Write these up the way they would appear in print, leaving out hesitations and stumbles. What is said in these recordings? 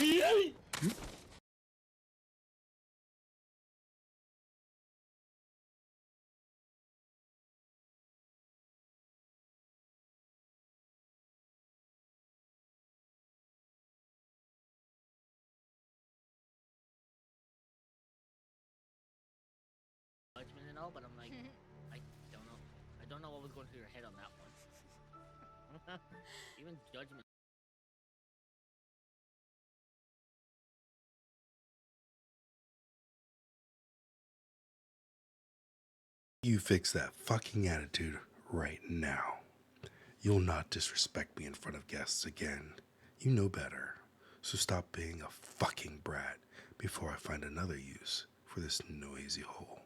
Judgment and all, but I'm like, I don't know. I don't know what was going through your head on that one. Even judgment. You fix that fucking attitude right now. You'll not disrespect me in front of guests again. You know better. So stop being a fucking brat before I find another use for this noisy hole.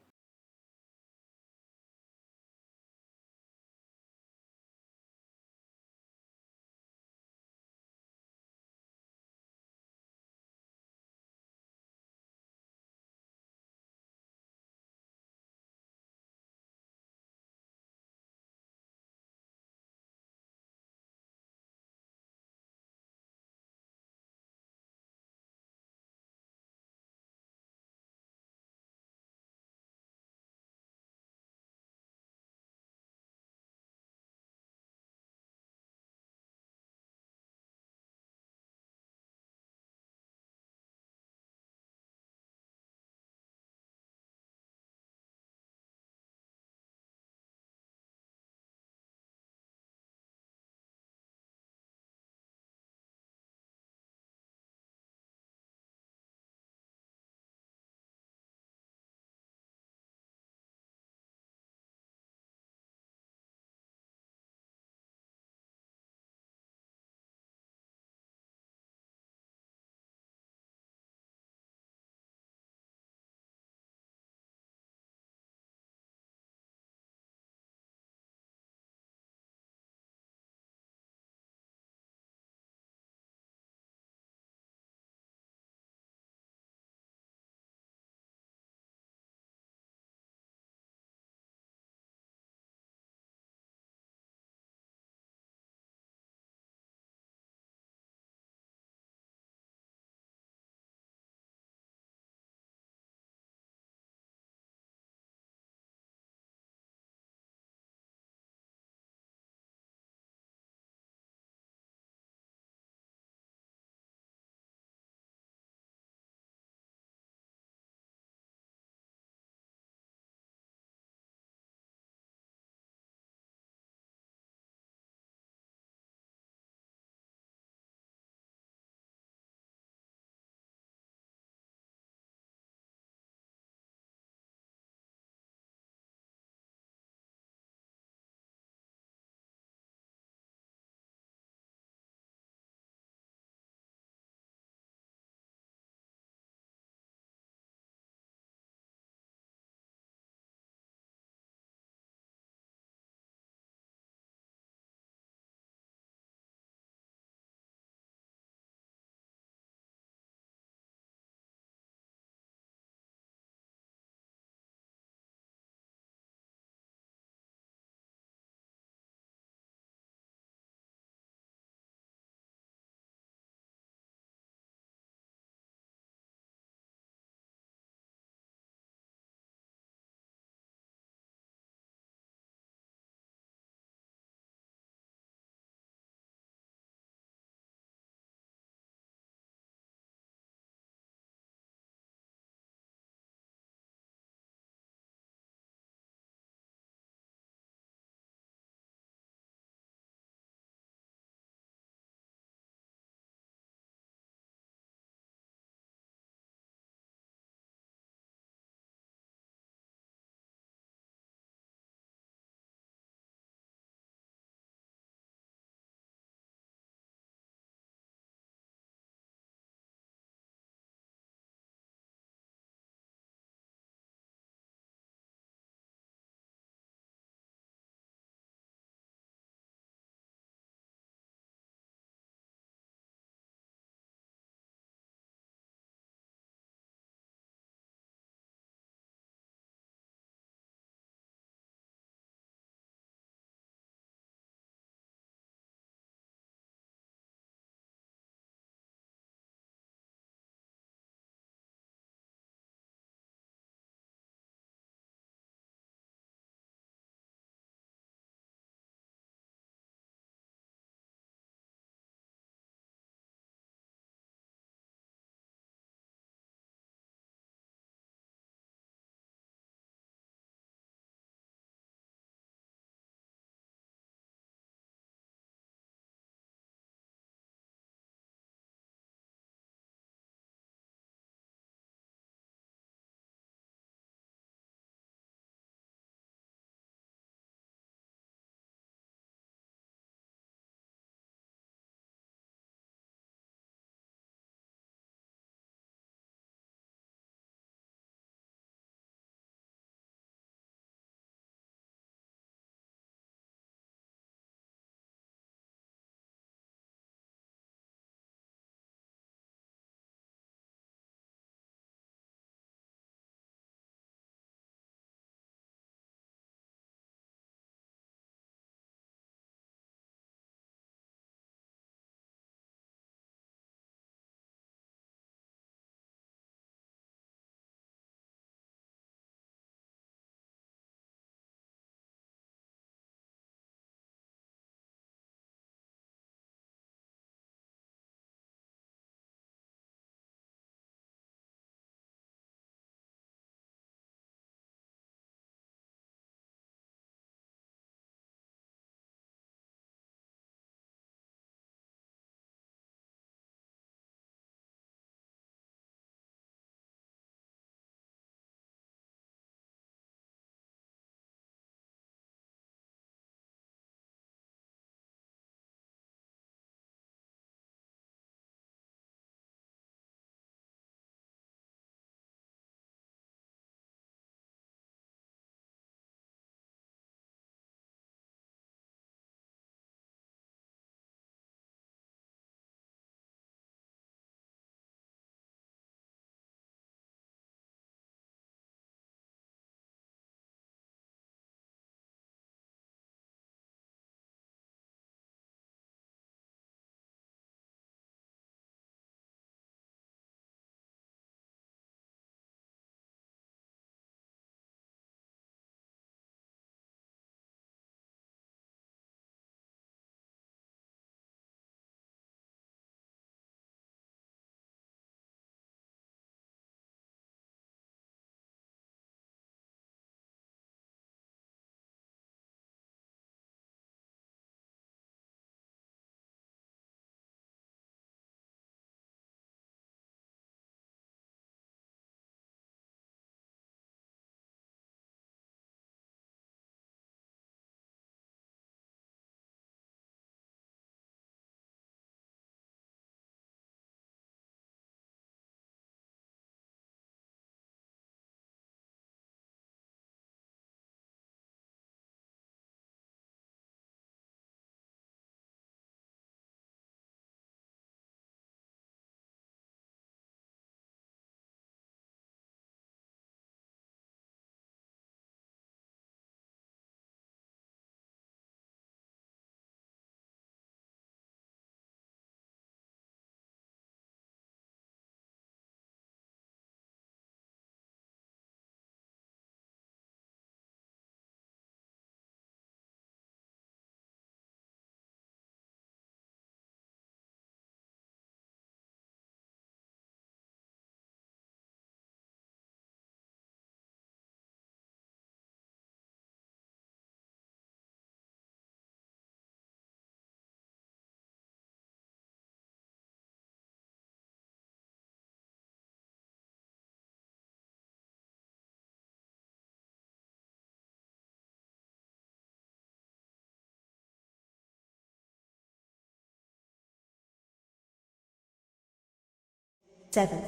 7,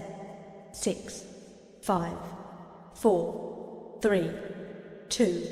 6, 5, 4, 3, 2,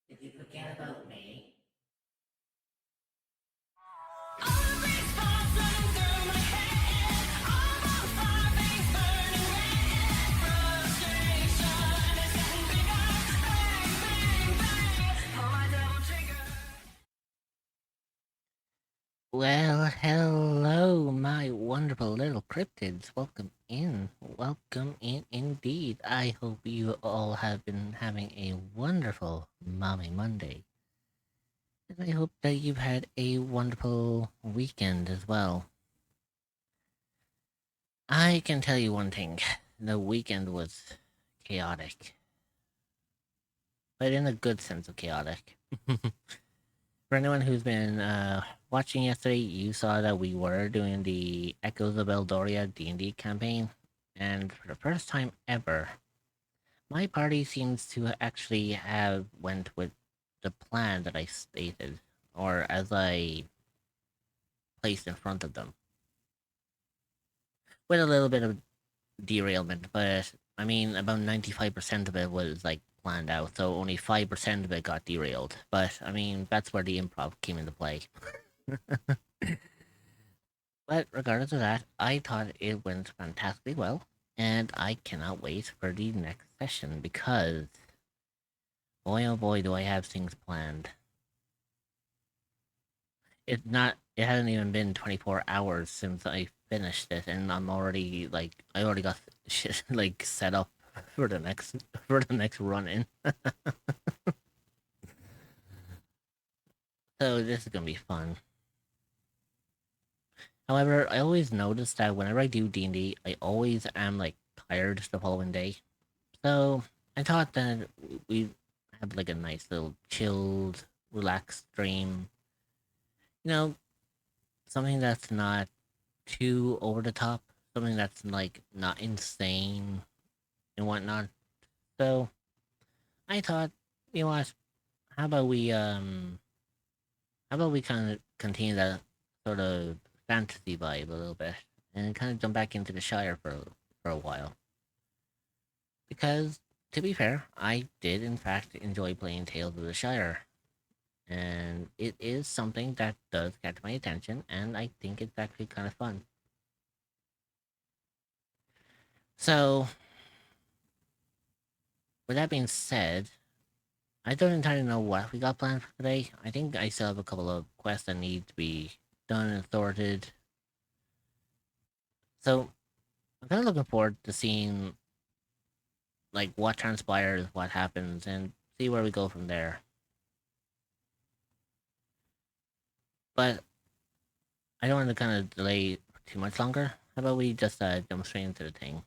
Did you forget about me? Well, hello, my wonderful little cryptids. Welcome in. Welcome in indeed. I hope you all have been having a wonderful Mommy Monday. And I hope that you've had a wonderful weekend as well. I can tell you one thing. The weekend was chaotic. But in a good sense of chaotic. For anyone who's been watching yesterday, you saw that we were doing the Echoes of Eldoria D&D campaign, and for the first time ever, my party seems to actually have went with the plan that I stated, or as I placed in front of them, with a little bit of derailment. But I mean, about 95% of it was like planned out, so only 5% of it got derailed. But I mean, that's where the improv came into play. But regardless of that, I thought it went fantastically well, and I cannot wait for the next session because, boy oh boy, do I have things planned. It hasn't even been 24 hours since I finished it, and I'm already, like, I already got shit, like, set up for the next run-in. So this is gonna be fun. However, I always notice that whenever I do D&D, I always am, like, tired the following day. So I thought that we have like a nice little chilled, relaxed stream. You know, something that's not too over the top, something that's like not insane and whatnot. So I thought, you know what? How about we kind of continue that sort of fantasy vibe a little bit and kind of jump back into the Shire for a while. Because to be fair, I did in fact enjoy playing Tales of the Shire, and it is something that does catch my attention, and I think it's actually kind of fun. So, with that being said, I don't entirely know what we got planned for today. I think I still have a couple of quests that need to be done and sorted. So, I'm kind of looking forward to seeing like what transpires, what happens, and see where we go from there. But I don't want to kind of delay too much longer. How about we just jump straight into the thing?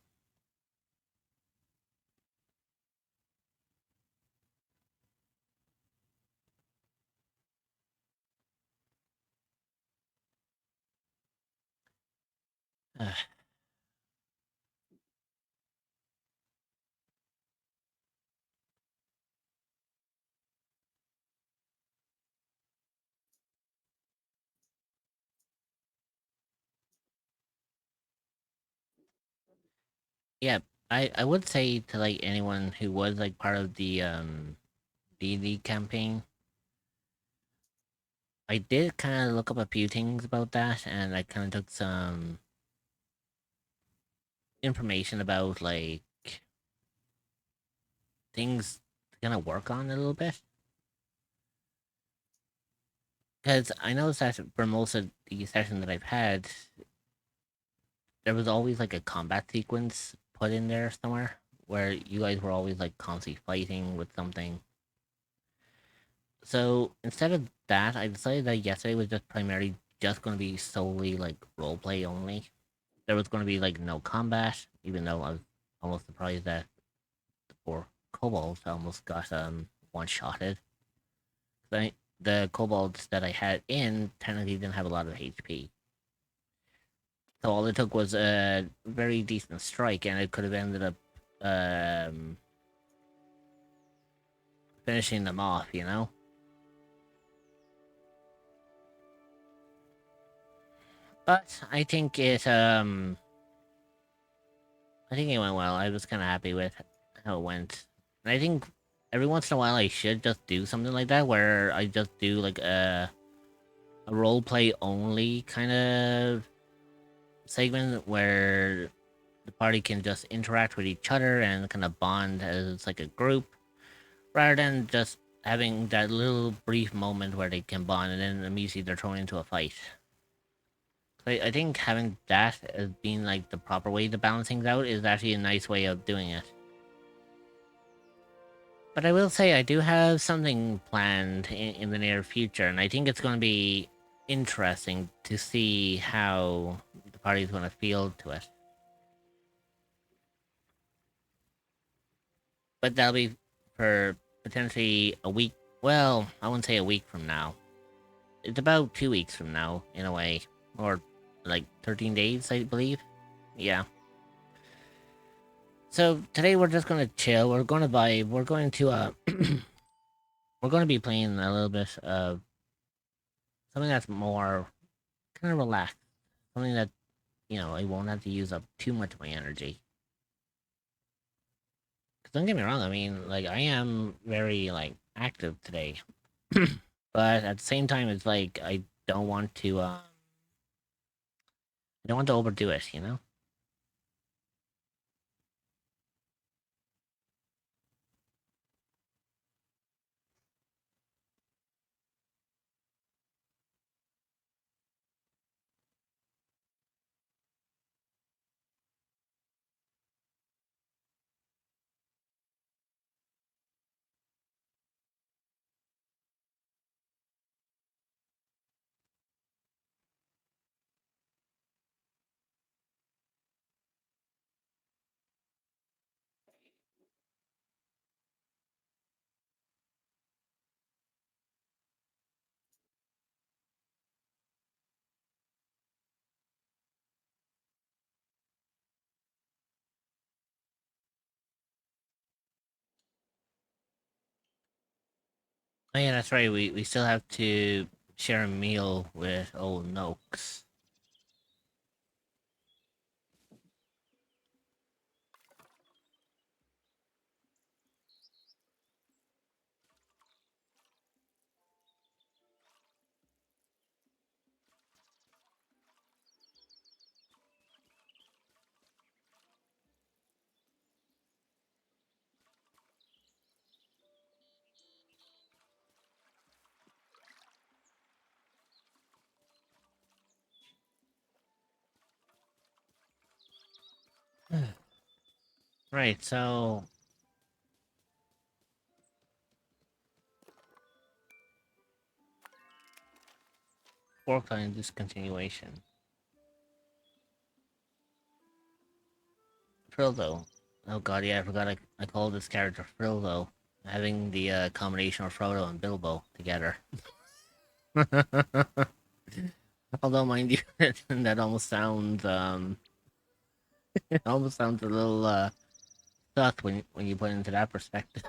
yeah, I would say to like anyone who was like part of the D&D campaign, I did kind of look up a few things about that, and I kind of took some information about like things to kind of work on a little bit. Because I noticed that for most of the sessions that I've had, there was always like a combat sequence put in there somewhere where you guys were always like constantly fighting with something. So instead of that, I decided that yesterday was just primarily just going to be solely like roleplay only. There was going to be like no combat, even though I was almost surprised that the poor kobolds almost got one shotted. The kobolds that I had in technically didn't have a lot of HP. So all it took was a very decent strike, and it could have ended up um, finishing them off, you know? But I think it went well. I was kind of happy with how it went. And I think every once in a while I should just do something like that where I just do like a role play only kind of segment where the party can just interact with each other and kind of bond as like a group rather than just having that little brief moment where they can bond and then immediately they're thrown into a fight. I think having that as being like the proper way to balance things out is actually a nice way of doing it. But I will say I do have something planned in the near future, and I think it's going to be interesting to see how the party's going to feel to it. But that'll be for potentially a week. Well, I wouldn't say a week from now. It's about 2 weeks from now, in a way, or like 13 days, I believe. Yeah. So today we're just gonna chill. We're gonna vibe. We're going to we're gonna be playing a little bit of something that's more kind of relaxed. Something that I won't have to use up too much of my energy. 'Cause don't get me wrong. I mean, like I am very like active today, but at the same time, it's like I don't want to overdo it. You know. Oh yeah, that's right. We still have to share a meal with old Noakes. Right. So work on discontinuation. Frillo. Oh god, yeah, I forgot I called this character Frillo. Having the combination of Frodo and Bilbo together. Although, mind you, that almost sounds it almost sounds a little sucked when you put it into that perspective.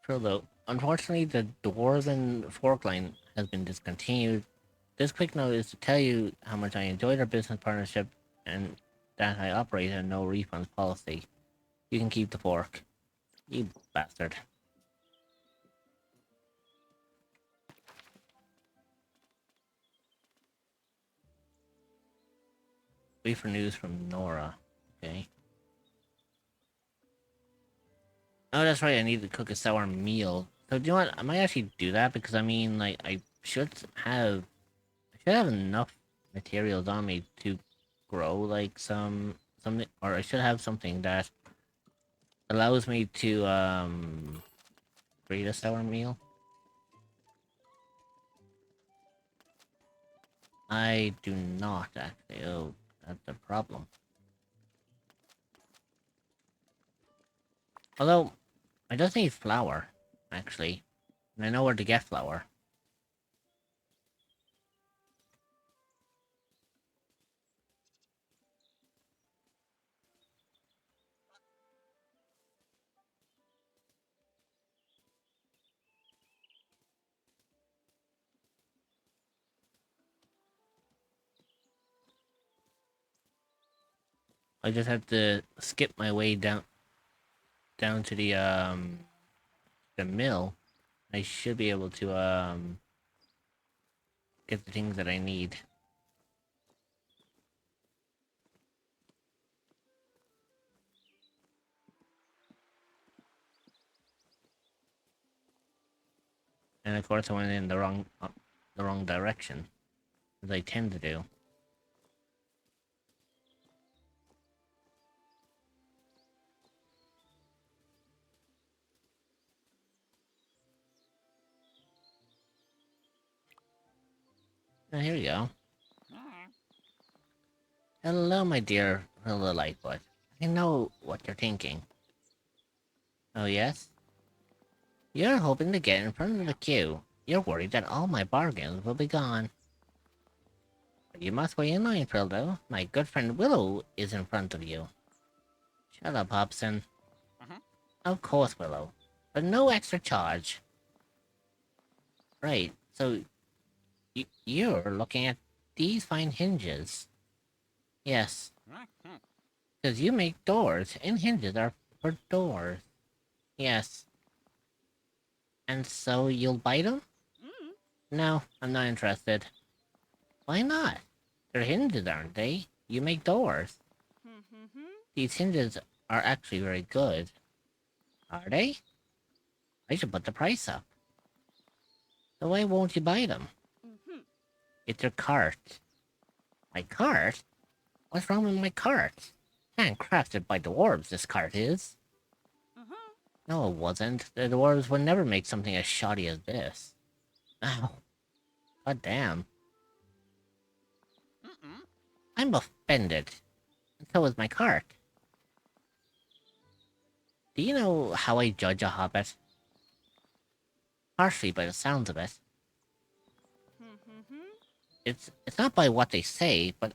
Frillo. Unfortunately, the Dwarven fork line has been discontinued, This quick note is to tell you how much I enjoyed our business partnership and that I operate a no refunds policy. You can keep the fork. You bastard. Wait for news from Nora. Okay. Oh, that's right. I need to cook a sour meal. So do you know what? I might actually do that because I mean, like, I should have enough materials on me to grow like something, or I should have something that allows me to create a sour meal. I do not actually. Oh, that's a problem. Although I just need flour, actually, and I know where to get flour. I just have to skip my way down to the mill. I should be able to get the things that I need. And of course, I went in the wrong direction, as I tend to do. Oh, here we go. Hello, my dear little Lightfoot. I know what you're thinking. Oh, yes? You're hoping to get in front of the queue. You're worried that all my bargains will be gone. But you must wait in line, Frildo. My good friend Willow is in front of you. Shut up, Hobson. Of course, Willow. But no extra charge. Right, so you're looking at these fine hinges. Yes. Because you make doors, and hinges are for doors. Yes. And so you'll buy them? No, I'm not interested. Why not? They're hinges, aren't they? You make doors. These hinges are actually very good. Are they? I should put the price up. So why won't you buy them? It's your cart. My cart? What's wrong with my cart? Handcrafted by dwarves, this cart is. No, it wasn't. The dwarves would never make something as shoddy as this. Ow. God damn. I'm offended. And so is my cart. Do you know how I judge a hobbit? Harshly by the sounds of it. It's not by what they say, but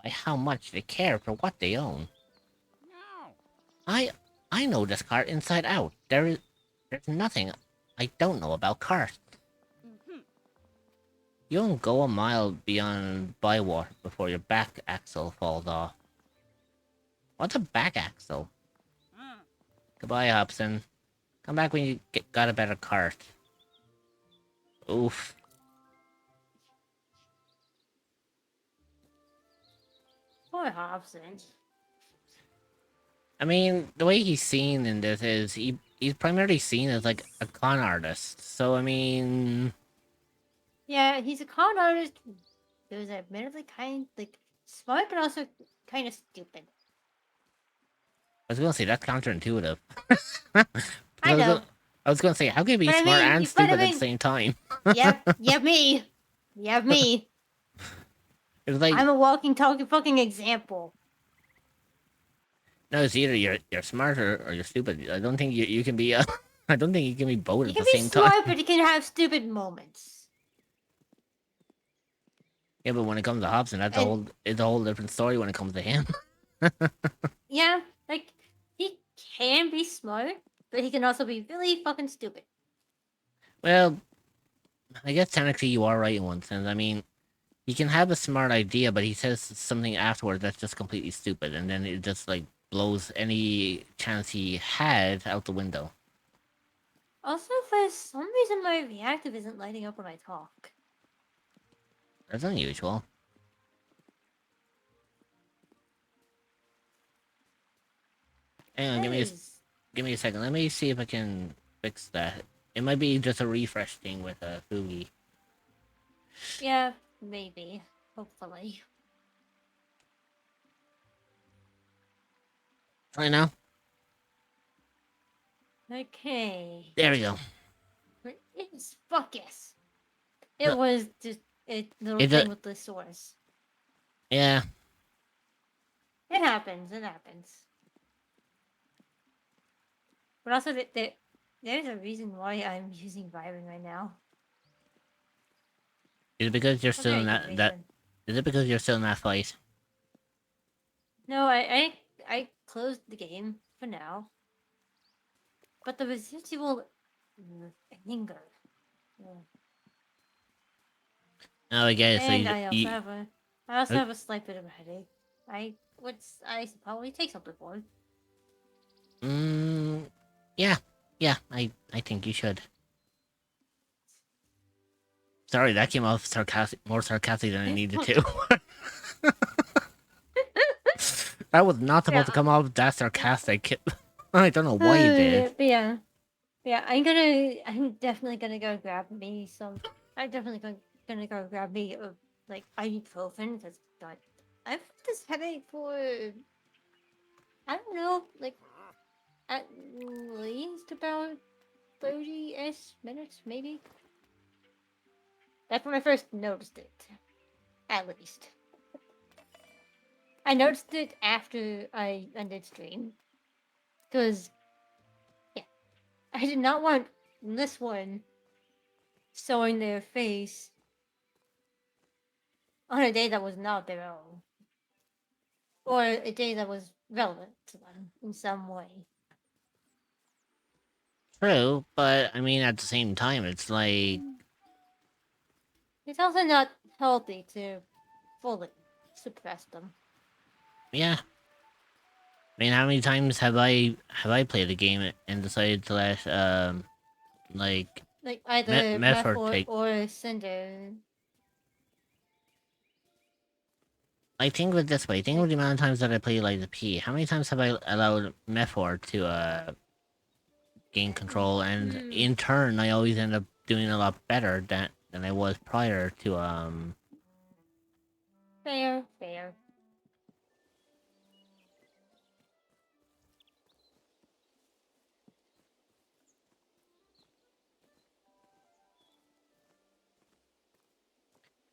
by how much they care for what they own. I know this cart inside out. There's nothing I don't know about carts. You don't go a mile beyond Bywater before your back axle falls off. What's a back axle? Goodbye, Hobson. Come back when you got a better cart. Oof. Poor Hobson. I mean, the way he's seen in this is he's primarily seen as like a con artist. So I mean, Yeah, he's a con artist who's admittedly kind like smart but also kind of stupid. I was gonna say that's counterintuitive. I know. I was gonna say, how can you be But I smart mean, and stupid at the same time? Yep, me. Yep, me. It's like, I'm a walking, talking, fucking example. no, it's either you're smart or you're stupid. I don't think you can be. I don't think you can be both You at can the be same smart, time. but you can have stupid moments. Yeah, but when it comes to Hobson, it's a whole different story when it comes to him. Yeah, like he can be smart, but he can also be really fucking stupid. Well, I guess technically you are right in one sense. I mean, he can have a smart idea, but he says something afterwards that's just completely stupid, and then it just like blows any chance he had out the window. Also, for some reason, my reactive isn't lighting up when I talk. That's unusual. Hang on, That is... give me a second. Let me see if I can fix that. It might be just a refresh thing with Fugi. Yeah, maybe. Hopefully. Right now, Okay. there we go. It's focus. It No, was just a little it thing with the source. yeah. It happens. It happens. But also, there's a reason why I'm using Byron right now. Is it because you're A still very in good that? reason. Is it because you're still in that fight? No, I closed the game for now. But the residual anger. Oh, I guess. So And you, I also uh, have a slight bit of a headache. I should probably take something for it. mm, yeah, yeah. I think you should. Sorry, that came off more sarcastic than I needed to. That was not supposed to Yeah. come off that sarcastic. I don't know why you did. Yeah. I'm definitely gonna go grab me some. I'm definitely gonna go grab me like ibuprofen because God, I've had this headache for I don't know, like at least about 30-ish minutes, maybe. That's when I first noticed it. At least. I noticed it after I ended stream. Because, yeah, I did not want this one showing their face on a day that was not their own. Or a day that was relevant to them in some way. True, but I mean, at the same time, it's like, It's also not healthy to fully suppress them. yeah. I mean, how many times have I played a game and decided to let like Like either method Method take? or Cinder. I think of it this way. Think of Like, the amount of times that I played like the P. How many times have I allowed method to gain control, and in turn, I always end up doing a lot better than I was prior to fair.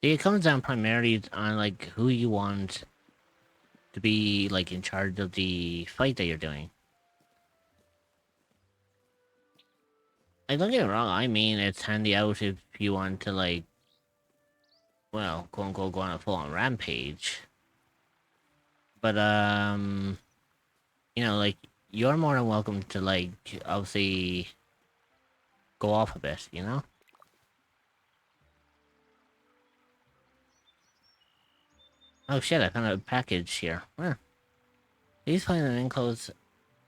It comes down primarily on like who you want to be like in charge of the fight that you're doing. Like, don't get me wrong. I mean, it's handy out if you want to like, well, quote unquote, go on a full-on rampage. But you know, like you're more than welcome to like obviously go off a bit. You know. Oh shit! I found a package here. Huh. Please find an enclosed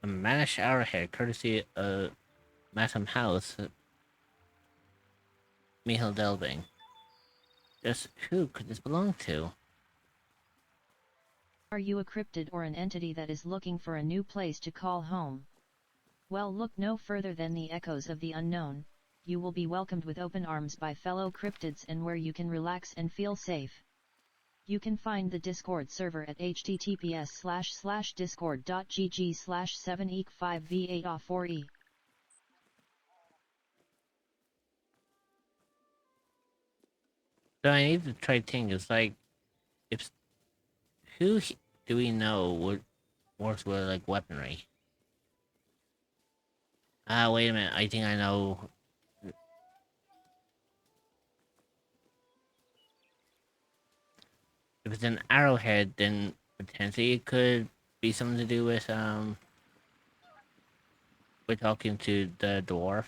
Manish arrowhead, courtesy of Matham House, Michael Delving. Just who could this belong to? Are you a cryptid or an entity that is looking for a new place to call home? Well, look no further than the echoes of the unknown. You will be welcomed with open arms by fellow cryptids and where you can relax and feel safe. You can find the Discord server at https://discord.gg/7eek5v8a4e. So I need to try to think. It's like, if do we know would works with like weaponry? Ah, wait a minute. I think I know. If it's an arrowhead, then potentially it could be something to do with we're talking to the dwarf.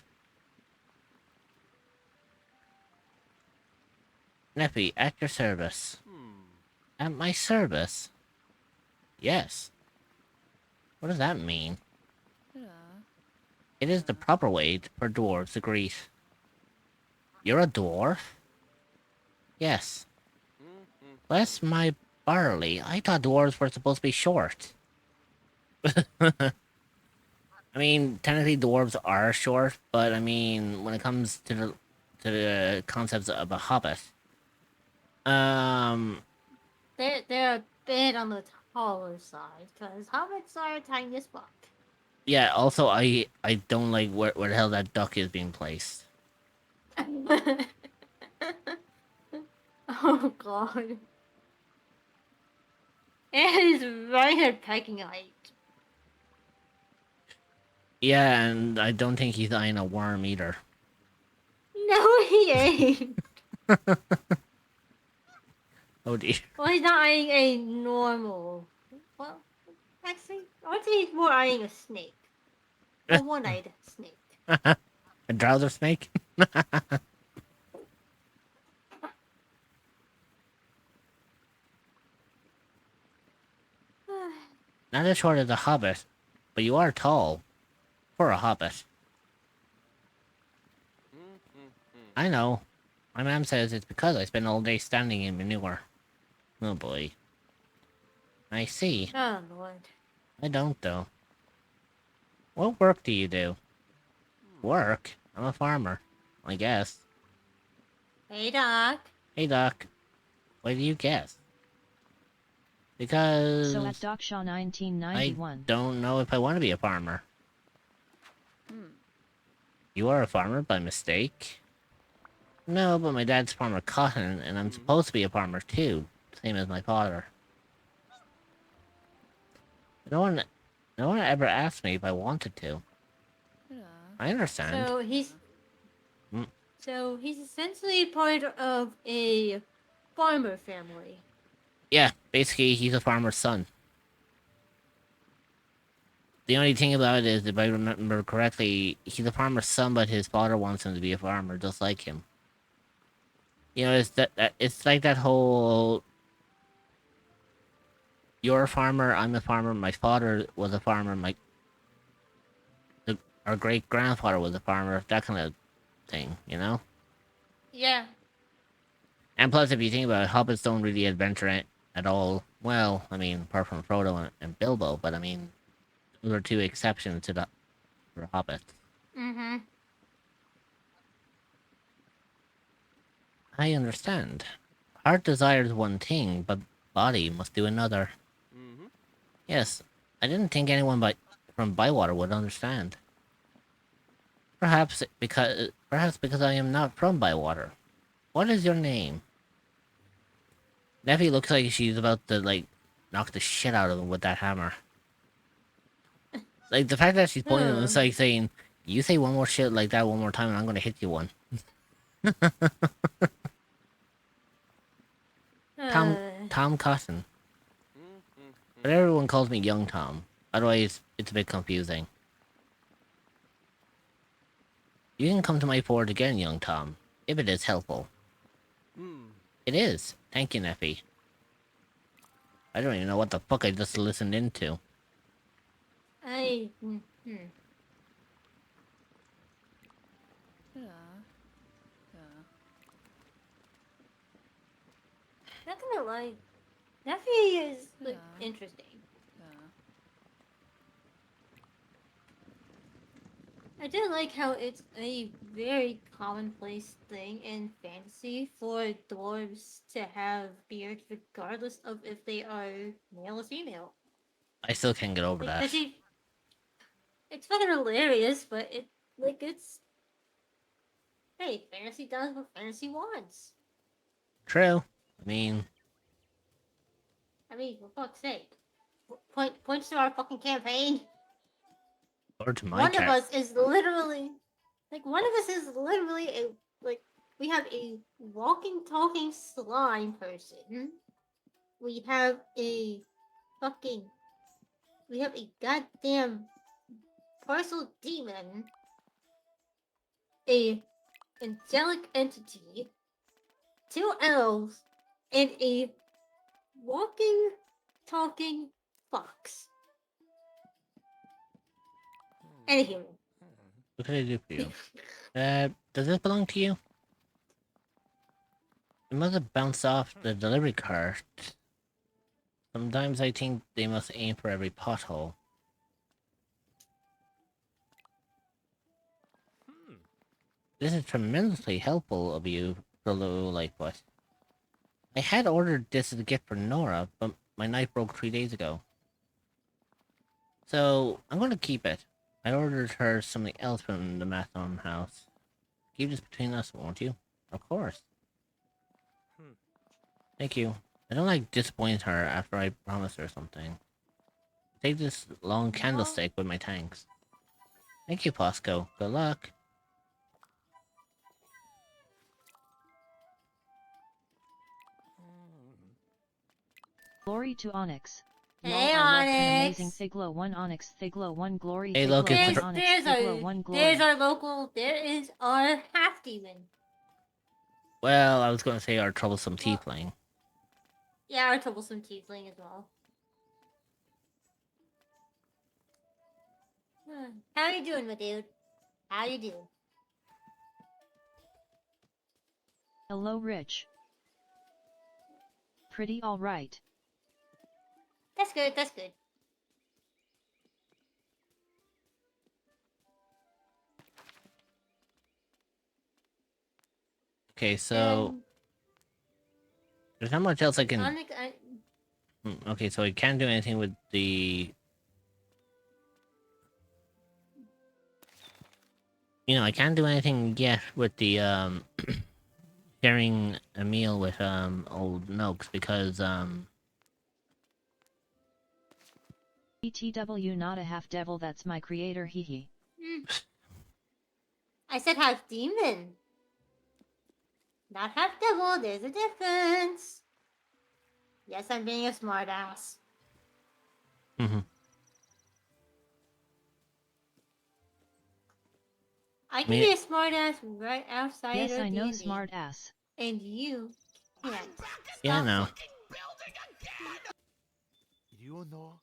Neppy, at your service. At my service? Yes. What does that mean? It is the proper way for dwarves to greet. You're a dwarf? Yes. Bless my barley. I thought dwarves were supposed to be short. I mean, technically dwarves are short, but I mean, when it comes to the concepts of a hobbit, They're a bit on the taller side, because hobbits are tiny as fuck. yeah. Also, I don't like where the hell that duck is being placed. Oh god. It is right at pecking height. Yeah, and I don't think he's eyeing a worm either. No, he ain't. Oh dear. Well, he's not eyeing a normal. Well, actually, I would say he's more eyeing a snake. A one-eyed snake. A drowser snake? Not as short as a hobbit, but you are tall. For a hobbit. I know. My mom says it's because I spend all day standing in manure. Oh boy. I see. Oh lord. I don't, though. What work do you do? Work? I'm a farmer. I guess. Hey, Doc. Hey, Doc. What do you guess? So at Because Doc Shaw I 1991. don't know if I want to be a farmer. You are a farmer by mistake? No, but my dad's farmer cotton, and I'm supposed to be a farmer too, same as my father. No one ever asked me if I wanted to. I understand. So he's Mm. so he's essentially part of a farmer family. Yeah, basically, he's a farmer's son. The only thing about it is, if I remember correctly, he's a farmer's son, but his father wants him to be a farmer, just like him. You know, it's like that whole "you're a farmer, I'm a farmer, my father was a farmer, our great grandfather was a farmer," that kind of thing, you know. Yeah. And plus, if you think about it, hobbits don't really adventure at all. Well, I mean, apart from Frodo and Bilbo, but I mean, those are two exceptions to the for hobbits. Mm-hmm. I understand. Heart desires one thing, but body must do another. Yes, I didn't think anyone from Bywater would understand. Perhaps because I am not from Bywater. What is your name? Neffy looks like she's about to knock the shit out of him with that hammer. Like the fact that she's pointing at him, it's like saying, "You say one more shit like that one more time, and I'm gonna hit you one." Tom Cotton. But everyone calls me Young Tom. Otherwise, it's a bit confusing. You can come to my fort again, Young Tom, if it is helpful. It is. Thank you, Neffy. I don't even know what the fuck I just listened into. Not gonna lie, Neffy is interesting. I do like how it's a very commonplace thing in fantasy for dwarves to have beards regardless of if they are male or female. I still can't get over Like, that. it's fucking hilarious, but it's hey, fantasy does what fantasy wants. True. I mean, for fuck's sake. Points to our fucking campaign. Or to my One of cat. us is literally a we have a walking talking slime person. We have a goddamn parcel demon, a angelic entity, 2 elves, and a walking, talking fox. And a human. What can I do for you? Does this belong to you? It must have bounced off the delivery cart. Sometimes I think they must aim for every pothole. This is tremendously helpful of you, fellow Lightfoot. I had ordered this as a gift for Nora, but my knife broke 3 days ago. So, I'm going to keep it. I ordered her something else from the Mathon house. Keep this between us, won't you? Of course. Thank you. I don't like disappoint her after I promised her something. Take this long candlestick with my thanks. Thank you, Posco. Good luck. Glory to Onyx. Hey, Y'all are loved and amazing. Onyx. Thiglo 1 Onyx. Thiglo 1 Glory. Hey, Thiglo look, it's 1 the Onyx. There's Thiglo 1 Glory. there's our local, there is our half-demon. Well, I was going to say our troublesome Well- tiefling. Yeah, our troublesome tiefling as well. How you doing, my dude? How you doing? Hello, Rich. Pretty alright. That's good, that's good. Okay, so there's not much else I can. Onyx, Okay, so I can't do anything with the. I can't do anything yet with the sharing a meal with old Noakes because BTW not a half devil, that's my creator, hee hee. I said half demon. Not half devil, there's a difference. Yes, I'm being a smartass. I can Me- be a smartass right outside Yes, of I know, D&D, smart ass. and you can't. yeah, Stop no. it. You know,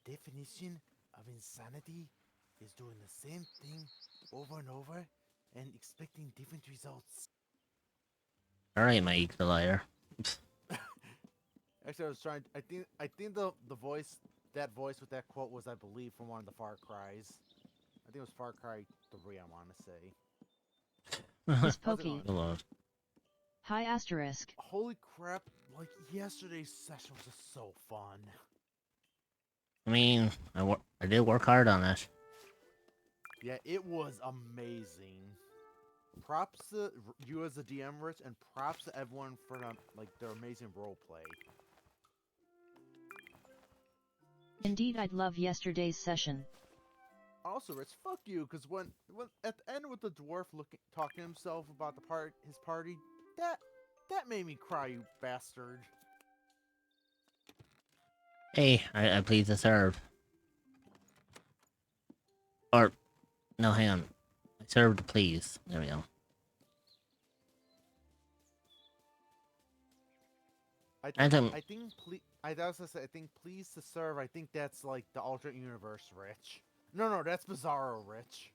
definition of insanity is doing the same thing over and over and expecting different results. All right, my eagle liar. Actually, I was trying. I think the voice, that voice with that quote was, I believe, from one of the Far Cries. I think it was Far Cry 3. I want to say. Miss Was it Pokey. on- Hello. Hi asterisk. Holy crap! Like yesterday's session was just so fun. I mean, I did work hard on it. Yeah, it was amazing. Props to you as a DM, Rich, and props to everyone for their amazing roleplay. Indeed, I'd love yesterday's session. Also, Rich, fuck you, because when at the end with the dwarf talking to himself about his party, that made me cry, you bastard. Hey, I please to serve. Or, no, hang on. I serve to please. There we go. I And, think I think please to serve. I think that's like the alternate universe, Rich. No, that's Bizarro, Rich.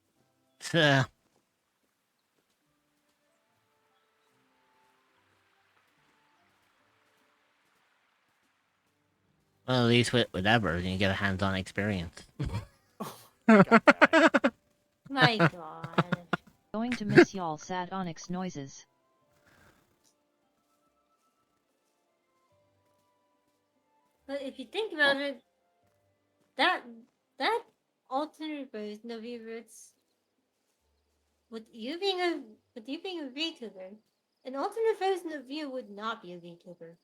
Well, at least with that version, you get a hands-on experience. God damn it. My god. Going to miss y'all, sad Onyx noises. But if you think about it, that alternate version of you, Roots, with you being a VTuber, an alternate version of you would not be a VTuber.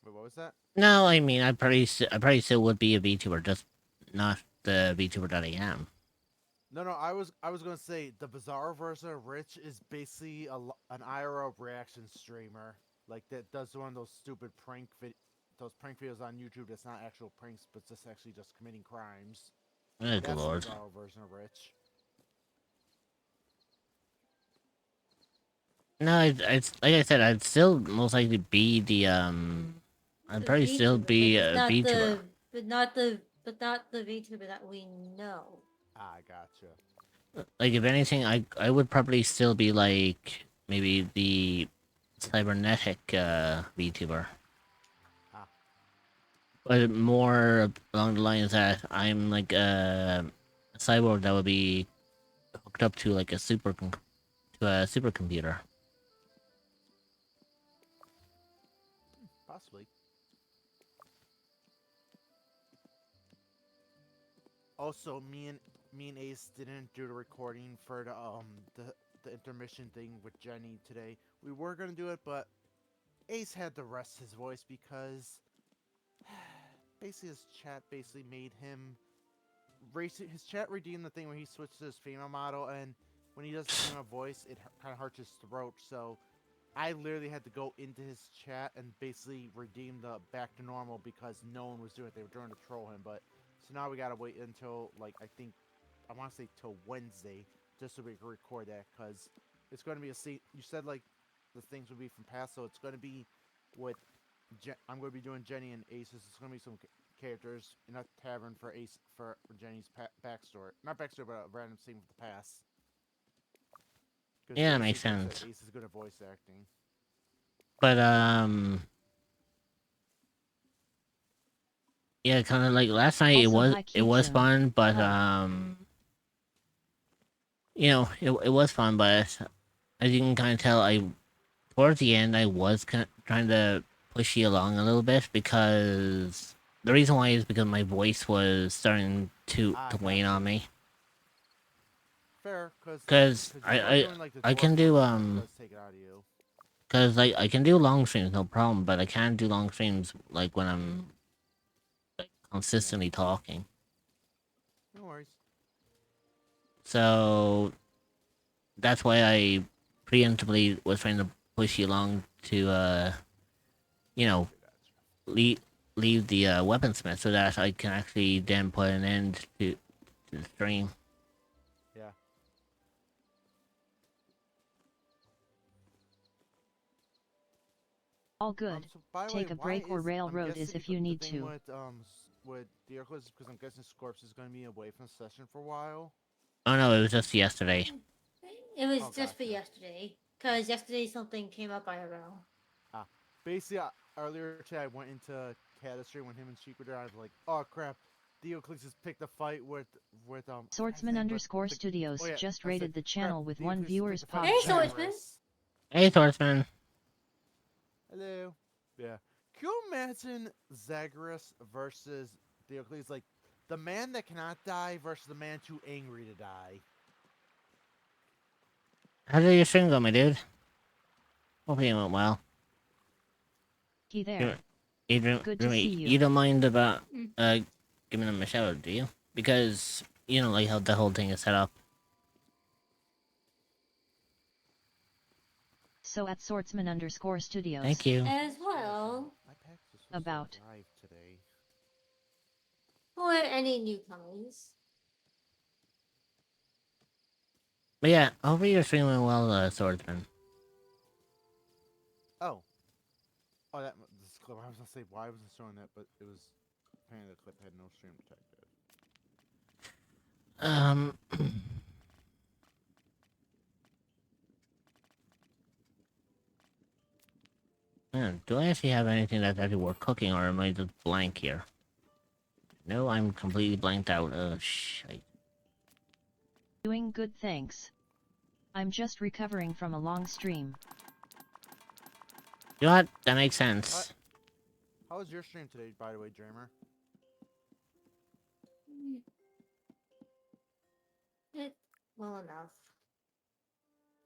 Wait, what was that? No, I mean, I probably still would be a VTuber, just not the VTuber that I am. No, I was gonna say the Bizarro version of Rich is basically an IRL reaction streamer, like that does one of those stupid those prank videos on YouTube. That's not actual pranks, but just actually just committing crimes. Good That's lord. the Bizarro version of Rich. No, like I said, I'd still most likely be the I'd The probably still VTuber, but be just a not VTuber. the VTuber that we know. I gotcha. Like if anything, I would probably still be like maybe the cybernetic VTuber, Ah, but more along the lines that I'm like a cyborg that would be hooked up to like to a supercomputer. possibly. Also, me and Ace didn't do the recording for the intermission thing with Jenny today. We were gonna do it, but Ace had to rest his voice because basically his chat basically made him his chat redeemed the thing where he switched to his female model, and when he does the female voice, it kind of hurts his throat. So I literally had to go into his chat and basically redeem the back to normal because no one was doing it. They were trying to troll him, but so now we gotta wait until like I want to say till Wednesday just so we can record that because it's going to be a scene. You said like the things would be from past, so it's going to be with I'm going to be doing Jenny and Aces. It's going to be some characters in a tavern for Ace for Jenny's backstory, not backstory, but a random scene with the past. Because Yeah, that Ace makes is, like I said, sense. Ace is good at voice acting. But yeah, kind of like last night Also, hi it was Keychun. fun, but Hi. you know it was fun, but as you can kind of tell, I towards the end I was trying to push you along a little bit because the reason why is because my voice was starting I to got wane on you. me. Fair, because Cause you are doing like the I dwarf can voice, do and that does take it out of you. cause like I can do long streams no problem, but I can't do long streams like when I'm like Yeah, consistently talking. no worries. So that's why I preemptively was trying to push you along to you know Gotcha, gotcha. leave leave the weaponsmith so that I can actually then put an end to the stream. Yeah. All good. So by the way, Take a why break or is I'm railroad as guessing if you the need thing to. with the Hercules is because I'm guessing Scorps is going to be away from the session for a while. Oh no, it was just yesterday. It was Oh, just for gotcha. yesterday, because yesterday something came up IRL. Ah, basically, earlier today I went into Catastry when him and Sheik were there. I was like, oh crap, Diocles has picked a fight with I forgot his Swordsman name, but underscore the oh studios yeah, just I said rated the crap, channel with one Diocles has picked viewer's a fight pog Hey, with chat. Swordsman! Zagreus. Hey, Swordsman. Hello. Yeah. Can you imagine Zagreus versus Diocles? Like, the man that cannot die versus the man too angry to die. How did your stream go, my dude? Hopefully it went well. He You, there. Good to see you you. don't mind about Mm. giving him a shout out, do you? Because you know like how the whole thing is set up. So at swordsman underscore studios. Thank you. As well, My PAX is supposed About. to arrive today. for any newcomers. But yeah, hopefully you're streaming well, Swordsman. Oh. Oh, this clip. I was gonna say why I wasn't showing that, but it was apparently the clip had no stream detected. Um, man, do I actually have anything that's actually worth cooking, or am I just blank here? No, I'm completely blanked out. Shit. Doing good, thanks. I'm just recovering from a long stream. You know what? That makes sense. How was your stream today, by the way, Dreamer? It, well enough.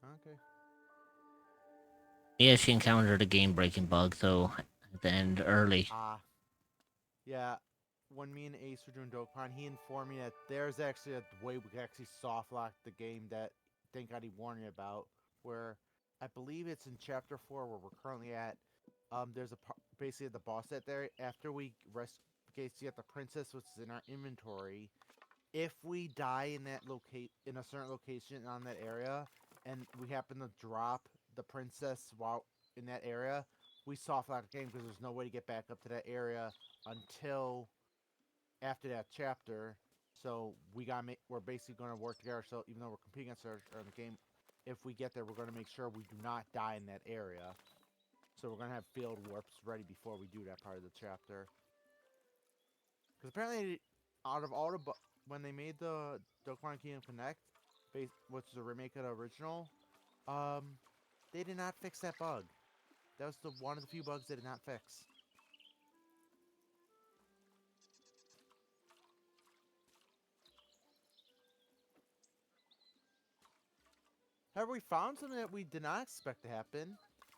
Okay. Yeah, she encountered a game-breaking bug, so I had to end early. Yeah. When me and Ace were doing Dokkan, he informed me that there's actually a way we can actually soft lock the game that thank God he warned me about. Where I believe it's in chapter 4 where we're currently at. There's basically the boss set there. After we get the princess, which is in our inventory. If we die in that in a certain location on that area, and we happen to drop the princess while in that area, we soft locked the game because there's no way to get back up to that area until after that chapter. So we're basically going to work together. So even though we're competing against our in the game, if we get there, we're going to make sure we do not die in that area. So we're going to have field warps ready before we do that part of the chapter. Because apparently, out of all the when they made the Dokkan Kingdom Connect, which is a remake of the original, they did not fix that bug. That was one of the few bugs they did not fix. However, we found something that we did not expect to happen.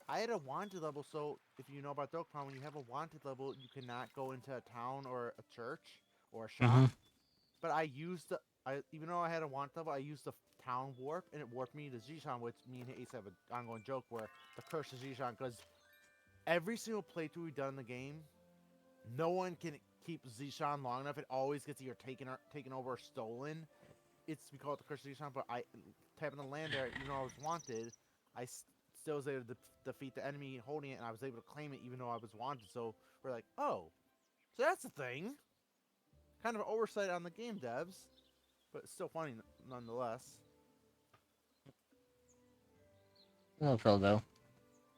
I had a wanted level, so if you know about Dokkan, when you have a wanted level, you cannot go into a town or a church or a shop. Mm-hmm. But I used even though I had a wanted level, I used the town warp, and it warped me to Zishan, which me and Ace have an ongoing joke where the curse of Zishan, because every single playthrough we've done in the game, no one can keep Zishan long enough. It always gets either taken over or stolen. It's we call it the curse of Zishan, but I tapping the land there, even though I was wanted, I still was able to defeat the enemy holding it, and I was able to claim it even though I was wanted. So we're like, oh, so that's a thing. Kind of an oversight on the game devs, but it's still funny nonetheless. Hello, Phildo.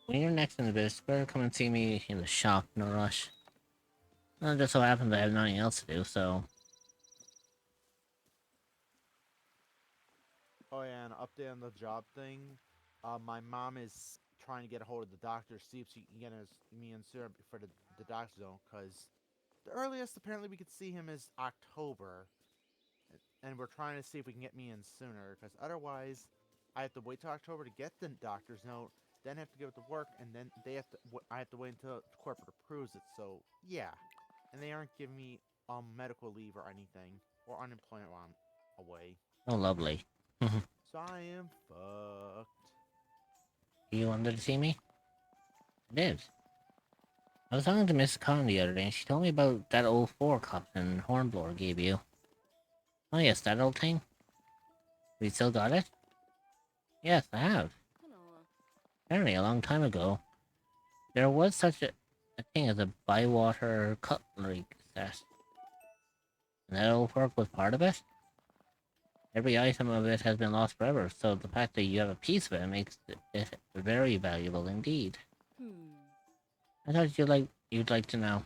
When you're next in the biz, better come and see me in the shop, no rush. Well, it just so happens I have nothing else to do, so... Oh yeah, and an update on the job thing. My mom is trying to get a hold of the doctor, see if she can get me in sooner for the doctor zone, because the earliest apparently we could see him is October, and we're trying to see if we can get me in sooner, because otherwise I have to wait till October to get the doctor's note, then have to go to work, and then I have to wait until corporate approves it. So yeah, and they aren't giving me medical leave or anything or unemployment while I'm away. Oh, lovely. So I am fucked. You wanted to see me? I did. I was talking to Miss Conn the other day, and she told me about that old 4 cup and Hornblower gave you. Oh yes, that old thing? We still got it? Yes, I have. Apparently, a long time ago, there was such a thing as a Bywater cutlery set. And that old fork was part of it? Every item of it has been lost forever, so the fact that you have a piece of it makes it very valuable indeed. I thought you'd like to know.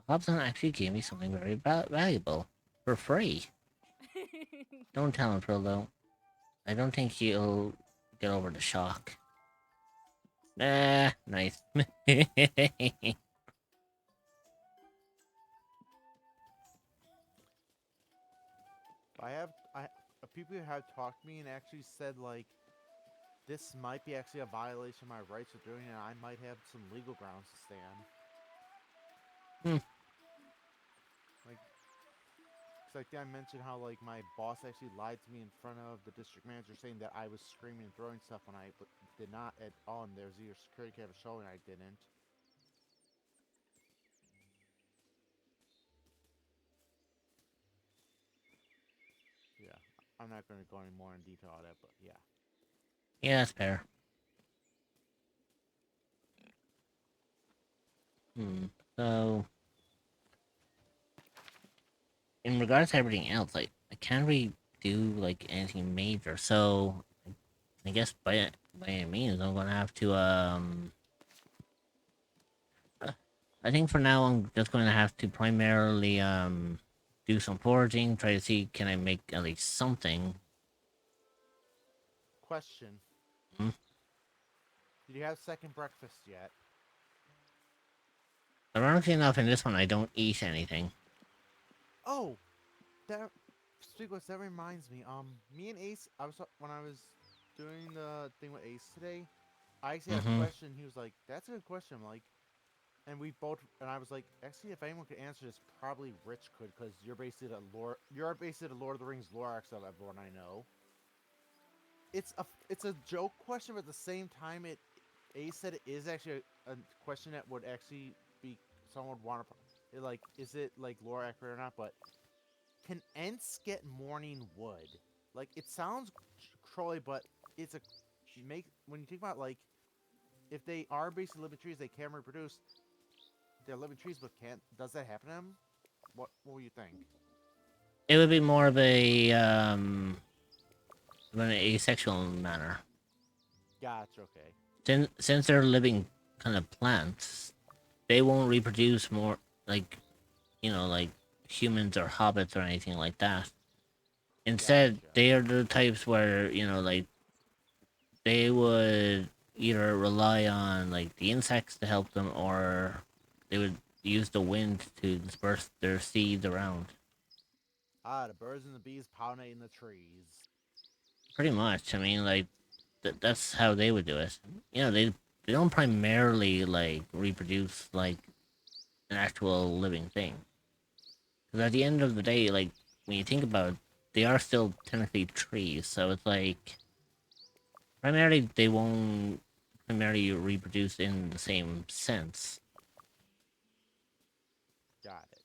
Hobson actually gave me something very valuable. For free. Don't tell him, Frodo. I don't think he'll get over the shock. Ah, nice. I people have talked to me and actually said like this might be actually a violation of my rights of doing it. And I might have some legal grounds to stand. Like, it's like I mentioned how like my boss actually lied to me in front of the district manager, saying that I was screaming and throwing stuff when I did not at all. And there's either security camera showing I didn't. Yeah, I'm not going to go any more in detail on that, but yeah. Yeah, that's fair. So, in regards to everything else, like, I can't really do, like, anything major, so, I guess by any means, I'm gonna have to, I think for now, I'm just gonna have to primarily, do some foraging, try to see, can I make at least something. Question. Hmm? Did you have second breakfast yet? Ironically enough, in this one, I don't eat anything. Oh, that that reminds me. Me and Ace, when I was doing the thing with Ace today, I actually had a question. He was like, "That's a good question." I'm like, and we both, and I was like, "Actually, if anyone could answer this, probably Rich could, because you're basically the Lord of the Rings lore expert of everyone I know." It's a joke question, but at the same time, Ace said it is actually a question that would actually be someone would want to like. Is it like lore accurate or not? But can Ents get morning wood? Like, it sounds trolly, but it's a when you think about like if they are basically living trees, they can reproduce. They're living trees, but can't. Does that happen to them? What do you think? It would be more of an asexual manner. Gotcha. Okay. Since they're living kind of plants, they won't reproduce more like like humans or hobbits or anything like that. Instead, Gotcha. they are the types where like they would either rely on like the insects to help them, or they would use the wind to disperse their seeds around. Ah, the birds and the bees pollinating the trees. Pretty much. I mean, like that's how they would do it. They don't primarily like reproduce like an actual living thing. Because at the end of the day, like when you think about it, they are still technically trees. So it's like primarily they won't primarily reproduce in the same sense. Got it.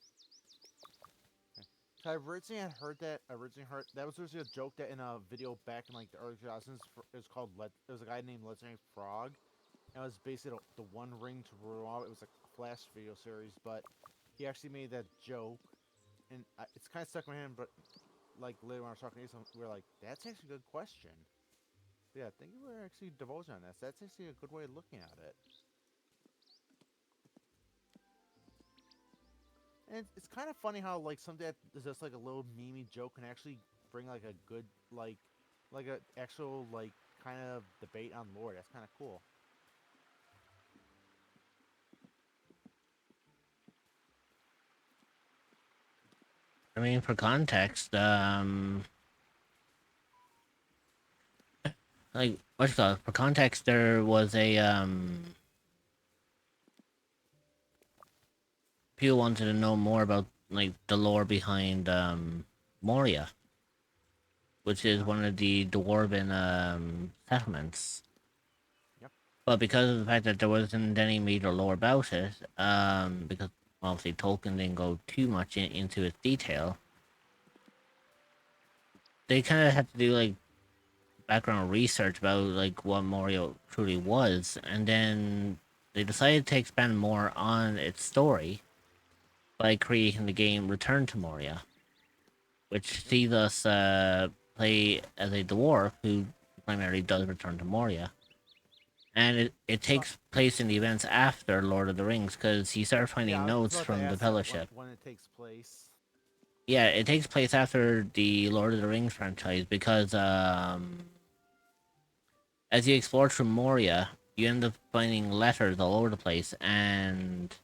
So I originally had heard that. That was originally a joke that in a video back in like the early 2000s. It was called There was a guy named Legendary Frog, and it was basically the One Ring to rule all. It was like a Flash video series, but he actually made that joke, and it's kind of stuck in my head. But like later when I was talking to you, we were like, "That's actually a good question." But yeah, thank you for actually divulging on this. That's actually a good way of looking at it. And it's kind of funny how like something that is just like a little memey joke can actually bring like a good like a actual like kind of debate on lore. That's kind of cool. I mean, for context, like what's it called? For context, there was a people wanted to know more about like the lore behind Moria, which is Yeah. one of the dwarven settlements. Yep. But because of the fact that there wasn't any major lore about it, because obviously Tolkien didn't go too much into its detail, they kind of had to do like background research about like what Moria truly was, and then they decided to expand more on its story by creating the game Return to Moria, which Yep. sees us play as a dwarf who primarily does return to Moria. And it So takes place in the events after Lord of the Rings, because you start yeah, finding I was notes about to from the ask that Fellowship. when it takes place. Yeah, it takes place after the Lord of the Rings franchise, because as you explore through Moria, you end up finding letters all over the place, and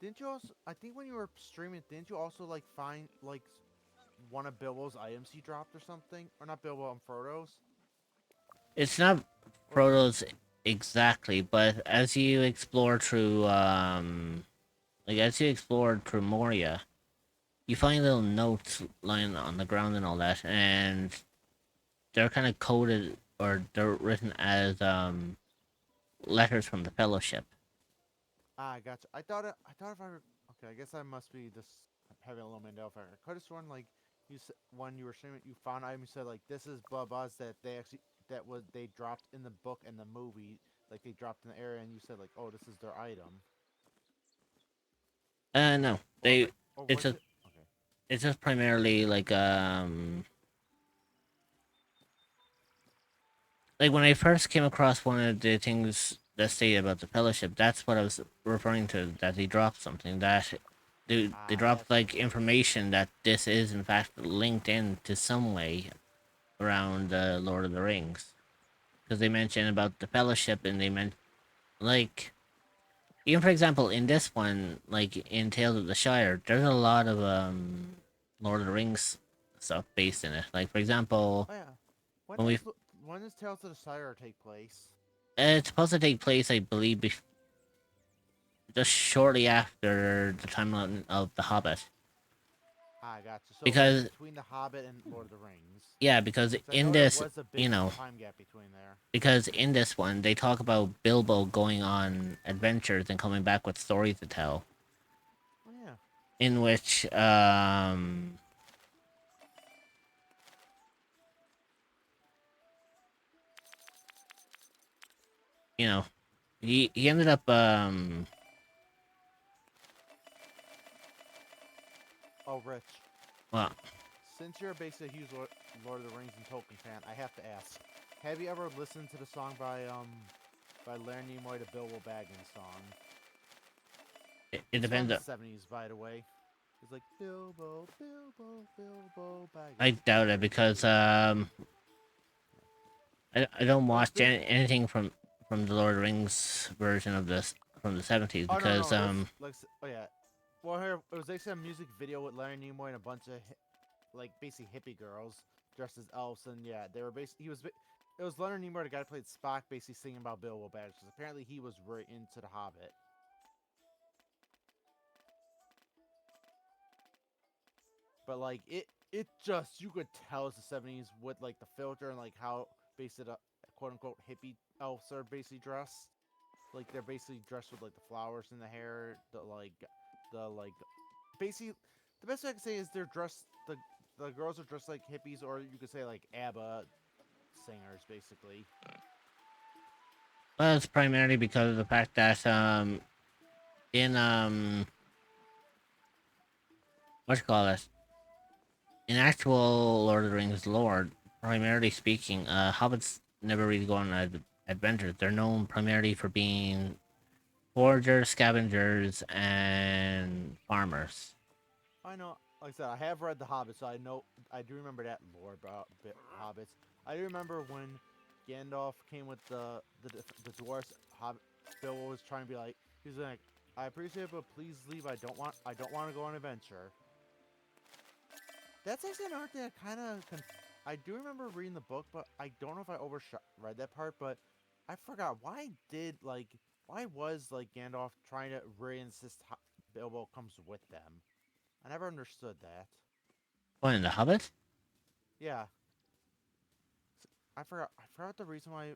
Didn't you also? I think when you were streaming, didn't you also like find like one of Bilbo's items he dropped or something? Or not Bilbo, Frodo's? it's not Or was it? Frodo's exactly, but as you explore through as you explore through Moria, you find little notes lying on the ground and all that, and they're kind of coded, or they're written as letters from the Fellowship. Ah, I gotcha. I thought if I were, okay, I guess I must be just having a little Mandela effect. I could have sworn like when you were streaming, you found item. You said like this is blah blahs that they dropped in the book and the movie. Like they dropped in the area, and you said like, oh, this is their item. No, Or they. or It's was just it? Okay. it's just primarily like when I first came across one of the things that stated about the Fellowship, that's what I was referring to. That they dropped something that they Ah, dropped that's what like it was. information that this is in fact linked in to some way around Lord of the Rings, because they mentioned about the Fellowship, and they meant like even for example in this one, like in Tales of the Shire, there's a lot of Lord of the Rings stuff based in it. Like for example, Oh yeah. When when we does when does Tales of the Sire take place? it's supposed to take place, I believe, just shortly after the timeline of The Hobbit. Ah, gotcha. So like Because between The Hobbit and Lord of the Rings. yeah, because So I in know there this, was a big time gap between there. because in this one they talk about Bilbo going on adventures and coming back with stories to tell, Oh yeah. in which you know, he ended up Oh, Rich. well, Since you're basically a huge Lord of the Rings and Tolkien fan, I have to ask: have you ever listened to the song by Larry Nimoy, the Bilbo Baggins song? it It's from depends. the '70s, by the way. It's like Bilbo, Bilbo, Bilbo I Baggins. doubt it because I don't It was watch big. anything from the Lord of the Rings version of this from the 70s Oh no, because no, it was like oh yeah. Well, here it was actually a music video with Larry Nimoy and a bunch of like basically hippie girls dressed as elves, and yeah, they were basically it was Leonard Nimoy, the guy who played Spock, basically singing about Bilbo Baggins. Because apparently he was very into The Hobbit. But like it just you could tell it's the '70s with like the filter and like how basically the quote unquote hippie elves are basically dressed. Like they're basically dressed with like the flowers in the hair, the like basically the best way I can say is they're dressed the girls are dressed like hippies, or you could say like ABBA singers basically. well, it's primarily because of the fact that in what you call it in actual Lord of the Rings lore, primarily speaking, hobbits never really go on adventures. They're known primarily for being foragers, scavengers, and farmers. I know, like I said, I have read The Hobbit, so I do remember that lore about hobbits. I do remember when Gandalf came with the dwarves. Hobbit Bill was trying to be like, he's like, I appreciate it, but please leave. I don't want to go on an adventure. That's actually another thing I kind of I do remember reading the book, but I don't know if I read that part. But I forgot why was like Gandalf trying to really insist Bilbo comes with them? I never understood that. What in the Hobbit? Yeah, I forgot the reason why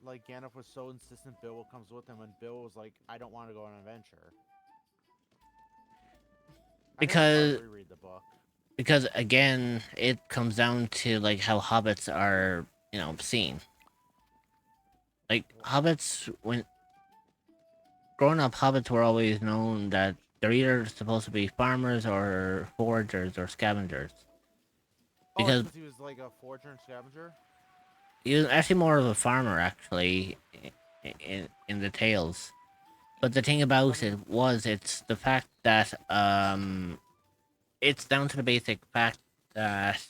like Gandalf was so insistent Bilbo comes with him, and Bill was like, I don't want to go on an adventure. I'd have to probably Because reread the book. again, it comes down to like how hobbits are, seen. Like hobbits, when growing up, hobbits were always known that they're either supposed to be farmers or foragers or scavengers. Oh, it's Because because he was like a forger and scavenger. he was actually more of a farmer, actually, in the tales. But the thing I about mean, it was, it's the fact that it's down to the basic fact that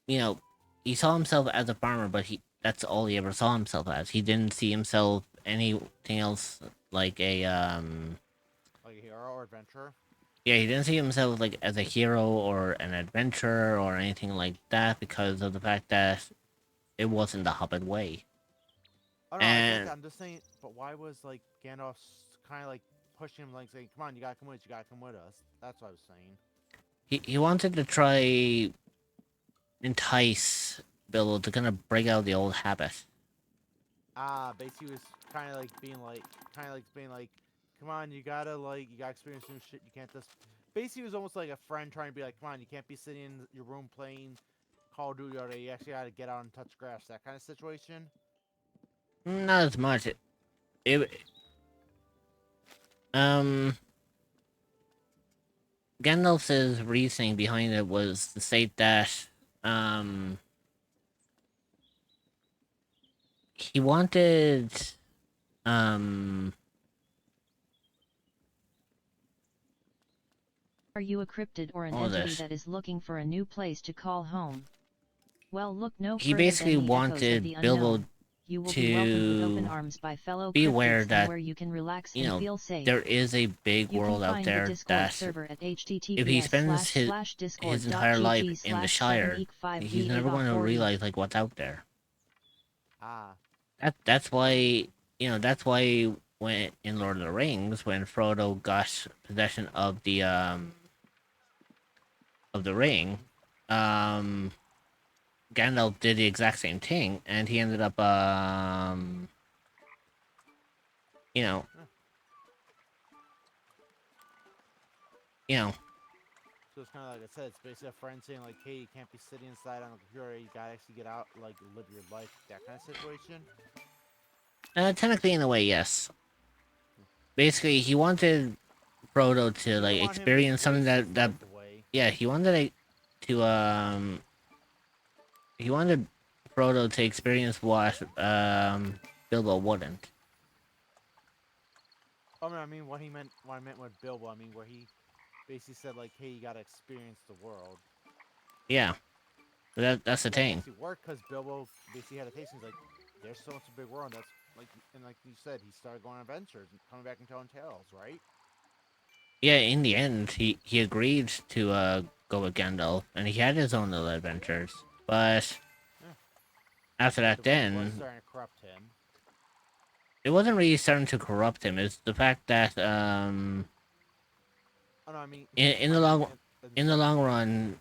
you know he saw himself as a farmer, but that's all he ever saw himself as. He didn't see himself anything else like a like a hero or adventurer. yeah, he didn't see himself like as a hero or an adventurer or anything like that because of the fact that it wasn't the Hobbit way. Oh no, I get And that. I'm just saying, but why was like Gandalf kind of like pushing him, like saying, "Come on, you gotta come with us. You gotta come with us." That's what I was saying. he wanted to try entice Bilbo to kind of break out the old habit. Ah, basically, he was kind of like being like, "Come on, you gotta experience new shit. You can't just." Basically, it was almost like a friend trying to be like, "Come on, you can't be sitting in your room playing Call of Duty all day. You actually gotta get out and touch grass." That kind of situation. Not as much. It um Gandalf's reasoning behind it was to state that um he wanted um Are you a cryptid or an all entity this. that is looking for a new place to call home? Well, look no He further than basically the echoes of wanted the Bilbo unknown. You will be welcomed with open to arms by fellow be aware cryptids and that where you can relax and feel safe. there is a big You can world out find the there Discord that server at if he spends his entire life in the Shire, he's never going to https://discord.gg/7eek5da.40. realize like what's out there. Ah, That's why that's why when in Lord of the Rings, when Frodo got possession of the ring, ring. um, Gandalf did the exact same thing, and he ended up you know Eh. you know So it's kind of like I said, it's basically a friend saying like, "Hey, you can't be sitting inside on the computer. You gotta actually get out, like live your life." That kind of situation. Technically, in a way, yes. Basically, he wanted Frodo He to didn't like want him to experience something waste his that life away. yeah, he wanted Frodo to experience what Bilbo wouldn't. I mean, what I meant with Bilbo, I mean, where he basically said like, "Hey, you gotta experience the world." Yeah, that's the That thing. actually worked because Bilbo basically had a taste. And he's like, "There's so much a big world." That's like, and like you said, he started going on adventures and coming back and telling tales, right? Yeah, in the end, he agreed to go with Gandalf, and he had his own little adventures. But Yeah. after But that, the ring was then starting to corrupt him. it wasn't really starting to corrupt him. It's the fact that Oh no, I mean he in, was in the fighting long and in the stuff. long run,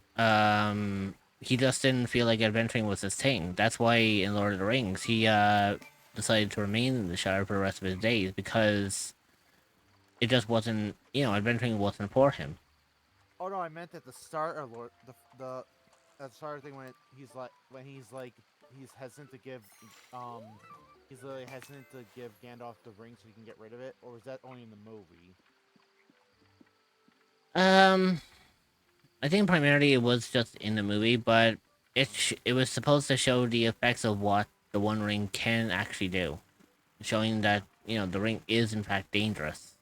he just didn't feel like adventuring was his thing. That's why in Lord of the Rings, he decided to remain in the Shire for the rest of his days because it just wasn't, adventuring wasn't for him. Oh no, I meant at the start of Lord the at the start of the thing when he's hesitant to give um he's really hesitant to give Gandalf the ring so he can get rid of it, or was that only in the movie? Um, I think primarily it was just in the movie, but it was supposed to show the effects of what the One Ring can actually do, showing that the ring is in fact dangerous.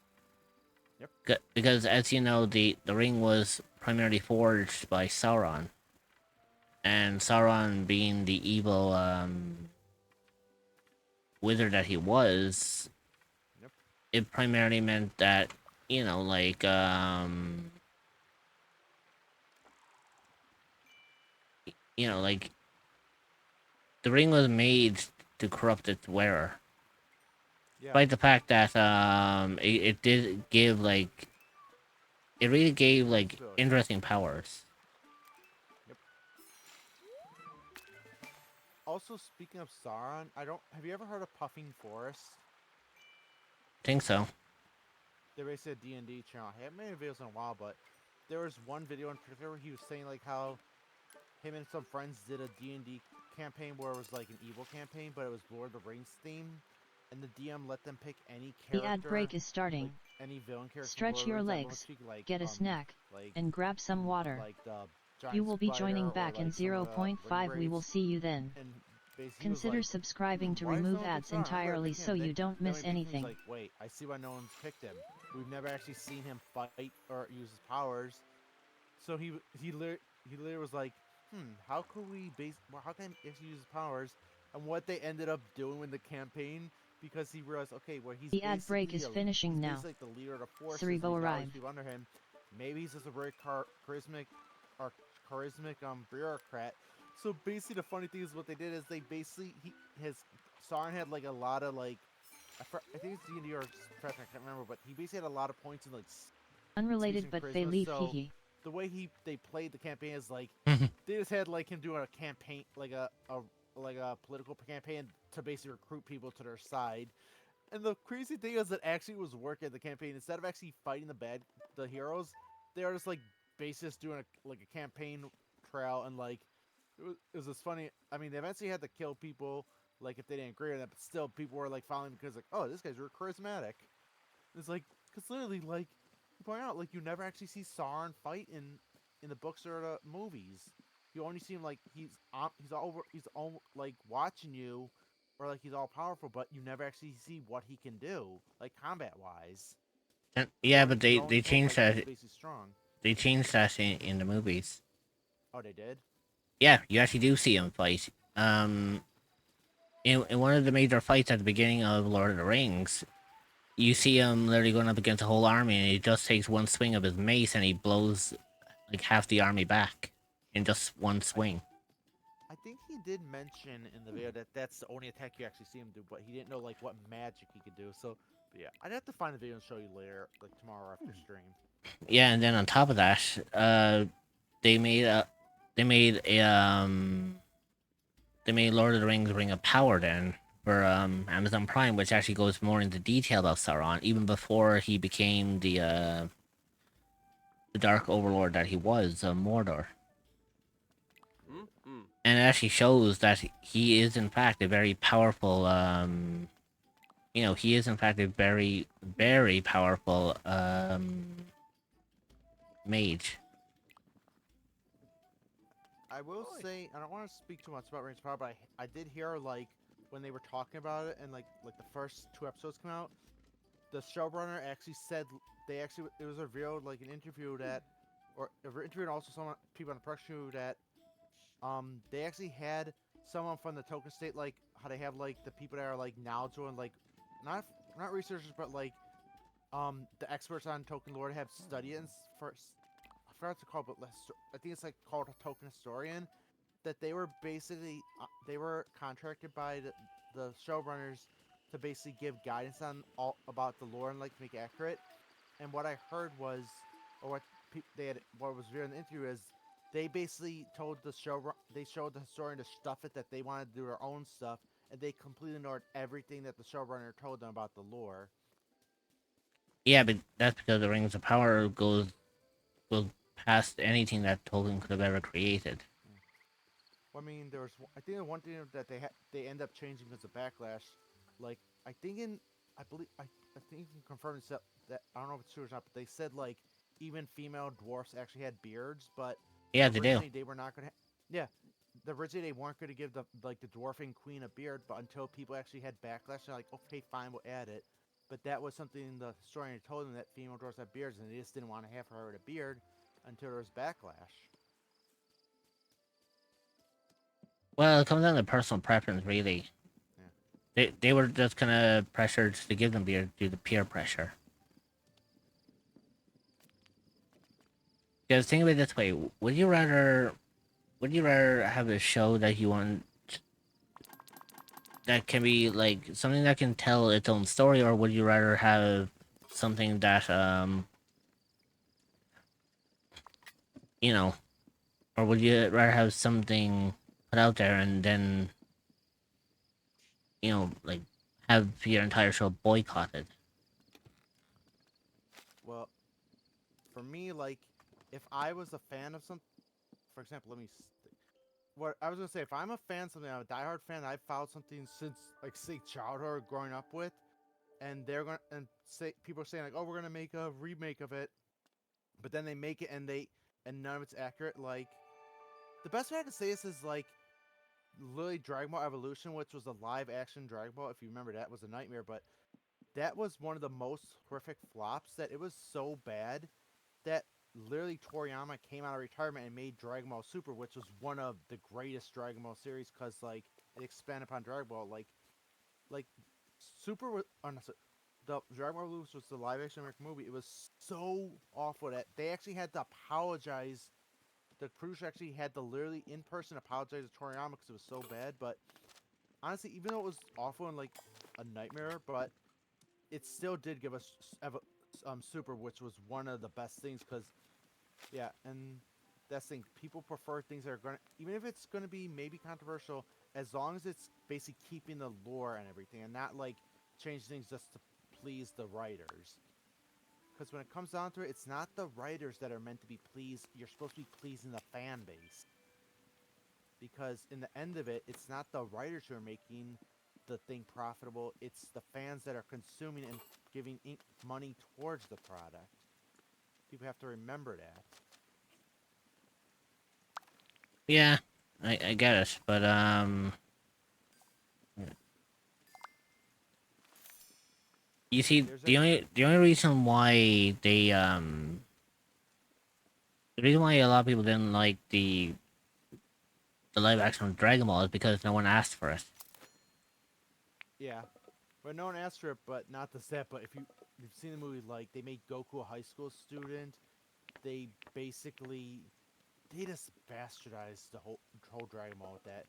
Yep. Because as you know, the ring was primarily forged by Sauron, and Sauron being the evil wizard that he was, Yep. it primarily meant that like like the ring was made to corrupt its wearer. Yeah. Despite the fact that it did give like it really gave like Flexibility. interesting powers. Yep. Also, speaking of Sauron, I don't. Have you ever heard of Puffing Forest? Think so. They're basically a D&D channel. I haven't made videos in a while, but there was one video in particular where he was saying like how him and some friends did a D&D campaign where it was like an evil campaign, but it was Lord of the Rings theme, and the DM let them pick any The ad character, break is like starting. any villain character from Lord Stretch of the your Rings. I legs, speak get a snack, like and grab some water. like the You giant will be spider joining or back in like some of zero the point ring 0.5. We will wraiths, see you then. and basically he was Consider like, subscribing to why is no remove one pick ads Sauron? I'm gonna entirely pick so him. you don't Then miss when he picked him, he's anything. like, wait, I see why no one's picked him. We've never actually seen him fight or use his powers. So he literally was like, how could we how can he use his powers? And what they ended up doing in the campaign, because he realized, okay, well The ad break is finishing he's now. basically like the leader of the forces, and Cerebro he's got all these arrived. people under him. Maybe he's just a very charismatic bureaucrat. So basically, the funny thing is what they did is they basically his Sauron had like a lot of like I think it's D&D or I can't remember, but he basically had a lot of points in like speech Unrelated and but Fey charisma. leaf So hehe. the way they played the campaign is like they just had like him doing a campaign like a political campaign to basically recruit people to their side. And the crazy thing is that actually was working the campaign. Instead of actually fighting the heroes, they are just like basically just doing a campaign trail, and like it was just funny. I mean, they eventually had to kill people like if they didn't agree with that, but still people were like following because like, oh, this guy's real charismatic. It's like, because literally, like you point out, like you never actually see Sauron fight in the books or the movies. You only see him like he's all like watching you, or like he's all powerful, but you never actually see what he can do, like combat wise. Yeah, but You're they only they told changed like he's that. basically strong. They changed that in the movies. Oh, they did. Yeah, you actually do see him fight. In one of the major fights at the beginning of Lord of the Rings, you see him literally going up against a whole army, and he just takes one swing of his mace, and he blows like half the army back in just one I swing. I think he did mention in the video that that's the only attack you actually see him do, but he didn't know like what magic he could do. So, but yeah, I'd have to find the video and show you later, like tomorrow after stream. Yeah, and then on top of that, they made a they made a they made Lord of the Rings Ring of Power then for Amazon Prime, which actually goes more into detail about Sauron, even before he became the Dark Overlord that he was of Mordor. Mm-hmm. And it actually shows that he is in fact a very powerful he is in fact a very, very powerful mage. I will say, I don't want to speak too much about Range Power, but I did hear like when they were talking about it and like the first 2 episodes come out, the showrunner actually said it was revealed like an interview that or interviewed also some people on the press crew that they actually had someone from the token state, like how they have like the people that are like knowledgeable and like not researchers but like the experts on token lore have studied it first. I forgot to call it, but I think it's like called a token historian. That they were basically they were contracted by the showrunners to basically give guidance on all about the lore and like make it accurate. And what I heard was, or what they had, what was real in the interview is, they basically told they showed the historian to stuff it that they wanted to do their own stuff, and they completely ignored everything that the showrunner told them about the lore. Yeah, but that's because the Rings of Power goes past anything that Tolkien could have ever created. Well, I mean, there was I think the one thing that they end up changing because of backlash, like I think in I think you can confirm this, that I don't know if it's true or not, but they said like even female dwarfs actually had beards, but Yeah, they do. originally they were not gonna. Yeah, originally they weren't gonna give the dwarfing queen a beard, but until people actually had backlash, they're like, okay, fine, we'll add it. But that was something the historian told them, that female dwarfs have beards, and they just didn't want to have her with a beard until there was backlash. Well, it comes down to personal preference, really. Yeah. They were just kind of pressured to give them beer due to peer pressure. Because think of it this way: would you rather have a show that you want that can be like something that can tell its own story, or would you rather have something that you know, or would you rather have something put out there and then like have your entire show boycotted? Well, for me, like, if I was a fan of something, for example, what I was gonna say, if I'm a fan of something, I'm a diehard fan, I've followed something since, like, say, childhood or growing up with, and they're gonna, and say, people are saying, like, oh, we're gonna make a remake of it, but then they make it and none of it's accurate, like, the best way I can say this is, like, literally Dragon Ball Evolution, which was a live action Dragon Ball, if you remember that, was a nightmare, but that was one of the most horrific flops, that it was so bad that literally Toriyama came out of retirement and made Dragon Ball Super, which was one of the greatest Dragon Ball series because like it expanded upon Dragon Ball. Like Super was no, the Dragon Ball Evolution was the live action American movie. It was so awful that they actually had to apologize. The producer actually had to literally in person apologize to Toriyama because it was so bad. But honestly, even though it was awful and like a nightmare, but it still did give us Super, which was one of the best things because yeah, and that's the thing. People prefer things that are going to, even if it's going to be maybe controversial, as long as it's basically keeping the lore and everything and not like change things just to please the writers. Because when it comes down to it, it's not the writers that are meant to be pleased. You're supposed to be pleasing the fan base. Because in the end of it, it's not the writers who are making the thing profitable. It's the fans that are consuming and giving money towards the product. People have to remember that. Yeah, I get it, but you see, the only reason why the reason why a lot of people didn't like the live action of Dragon Ball is because no one asked for it. Yeah, but no one asked for it. But not the set. But if you've seen the movie, like they made Goku a high school student, they basically they just bastardized the whole Dragon Ball with that.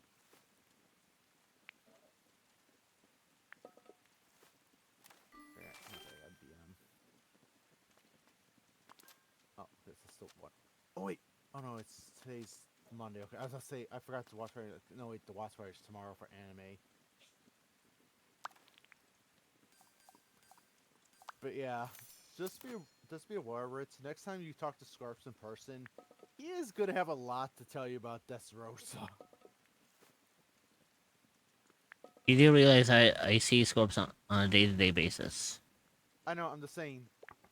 Yeah, I got DM. Oh, this is still what? Oh wait. Oh no, it's today's Monday. Okay, I was gonna say I forgot to watch Party. No wait, the Watch Party is tomorrow for anime. But yeah, just be aware, Ritz. Next time you talk to Scarps in person, he is gonna have a lot to tell you about Dressrosa. You do realize I see Scorps on a day-to-day basis. I know. I'm just saying,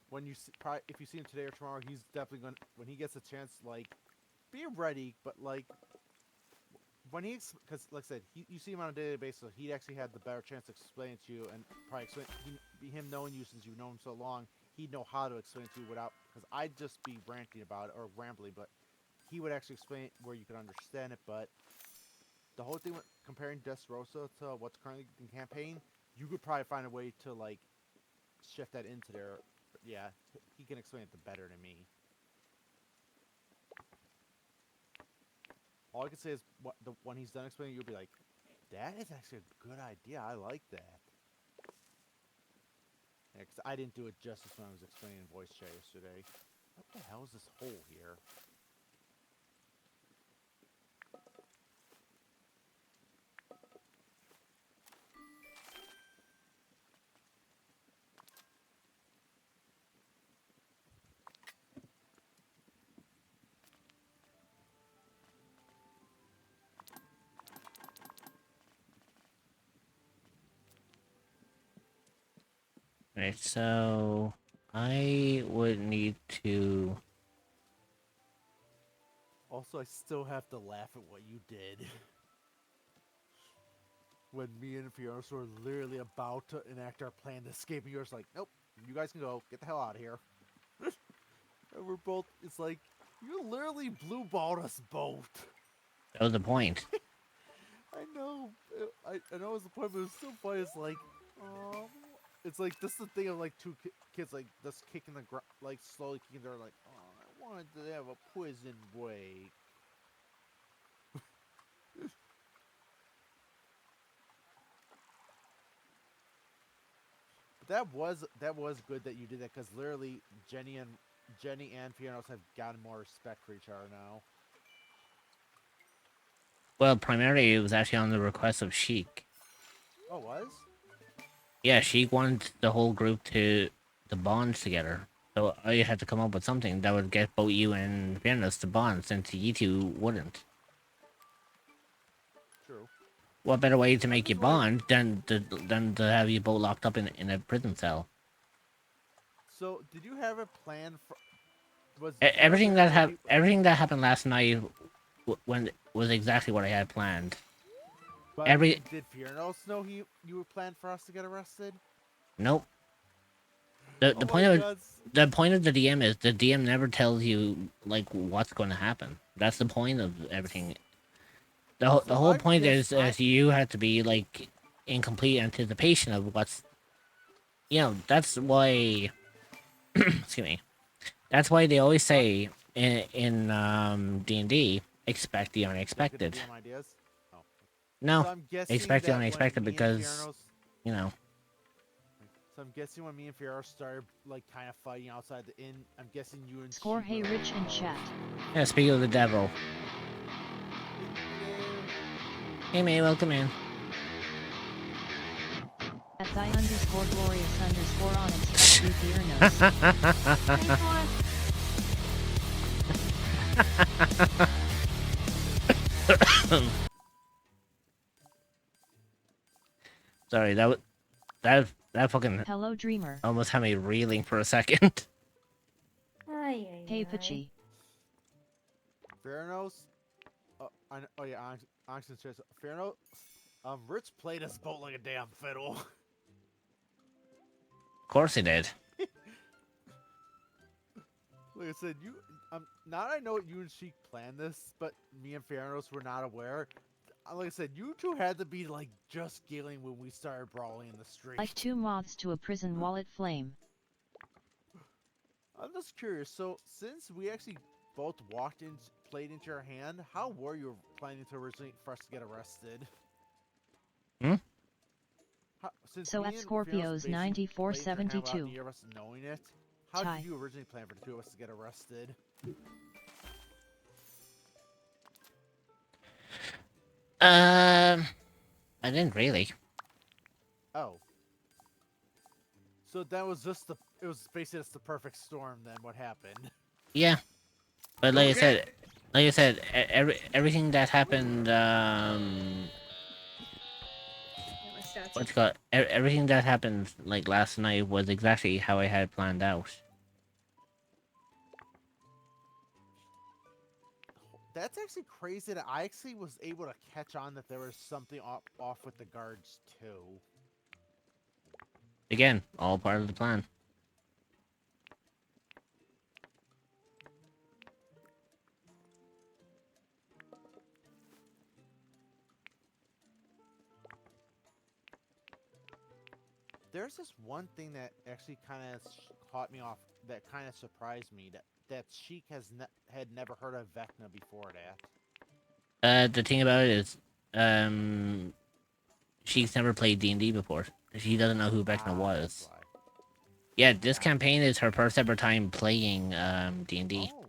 when you probably if you see him today or tomorrow, he's definitely going. When he gets a chance, like, be ready. But like when because like I said, you see him on a daily basis, so he actually had the better chance to explain it to you, and probably explain him knowing you since you've known him so long, he'd know how to explain it to you without. Because I'd just be ranting about it or rambling, but he would actually explain it where you could understand it. But the whole thing with comparing Dressrosa to what's currently in campaign, you could probably find a way to like shift that into there. But yeah, he can explain it better than me. All I can say is when he's done explaining, you'll be like, "That is actually a good idea. I like that." Yeah, 'cause I didn't do it justice when I was explaining voice chat yesterday. What the hell is this hole here? Right, so I would need to. Also, I still have to laugh at what you did. When me and Fiona were literally about to enact our plan to escape, and you're just like, "Nope, you guys can go. Get the hell out of here." And we're both. It's like you literally blue balled us both. That was the point. I know. I know it's the point, but it's still funny. It's like, it's like this is the thing of like two kids like just kicking the ground, like slowly kicking. They're like, "Oh, I wanted to have a prison break." But that was good that you did that because literally Jenny and Fiona's have gotten more respect for each other now. Well, primarily it was actually on the request of Sheik. Oh, was? Yeah, Sheik wanted the whole group to bond together. So I had to come up with something that would get both you and Fairness to bond, since you two wouldn't. True. What better way to I'm make you just wondering. bond than to have you both locked up in a prison cell? So, did you have a plan for? Was Fiona Everything didn't that know he? everything that happened last night when was exactly what I had planned. But I Every mean, did Fiona know you were planned for us to get arrested? Nope. The Oh the my point of God. the point of the DM is the DM never tells you like what's going to happen. That's the point of everything. The So whole I'm point guess is you have to be like in complete anticipation of what's, that's why excuse me. That's why they always so I'm say in D&D, expect the look at the unexpected. DM ideas. Oh. No, So I'm guessing expect the that when unexpected me and because, Fiona's. you know. So I'm guessing when me and Fiona started like kind of fighting outside the inn, I'm guessing you and Score she hey were rich in like, chat. Yeah, speak of the devil. Hey man, welcome in. At thy underscore glorious underscore onyx FB Sorry, that fucking Hello dreamer. almost had me reeling for a second. Ay, ay, Hey ay. Pachi. Fiona's. Oh yeah, Onyx says Fiona. Rich played us both like a damn fiddle. Of course he did. Like I said, now I know you and Sheik planned this, but me and Fiona's were not aware. Like I said, you two had to be like just giggling when we started brawling in the street. Like 2 moths to a prison wallet flame. I'm just curious. So since we actually both played into your hand, how were you planning to originally for us to get arrested? Hmm? Since So me at and Scorpios Fiona's basically played into your hand without 9472. neither of us knowing it, how Chai. did you originally plan for the two of us to get arrested? I didn't really. Oh. So that was it was basically just the perfect storm then what happened. Yeah, but like I said, everything that happened, what's it called? Everything that happened like last night was exactly how I had planned out. That's actually crazy that I actually was able to catch on that there was something off with the guards too. Again, all part of the plan. There's this one thing that actually kind of caught me off, that kind of surprised me, that Sheik had never heard of Vecna before that. The thing about it is, she's never played D&D before. She doesn't know who Vecna That's was. why. Yeah, this Gotcha. campaign is her first ever time playing D&D. Oh.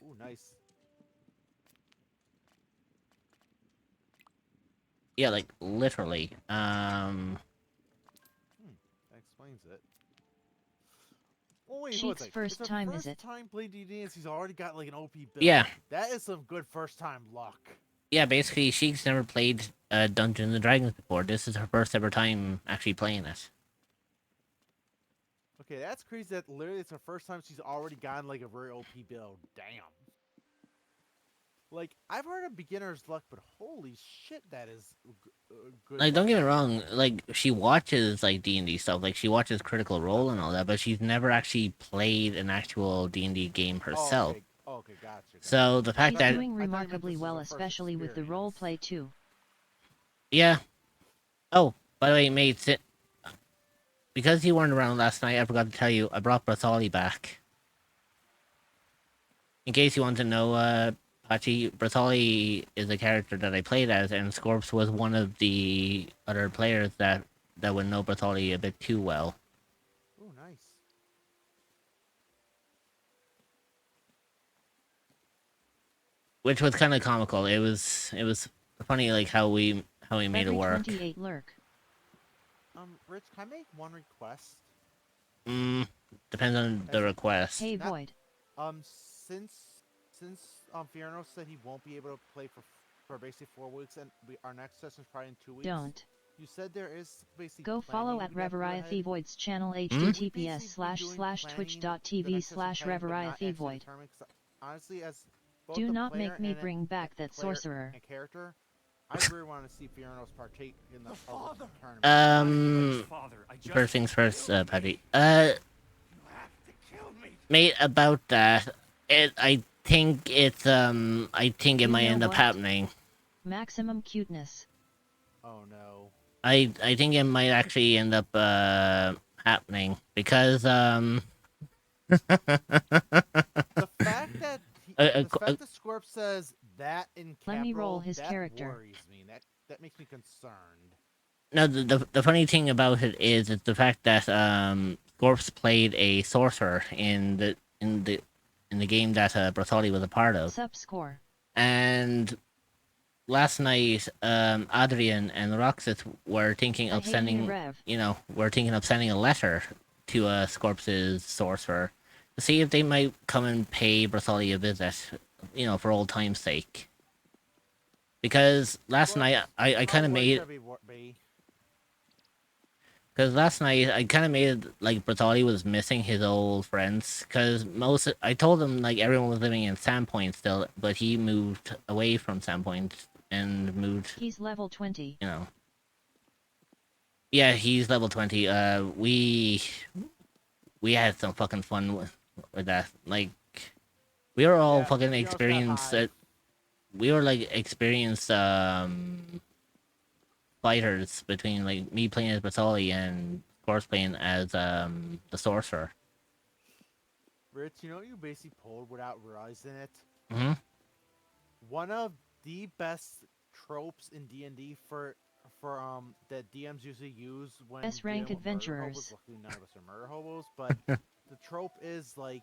Ooh, nice. Yeah, like literally. That explains it. Oh wait, hold Sheik's on. It's first her time, first is it? time playing D&D and she's already got like an OP build. Yeah. That is some good first time luck. Yeah, basically, she's never played Dungeons and Dragons before. This is her first ever time actually playing it. Okay, that's crazy that literally it's her first time she's already gotten like a very OP build. Damn. Like, I've heard of beginner's luck, but holy shit, that is good Like, luck. don't get me wrong. Like, she watches like D&D stuff. Like, she watches Critical Role and all that, but she's never actually played an actual D&D game herself. Okay, gotcha. So the fact She's that doing remarkably well, especially with the role play too. yeah. Oh, by the way, mate, because you weren't around last night, I forgot to tell you, I brought Bartholi back. In case you want to know, Pachi, Bartholi is a character that I played as, and Scorps was one of the other players that would know Bartholi a bit too well. Oh, nice. Which was kind of comical. It was funny, like how we made it work. 28 lurk. Rich, can I make one request? Depends on the request. Hey, Void. Since Fierno said he won't be able to play for basically 4 weeks, and our next session is probably in 2 weeks. Don't. You said there is basically Go follow at Reveriathevoid's channel, https://twitch.tv/reveriathevoid. Honestly, as both Do the not player make me and bring back that player sorcerer. and character, I really want to see Fierno's partake in the tournament. First things first, Patty. Mate, about that, I think it might end up happening. Maximum cuteness. Oh no. I think it might actually end up happening because The fact that Scorp says that in capital, let me roll his that character. worries me. That makes me concerned. No, the funny thing about it is the fact that Scorps played a sorcerer in the game that Bartholi was a part of. Sup score. And last night, Adrian and Roxas were thinking of sending a letter to Scorps's sorcerer to see if they might come and pay Bartholi a visit, for old time's sake. Because last night I kind of made. Because last night I kind of made it like Bartholi was missing his old friends. Because I told him like everyone was living in Sandpoint still, but he moved away from Sandpoint and moved. He's level 20. Yeah, he's level 20. We had some fucking fun with that. Like, we were all fucking experienced. We were like experienced fighters between like me playing as Bartholi and Scorps playing as the sorcerer. Rich, you know what you basically pulled without realizing it? Mm-hmm. One of the best tropes in D&D for that DMs usually use when S-rank adventurers. Luckily none of us are murder hobos, but the trope is like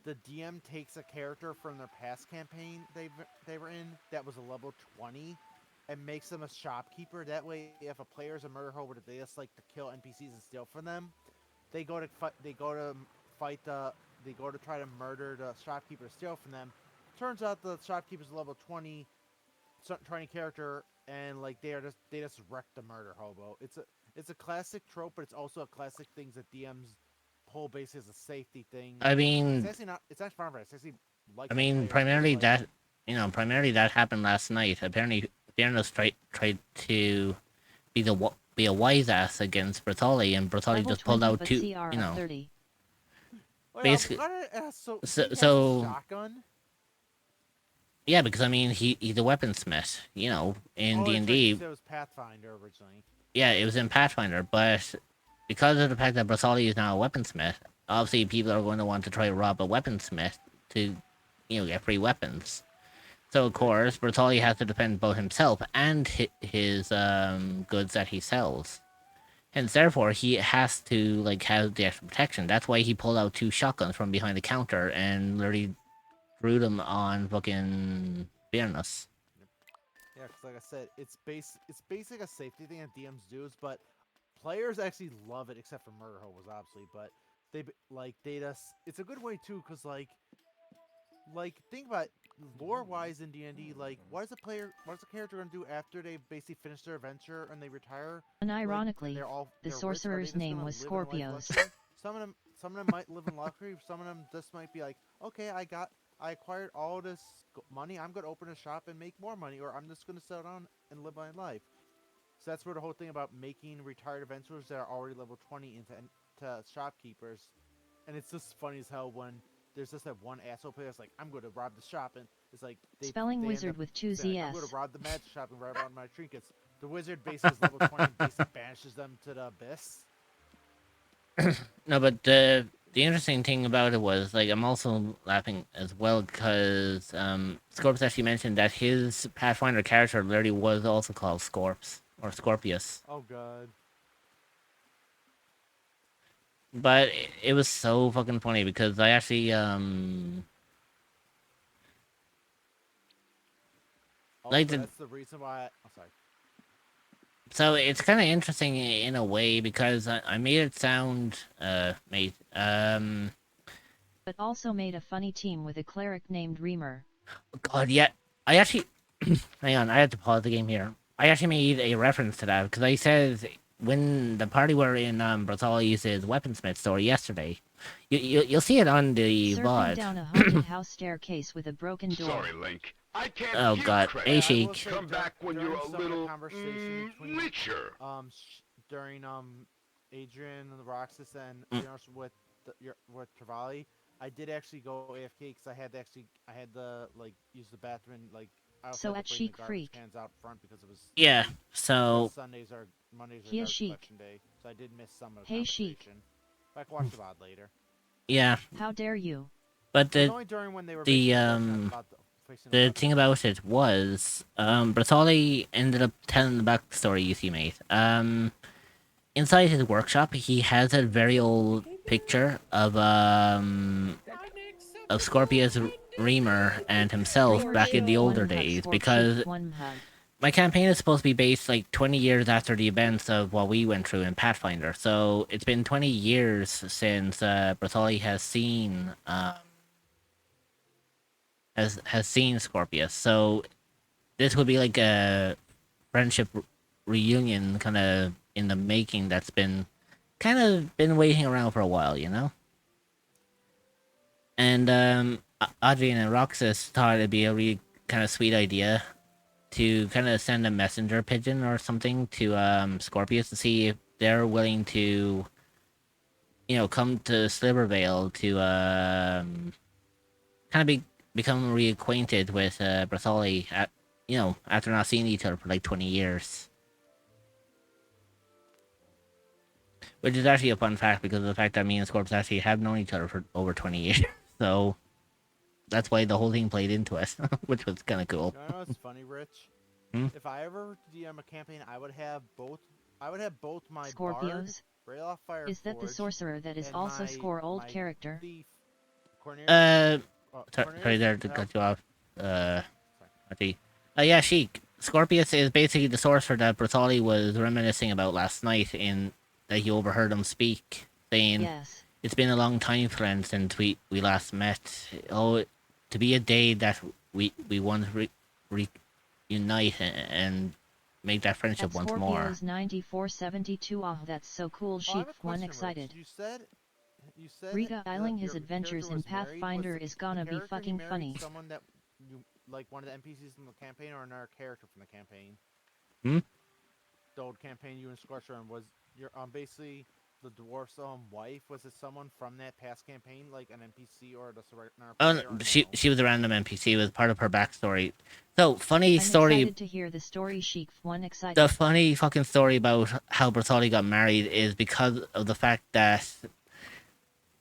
the DM takes a character from their past campaign they were in that was a level 20 and makes them a shopkeeper. That way, if a player is a murder hobo that they just like to kill NPCs and steal from them, they go to try to murder the shopkeeper to steal from them. Turns out the shopkeeper's a level 20 character and like they just wreck the murder hobo. It's a classic trope, but it's also a classic thing that DMs pull basically as a safety thing. I It's mean, actually not. It's actually fun. It's actually like I the mean, players do. primarily Like, that primarily that happened last night. Apparently, Biernos tried to be a wise ass against Bertoli, and Bertoli Level just pulled 20 out but two, CR of 30. oh yeah, I basically. forgot to ask. So So, he has a so shotgun. yeah, because I mean, he's a weaponsmith, in Oh, D that's and right. You D. said it was Pathfinder originally. Yeah, it was in Pathfinder, but because of the fact that Bertoli is now a weaponsmith, obviously people are going to want to try to rob a weaponsmith to, get free weapons. So of course, Bertoli has to defend both himself and his goods that he sells. Hence, therefore, he has to have the extra protection. That's why he pulled out two shotguns from behind the counter and literally threw them on fucking Biernos. Yeah, because like I said, it's basic a safety thing that DMs do, but players actually love it, except for murder hobos, obviously. But they just it's a good way too, because think about lore wise in D&D. Like, what is a character gonna do after they basically finish their adventure and they retire? Like, and Unironically, the they're rich. Are they sorcerer's just name gonna was live in life Scorpios. luxury? Some of them might live in luxury. Some of them just might be like, okay, I acquired all this money. I'm gonna open a shop and make more money, or I'm just gonna settle down and live my life. So that's where the whole thing about making retired adventurers that are already level 20 into shopkeepers. And it's just funny as hell when there's just that one asshole player that's like, I'm going to rob the shop, and it's like Spelling they end wizard up with two saying, like, I'm going ZS. to rob the magic shop and rob all my trinkets. The wizard basically is level 20 and basically banishes them to the abyss. No, but the interesting thing about it was I'm also laughing as well because Scorps actually mentioned that his Pathfinder character literally was also called Scorps or Scorpius. Oh god. But it was so fucking funny because I actually Also, like the that's the reason why. I'm sorry. so it's kind of interesting in a way because I made it sound mate But also made a funny team with a cleric named Reamer. God, yeah, I actually hang on, I have to pause the game here. I actually made a reference to that because I said when the party were in Bartholomews' weaponsmith store yesterday, you'll see it on the Surfing VOD. down a haunted house staircase with a broken door. Sorry, Link. I can't Oh give God, credit. hey I will Sheik. say Come back when you're during a some of the little conversation between richer. during Adrian and the Roxas and with Travali, I did actually go AFK because I had to use the bathroom and I also So had at to bring Chic the garbage Freak. cans out front because it was Yeah, because so Mondays are He is garbage chic. collection day, so I did miss some of the Hey, chic. conversation. But I can watch the VOD later. yeah, How dare you? but It was the only during when they were the basically working on about fixing the the weapons. thing about it was Bertoli ended up telling the backstory, you see, mate. Inside his workshop, he has a very old picture of Scorpius Reamer and himself Reamer back in the cheek older one hug days Scorp because cheek one hug. my campaign is supposed to be based 20 years after the events of what we went through in Pathfinder. So it's been 20 years since Bertoli has seen has seen Scorpius. So this would be like a friendship reunion kind of in the making that's been waiting around for a while, And Adrian and Roxas thought it'd be a really kind of sweet idea to kind of send a messenger pigeon or something to Scorpius to see if they're willing to, come to Slivervale to kind of become reacquainted with Bartholi after not seeing each other for 20 years. Which is actually a fun fact because of the fact that me and Scorps actually have known each other for over 20 years. So that's why the whole thing played into it, which was kind of cool. You know what's funny, Rich? Hmm? If I ever DM a campaign, I would have both my bard, Scorpios? Rail Off Fire Is that the Forge, sorcerer that is and also score old my character? thief, Cornelius. Sorry there to cut you off. Sorry. Let's see. Yeah, Sheik. Scorpius is basically the sorcerer that Bertoli was reminiscing about last night in that he overheard him speak, saying, Yes. "It's been a long time, friend, since we last met. Oh, to be a day that we once reunite and make that friendship At once more. Scorpios 9472. Oh, that's so cool. Oh, I Sheep have a one question, excited. Rich. You said Regaling his your adventures character in was married. Pathfinder Was is the gonna be character you fucking married funny. someone that you like, one of the NPCs from the campaign, or another character from the campaign? Hmm? The old campaign you and Scorcher on, was your basically the dwarf's wife? Was it someone from that past campaign, like an NPC or just another player? Or She no? she was a random NPC. It was part of her backstory. So funny I'm story. excited to hear the story. Sheep one excited. The funny fucking story about how Bertolli got married is because of the fact that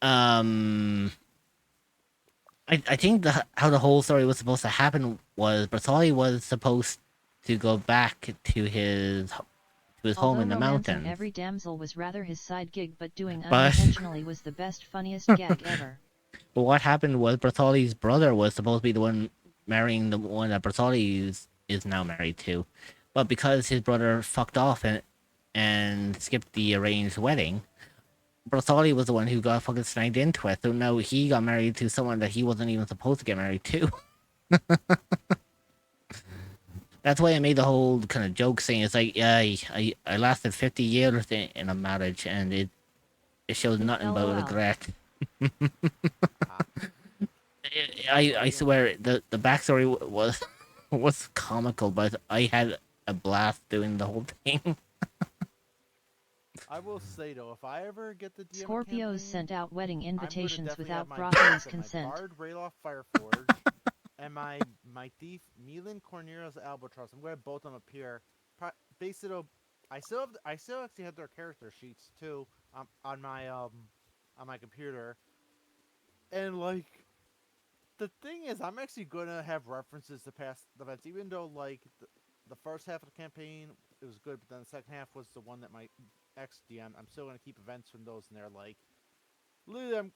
I think how the whole story was supposed to happen was Bertolli was supposed to go back to his home Although in the romancing mountains. every damsel was rather his side gig, but doing But- unintentionally was the best funniest gag ever. But what happened was Bertolli's brother was supposed to be the one marrying the one that Bertolli is now married to. But because his brother fucked off and skipped the arranged wedding, Bertolli was the one who got fucking snagged into it. So now he got married to someone that he wasn't even supposed to get married to. That's why I made the whole kind of joke saying it's like, yeah, I lasted 50 years in a marriage and it shows nothing but LOL. regret. Ah, I swear the backstory was comical, but I had a blast doing the whole thing. I will say though, if I ever get the DM Scorpios campaign, sent out wedding I'm gonna invitations definitely have without my Broccoli's my consent. Bard Rayloff Fireforge and my thief Milan Cornelius Albatross. I'm gonna have both of them appear. Base it up. I still actually have their character sheets too on my computer. And like, the thing is, I'm actually gonna have references to past events, even though like the first half of the campaign it was good, but then the second half was the one that my ex DM. I'm still gonna keep events from those in there. Like, literally,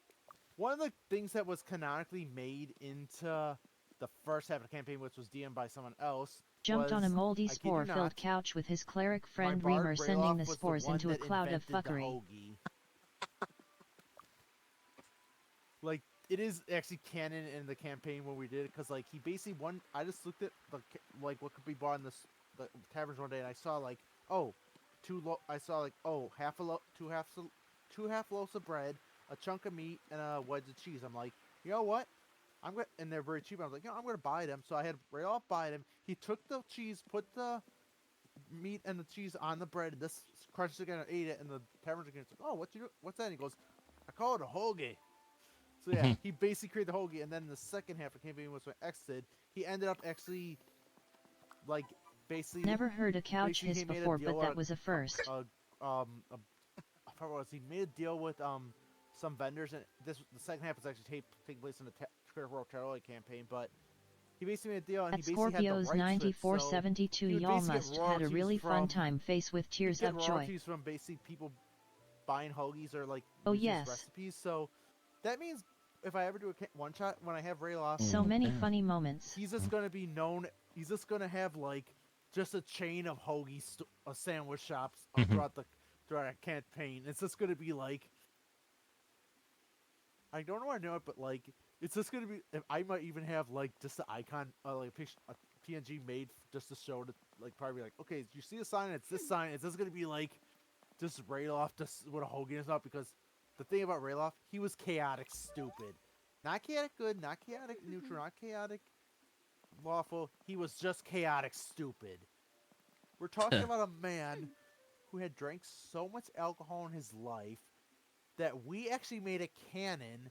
one of the things that was canonically made into the first half of the campaign, which was DM'd by someone else, Jumped on a was, moldy I kid you spore-filled not, couch with his cleric my friend Bard Reamer sending the Rayloff was spores one into a that cloud of invented the fuckery. hoagie. Like, it is actually canon in the campaign when we did it, because like he basically I just looked at like what could be bought in the taverns one day, and I saw like, oh, I saw like, oh, two half loaves of bread, a chunk of meat, and a wedge of cheese. I'm like, you know what? And they're very cheap. I was like, I'm gonna buy them. So I had Rayloff buy them. He took the cheese, put the meat and the cheese on the bread. This crunched it again and ate it. And the tavern again like, oh, what's that? And he goes, I call it a hoagie. So yeah, he basically created the hoagie. And then the second half of the campaign was what X did. He ended up actually, like, basically. Never heard a couch basically hiss he made a before, deal but that was a first. I forgot what it was. He made a deal with some vendors, and the second half was actually taking place in the Critical Role Tarot campaign, but he basically made a deal, and At he basically had the Scorpios rights to it, 9472, so he would y'all basically get must had a really royalties fun from- time face with he'd tears get of joy. royalties from basically people buying hoagies or like Oh, using his yes. recipes. So that means if I ever do a one shot when I have Rayloff, So many Yeah. funny moments. he's just gonna be known. He's just gonna have like just a chain of sandwich shops throughout a campaign. It's just gonna be like, I don't know where I know it, but like it's just gonna be. I might even have like just the icon, like a PNG made just to show that, like, probably like, okay, you see the sign? It's this sign. It's just gonna be like just Rayloff just with a hoagie and stuff, because the thing about Rayloff, he was chaotic stupid. Not chaotic good, not chaotic neutral, not chaotic lawful. He was just chaotic stupid. We're talking about a man who had drank so much alcohol in his life that we actually made a canon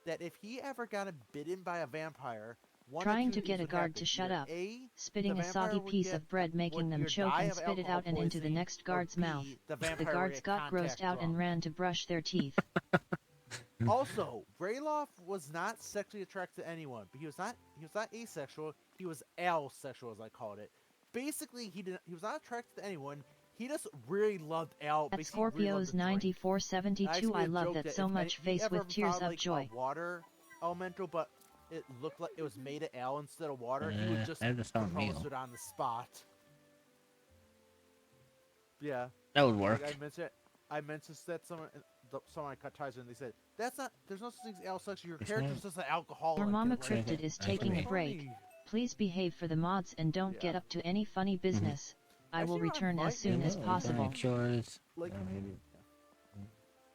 that if he ever got bitten by a vampire, one of Trying two to get things a would guard happen. to shut Either up, A, spitting the a soggy vampire would piece of bread, making would them either choke die and of spit it alcohol out and into the poisoning, next or guard's B, mouth. the The vampire would guards get got grossed contact out and drunk. ran to brush their teeth. Also, Rayloff was not sexually attracted to anyone, but he was not asexual. He was alsexual, as I called it. Basically, he was not attracted to anyone. He just really loved Al. At Basically, really loved Scorpios to drink. 9472, I made a love joke that that so if much he face ever with tears found, of like, joy. a water elemental, but it looked like it was made of Al instead of water, he would just That just sounds propose real. it on the spot. Yeah. That would work. Like I mentioned that someone I cut ties with, and they said, there's no such thing as alsexual. Your It's character's not- just an alcoholic. Your Mama And, like, Cryptid is That's taking a right. break. funny. Please behave for the mods and don't get Yeah. up to any funny business. I will Actually, return might as soon as be. possible. Cures. Like,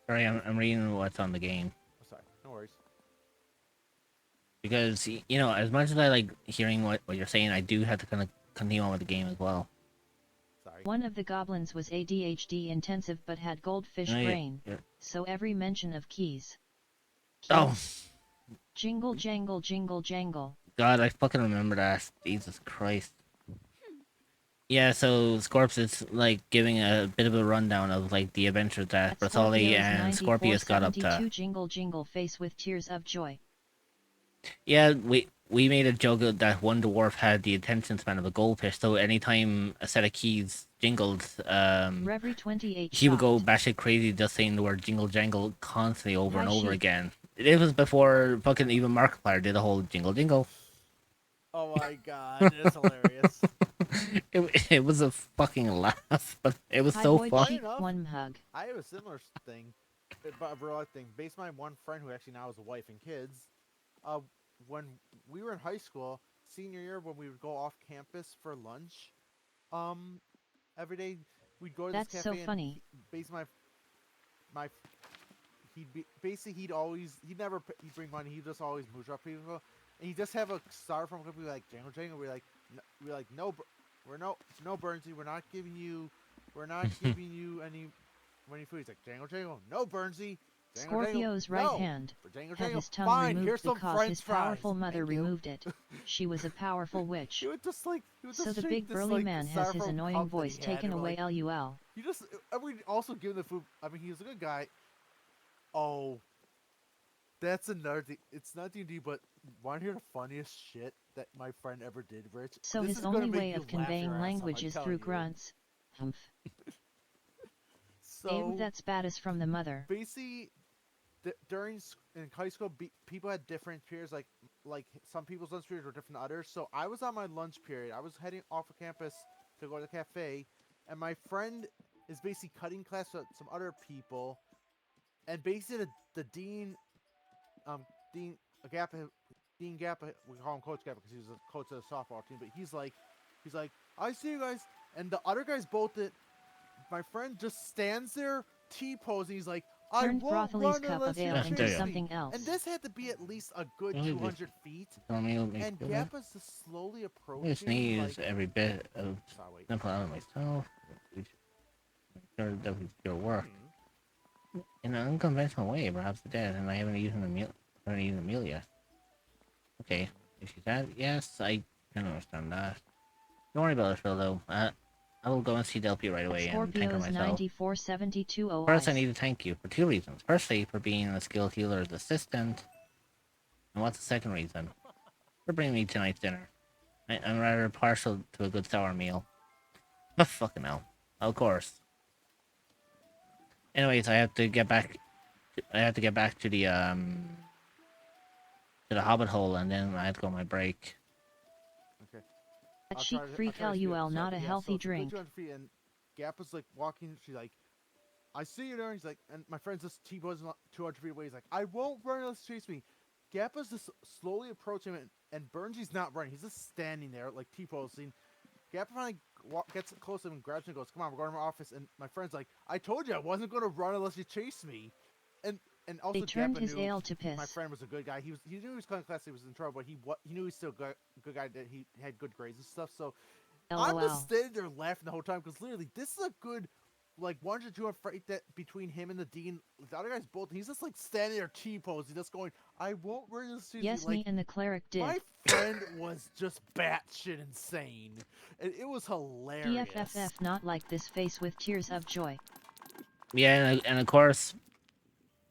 Sorry, I'm reading what's on the game. oh, sorry, no worries. Because, you know, as much as I like hearing what you're saying, I do have to kind of continue on with the game as well. Sorry. One of the goblins was ADHD intensive but had goldfish Oh, yeah, brain, yeah. so every mention of keys. Oh, Jingle jangle jingle jangle. God, I fucking remember that. Jesus Christ. Yeah, so Scorps is like giving a bit of a rundown of like the adventures that At Bertholli Scorpio's and Scorpius got up to. 9472 jingle jingle face with tears of joy. Yeah, we made a joke that one dwarf had the attention span of a goldfish, so anytime a set of keys jingled, Reverie 28 he would go shocked. batshit crazy just saying the word jingle jangle constantly over and Hi, over sheep. again. It was before fucking even Markiplier did a whole jingle jingle. Oh my god, it's hilarious. It was a fucking laugh, but it was Hi so boy fun. Funny cheek enough, one hug. I have a similar thing, a real life thing. Based on my one friend who actually now has a wife and kids. When we were in high school, senior year, when we would go off campus for lunch, every day we'd go to this That's cafe so and funny. he'd always he'd bring money. He'd just always mooch up people, and he'd just have a star from a company like Jangle Jangle. We're like no, we're no Burnsy. We're not giving you any food. He's like Jangle Jangle, no Burnsy. Jangle, Scorpio's jangle, right no. hand For jangle, had jangle. his tongue Fine, removed here's some because French his fries. powerful mother Thank you. removed it. She was a powerful witch. He would just So the shake big this, burly like, man has his styrofoam annoying cup that voice he had, taken and away. like, LUL. you just we also give him the food. I mean, he was a good guy. Oh, that's another thing. It's not D&D, but want to hear the funniest shit that my friend ever did, Rich? So This his is gonna only make way you of laugh conveying your ass off, language I'm is telling through you. grunts. Humph. So Abe, that's baddest from the mother. basically, in high school, people had different periods. Like some people's lunch periods were different than others. So I was on my lunch period. I was heading off of campus to go to the cafe, and my friend is basically cutting class with some other people, and basically the dean, Dean Gappa, Dean Gappa, we call him Coach Gappa because he was a coach of the softball team. But he's like, I see you guys, and the other guys bolted. My friend just stands there, T-posing. He's like, I Turned won't Brothely's run cup unless of you ale Yeah, into there you chase go. me. something else. And this had to be at least a good Let me 200 feet. Let me And do it. Gappa's just slowly I approaching. sneeze Like, every bit of sorry, wait. simple out of myself. Make sure that we do work in an unconventional way. Perhaps the dead, and I haven't eaten a meal yet. Okay, if you said yes, I can understand that. Don't worry about it, Phil. Though, I will go and see Delpy right away and thank her Scorpio's myself. 9472 First, I OIs. need to thank you for two reasons. Firstly, for being a skilled healer's assistant. And what's the second reason? For bringing me tonight's dinner. I'm rather partial to a good sour meal. Oh, fucking hell. Of course. Anyways, I have to get back to the Hobbit hole, and then I have to go on my break. Okay. That I'll chic try to- freak I'll try to speed LUL, up. not a Yeah, healthy so it's a good drink. 200 feet, and Gappa's like walking. She's like, I see you there. He's like, and my friend's just T-posing 200 feet away. He's like, I won't run unless you chase me. Gappa's just slowly approaching him, and Burnsy's not running. He's just standing there, like T-posing. Gappa finally gets close to him and grabs him and goes, come on, we're going to my office. And my friend's like, I told you I wasn't going to run unless you chase me. And also They turned Gappa his knew ale to my piss. friend was a good guy. He knew he was cutting class. He was in trouble, but he knew he was still a good guy. That he had good grades and stuff. So I'm LOL. just standing there laughing the whole time because literally this is a good like 1 to 2 fight that between him and the dean. The other guy's both. He's just like standing there T-posing, just going, I won't run this. Yes, like, me and the cleric did. my friend was just batshit insane, and it was hilarious. DFFF, not like this face with tears of joy. Yeah, and of course,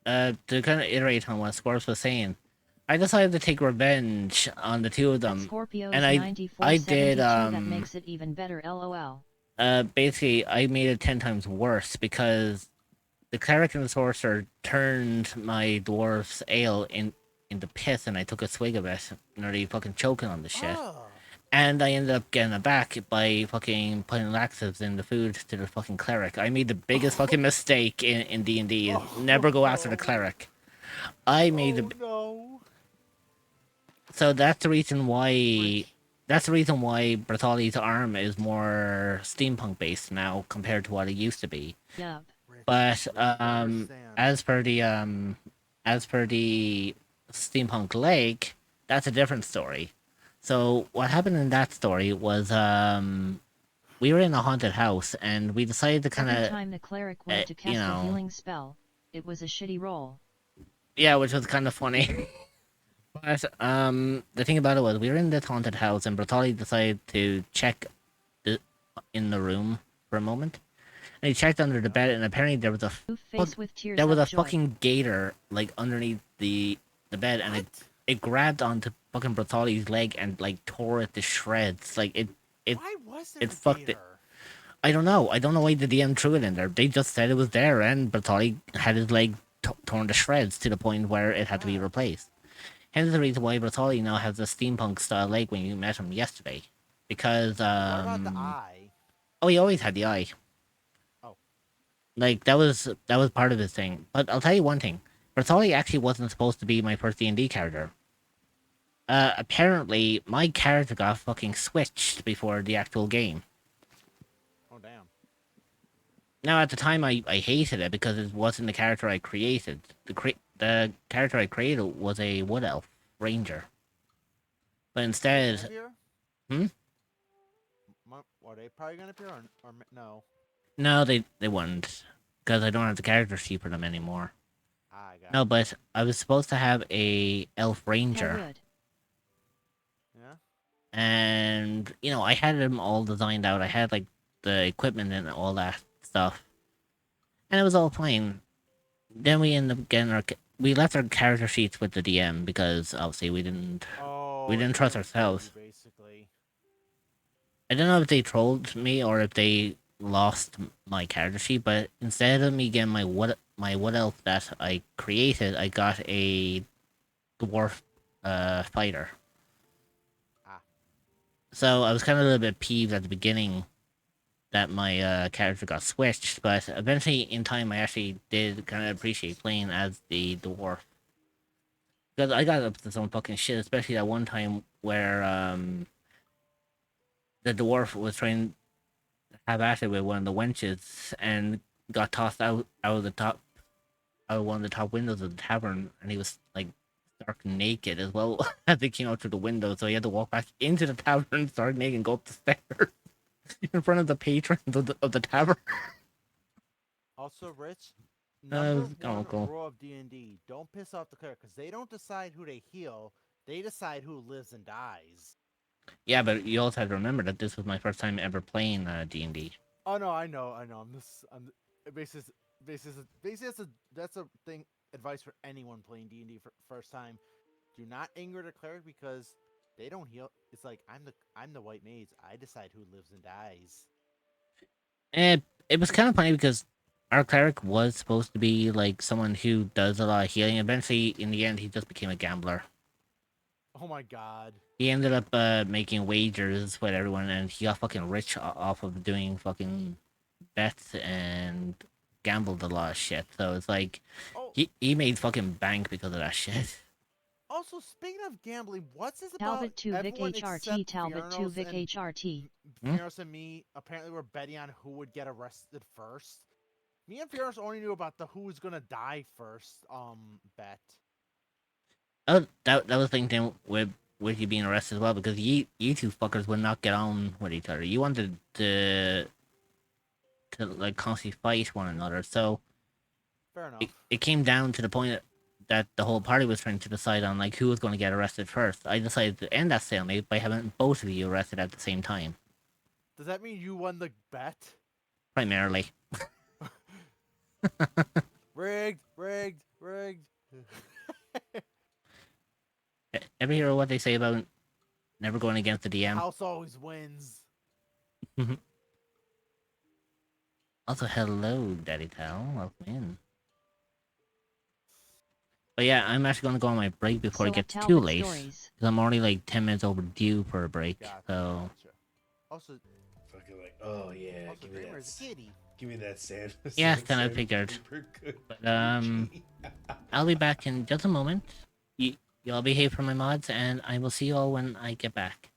to kind of iterate on what Scorps was saying, I decided to take revenge on the two of That them. Scorpio's and I 9472, did, that makes it even better. LOL. Basically, I made it 10 times worse because the cleric and the sorcerer turned my dwarf's ale into piss, and I took a swig of it, nearly fucking choking on the shit. Oh. And I ended up getting it back by fucking putting laxatives in the food to the fucking cleric. I made the biggest fucking mistake in D&D. Never go after the cleric. I made no. So that's the reason why that's the reason why Bertolli's arm is more steampunk based now compared to what it used to be. Yup. Rich, But Rich, you understand. as per the steampunk lake, that's a different story. So what happened in that story was we were in a haunted house and we decided to kind Every of time the cleric went to you cast a know, healing spell, it was a shitty roll. yeah, which was kind of funny. But the thing about it was we were in this haunted house and Bertolli decided to check the, in the room for a moment. And he checked under the bed, and apparently there was a Face with tears there was of a joy. fucking gator like underneath the bed, and it grabbed onto fucking Bertolli's leg and like tore it to shreds. Like it Why was there it a fucked gator? it. I don't know. I don't know why the DM threw it in there. They just said it was there, and Bertolli had his leg torn to shreds to the point where it had to be replaced. Hence the reason why Bertolli now has a steampunk style leg when you met him yesterday, because What about the eye? oh, he always had the eye. Oh. Like that was part of his thing. But I'll tell you one thing: Bertolli actually wasn't supposed to be my first D&D character. Apparently, my character got fucking switched before the actual game. Oh damn. Now, at the time, I hated it because it wasn't the character I created. The character I created was a wood elf ranger. But instead, Hmm? Are they probably gonna appear or no? no, they wouldn't, because I don't have the character sheet for them anymore. I got No, it. but I was supposed to have a elf ranger. Good. Yeah. And you know, I had them all designed out. I had like the equipment and all that stuff, and it was all fine. Then we ended up getting we left our character sheets with the DM because obviously we didn't trust ourselves. Basically. I don't know if they trolled me or if they lost my character sheet, but instead of me getting my wood elf that I created, I got a dwarf fighter. So I was kind of a little bit peeved at the beginning that my character got switched, but eventually in time I actually did kind of appreciate playing as the dwarf. Because I got up to some fucking shit, especially that one time where the dwarf was trying to have at it with one of the wenches and got tossed out of one of the top windows of the tavern, and he was like stark naked as well as they came out through the window, so he had to walk back into the tavern, stark naked, and go up the stairs in front of the patrons of the tavern. Also, Rich, That was number one cool. rule of D&D: don't piss off the cleric because they don't decide who they heal; they decide who lives and dies. Yeah, but you also have to remember that this was my first time ever playing D&D. Oh no, I know. Basically, that's a thing. Advice for anyone playing D&D for first time: do not anger the cleric because they don't heal. It's like I'm the white mage. I decide who lives and dies. And it was kind of funny because our cleric was supposed to be like someone who does a lot of healing. Eventually, in the end, he just became a gambler. Oh my god. He ended up making wagers with everyone, and he got fucking rich off of doing fucking bets and gambled a lot of shit. So it's like he made fucking bank because of that shit. Also, speaking of gambling, what's this about? Talbot 2 Vic HRT, Talbot 2 Vic HRT. Fioros and me apparently were betting on who would get arrested first. Me and Fioros only knew about the who's gonna die first bet. Oh, that was the thing with you being arrested as well, because you two fuckers would not get on with each other. You wanted to like constantly fight one another, so fair enough. It came down to the point that the whole party was trying to decide on like who was going to get arrested first. I decided to end that stalemate by having both of you arrested at the same time. Does that mean you won the bet? Primarily. Rigged. Ever hear what they say about never going against the DM? House always wins. Also, hello, Daddy Tal. Welcome in. But yeah, I'm actually going to go on my break before it gets too late. Because I'm already like 10 minutes overdue for a break. So. Also, fucking like, oh yeah, also give me that sand. Yeah, kind of figured. But I'll be back in just a moment. Y'all behave for my mods, and I will see y'all when I get back.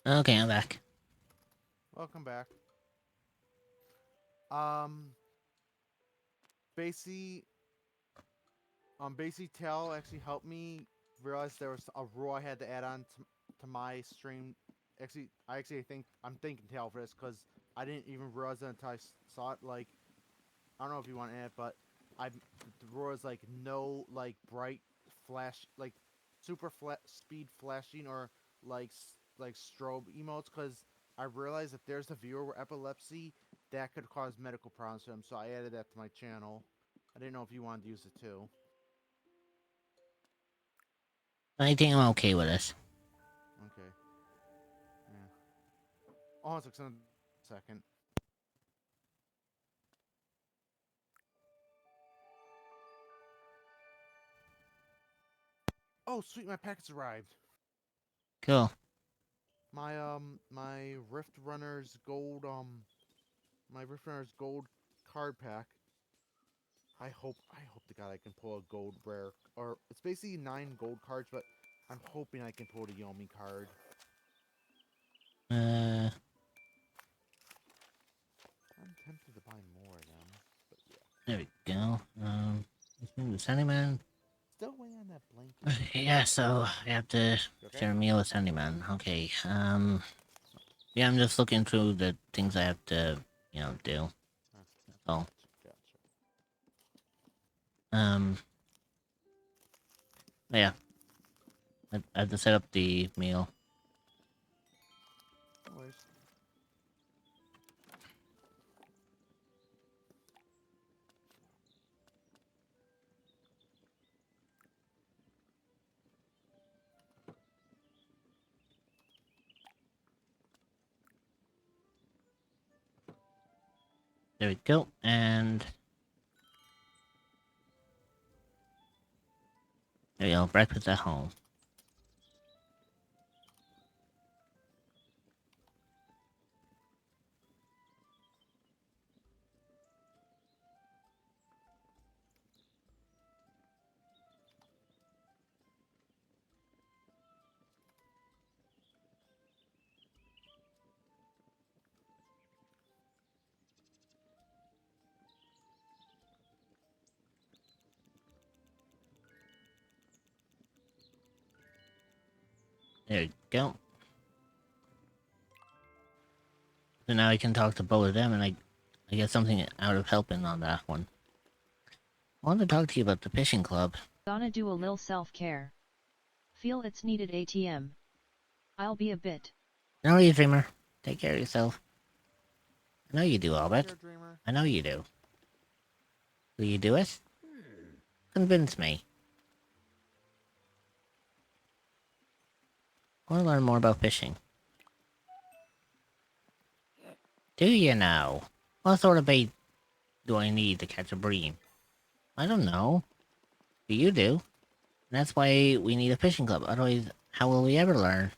Okay, I'm back. Welcome back. Um, Basie, Basie Tell actually helped me realize there was a rule I had to add on to my stream. Actually, I think I'm thanking Tail for this because I didn't even realize it until I saw it. Like, I don't know if you want to add, but the rule is like no like bright flash like super speed flashing or like strobe emotes because I realized if there's a viewer with epilepsy that could cause medical problems to him, so I added that to my channel. I didn't know if you wanted to use it too. I think I'm okay with it. Okay. Yeah. Oh, it's a second. Oh, sweet, my package arrived. Cool. My Rift Runner's gold my Rift Runner's gold card pack. I hope to God I can pull a gold rare, or it's basically 9 gold cards, but I'm hoping I can pull the Yomi card. I'm tempted to buy more of them, but yeah. There we go. The Sandyman. Still waiting on that blanket. Yeah, so I have to You okay? share a meal with Sandyman. Okay. Yeah, I'm just looking through the things I have to, do. Oh. Gotcha. Um. Yeah. I have to set up the meal. No worries. There we go. And there we go. Breakfast at home. There we go. So now I can talk to both of them, and I get something out of helping on that one. I want to talk to you about the fishing club. Gonna do a lil self-care. Feel it's needed ATM. I'll be a bit. No, you dreamer. Take care of yourself. I know you do, Albert. Sure, Dreamer. I know you do. Will you do it? Convince me. I want to learn more about fishing. Do you know? What sort of bait do I need to catch a bream? I don't know. But you do. And that's why we need a fishing club. Otherwise, how will we ever learn?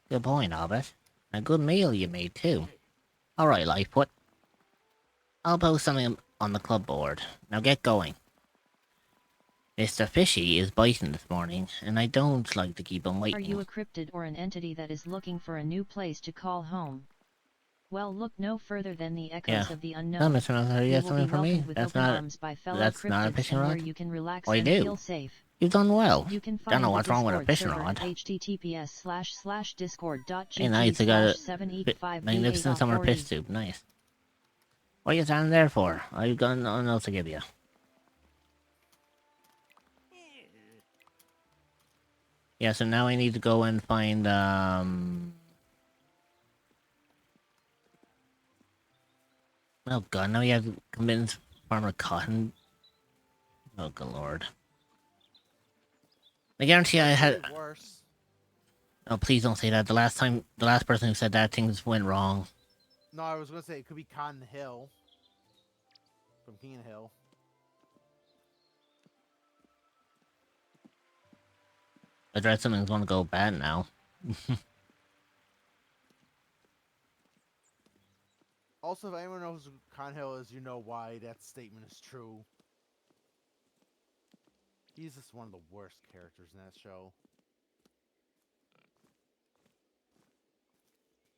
Good point, Albert. A good meal you made, too. Alright, Lightfoot. I'll post something on the club board. Now get going. Mr. Fishy is biting this morning, and I don't like to keep him waiting. Are you a cryptid or an entity that is looking for a new place to call home? Well, look no further than the echoes of the No, unknown. Mr. Mouser, you You have will be something for me? welcomed with That's open not... arms by fellow That's not a cryptids fishing and where rod? you can relax Well, you and do. feel safe. You've done well. You can Don't find know the what's wrong with a Discord fishing server rod. at Hey, nice, I got a magnificent summer fish https://discord.gg/785ba.40. soup. Nice. What are you standing there for? I've got nothing else to give you. Yeah, so now I need to go and find, oh god, now you have to convince Farmer Cotton. Oh good lord. I guarantee I had... Way worse. Oh, please don't say that. The last person who said that, things went wrong. No, I was gonna say it could be Cotton Hill from King Hill. I dread something's gonna go bad now. Also, if anyone knows who Cotton Hill is, you know why that statement is true. He's just one of the worst characters in that show.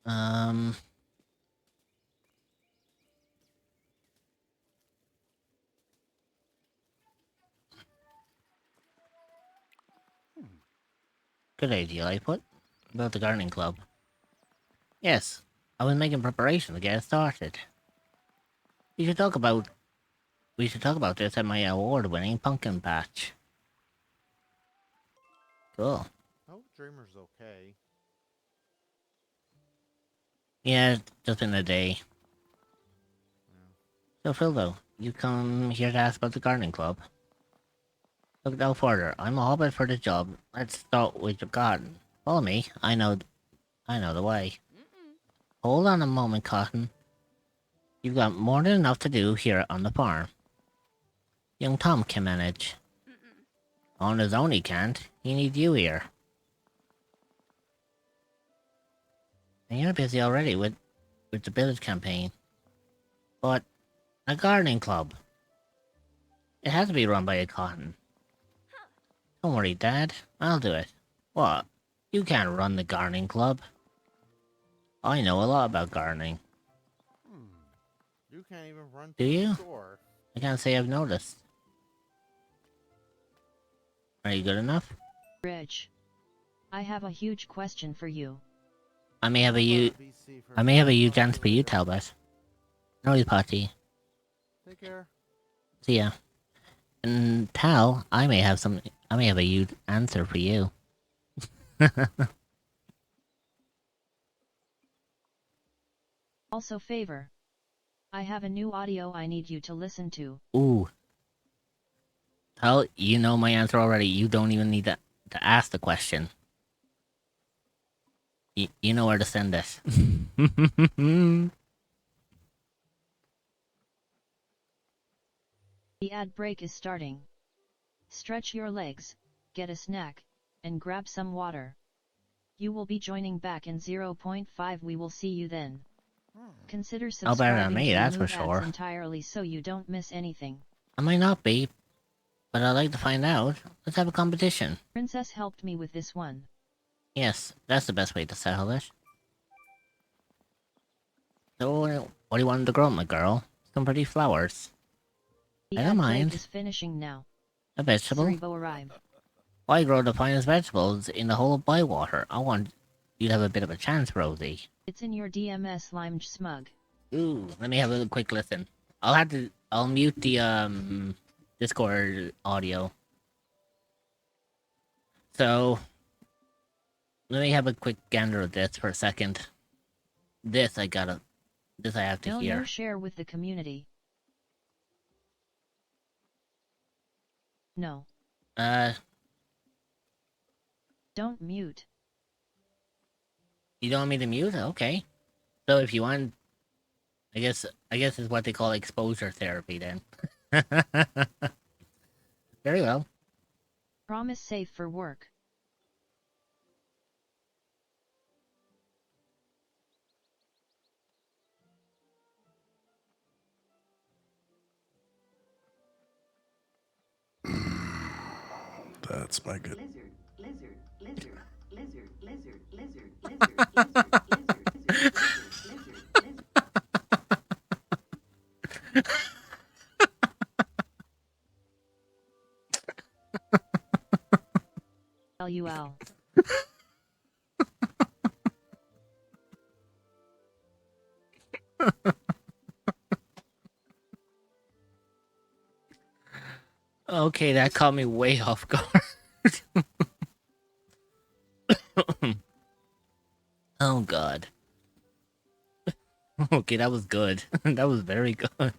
Um. Good idea, I put. About the gardening club. Yes, I was making preparation to get it started. We should talk about this at my award-winning pumpkin patch. Cool. Oh, Dreamer's okay. Yeah, just in a day. Yeah. So, Phildo, you come here to ask about the gardening club? Look no further. I'm a hobbit for the job. Let's start with your garden. Follow me. I know the way. Hold on a moment, Cotton. You've got more than enough to do here on the farm. Young Tom can manage. On his own he can't. He needs you here. And you're busy already with the village campaign. But a gardening club. It has to be run by a Cotton. Don't worry, Dad. I'll do it. What? You can't run the gardening club. I know a lot about gardening. You can't even run Do to you? the store. I can't say I've noticed. Are you good enough? Rich. I have a huge question for you. I may have a huge answer for you, Talbot. No, Potty. Take care. See ya. And Tal, I may have a huge answer for you. Also favor. I have a new audio I need you to listen to. Ooh. Tal, you know my answer already. You don't even need to ask the question. You know where to send this. The ad break is starting. Stretch your legs, get a snack, and grab some water. You will be joining back in 0.5. We will see you then. Consider Oh, better than subscribing me, to that's for remove ads sure. entirely so you don't miss anything. I might not be, but I'd like to find out. Let's have a competition. Princess helped me with this one. Yes, that's the best way to settle this. So, what do you want to grow, my girl? Some pretty flowers. The I don't ad mind. break is finishing now. A vegetable? Sribo arrive. I grow the finest vegetables in the whole of Bywater. I want you to have a bit of a chance, Rosie. It's in your DMS limed smug. Ooh, let me have a quick listen. I'll mute the Discord audio. So, let me have a quick gander of this for a second. This I have to hear. No share with the community. No. Don't mute. You don't want me to mute? Okay. So if you want, I guess it's what they call exposure therapy then. Very well. Promise safe for work. That's my good. LUL. Okay, that caught me way off guard. Oh god. Okay, that was good. That was very good.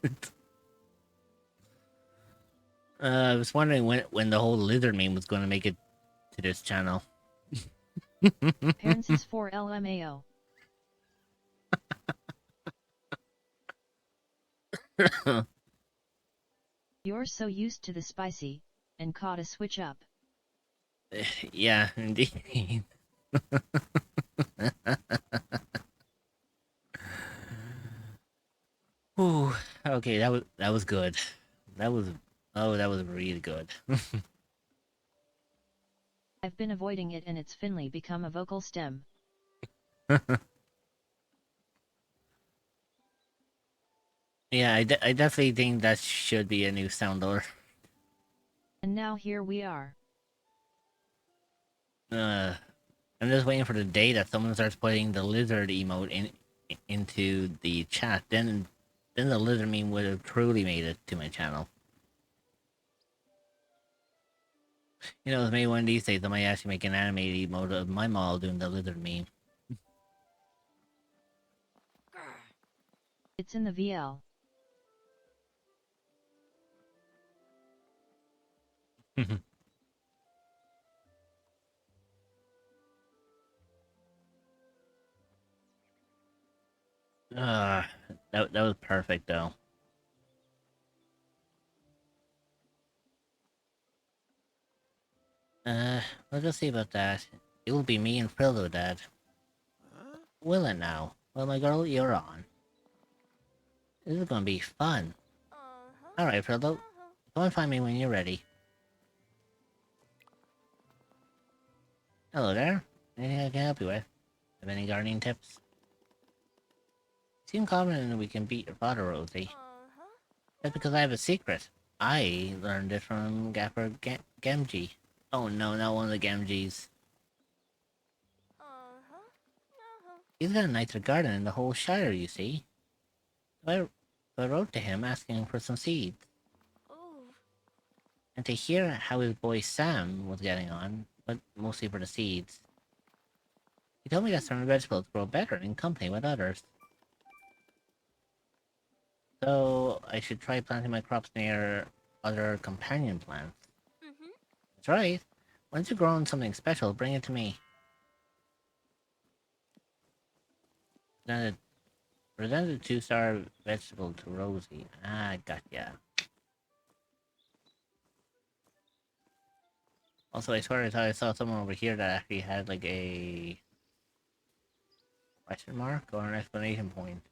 I was wondering when the whole lizard meme was going to make it to this channel. Parents is for LMAO. You're so used to the spicy, and caught a switch up. Yeah, indeed. Ooh, okay, that was good. That was really good. I've been avoiding it and it's finally become a vocal stem. Yeah, I definitely think that should be a new sound door. And now here we are. I'm just waiting for the day that someone starts putting the lizard emote into the chat. Then the lizard meme would have truly made it to my channel. You know, maybe one of these days I might actually make an animated emote of my model doing the lizard meme. It's in the VL. Ah, that was perfect though. Uh, we'll just see about that. It will be me and Frillo, Dad. Will it now? Well, my girl, you're on. This is gonna be fun. Alright, Frillo. Come and find me when you're ready. Hello there. Anything I can help you with? Have any gardening tips? Seem confident we can beat your father, Rosie. That's because I have a secret. I learned it from Gaffer Gamgee. Oh no, not one of the Gamgees. He's got a nicer garden in the whole Shire, you see. So I wrote to him asking for some seeds. And to hear how his boy Sam was getting on, but mostly for the seeds. He told me that certain vegetables grow better in company with others. So I should try planting my crops near other companion plants. That's right. Once you've grown something special, bring it to me. Present a 2-star vegetable to Rosie. Ah, gotcha. Also, I swear I thought I saw someone over here that actually had like a question mark or an exclamation point.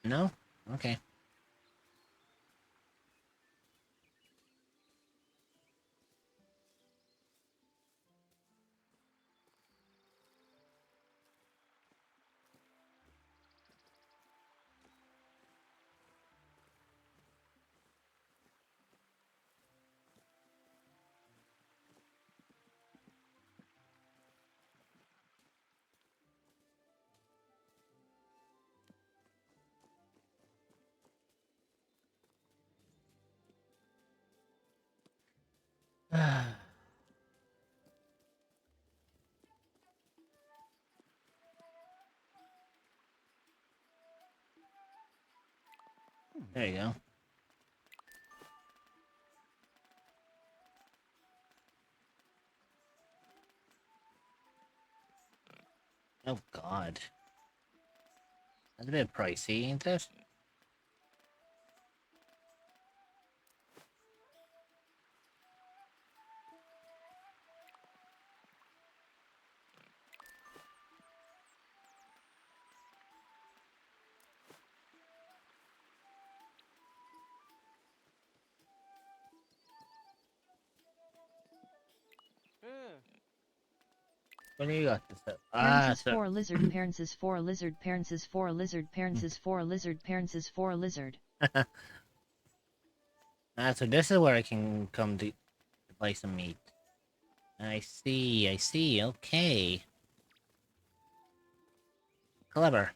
No? Okay. There you go. Oh god. That's a bit pricey, ain't it? What do you got this up? Ah, Parents' so 4 lizard, parents' 4 lizard, parents' 4 lizard, parents' 4 lizard, parents' 4 lizard. so this is where I can come to buy some meat. I see, okay. Clever.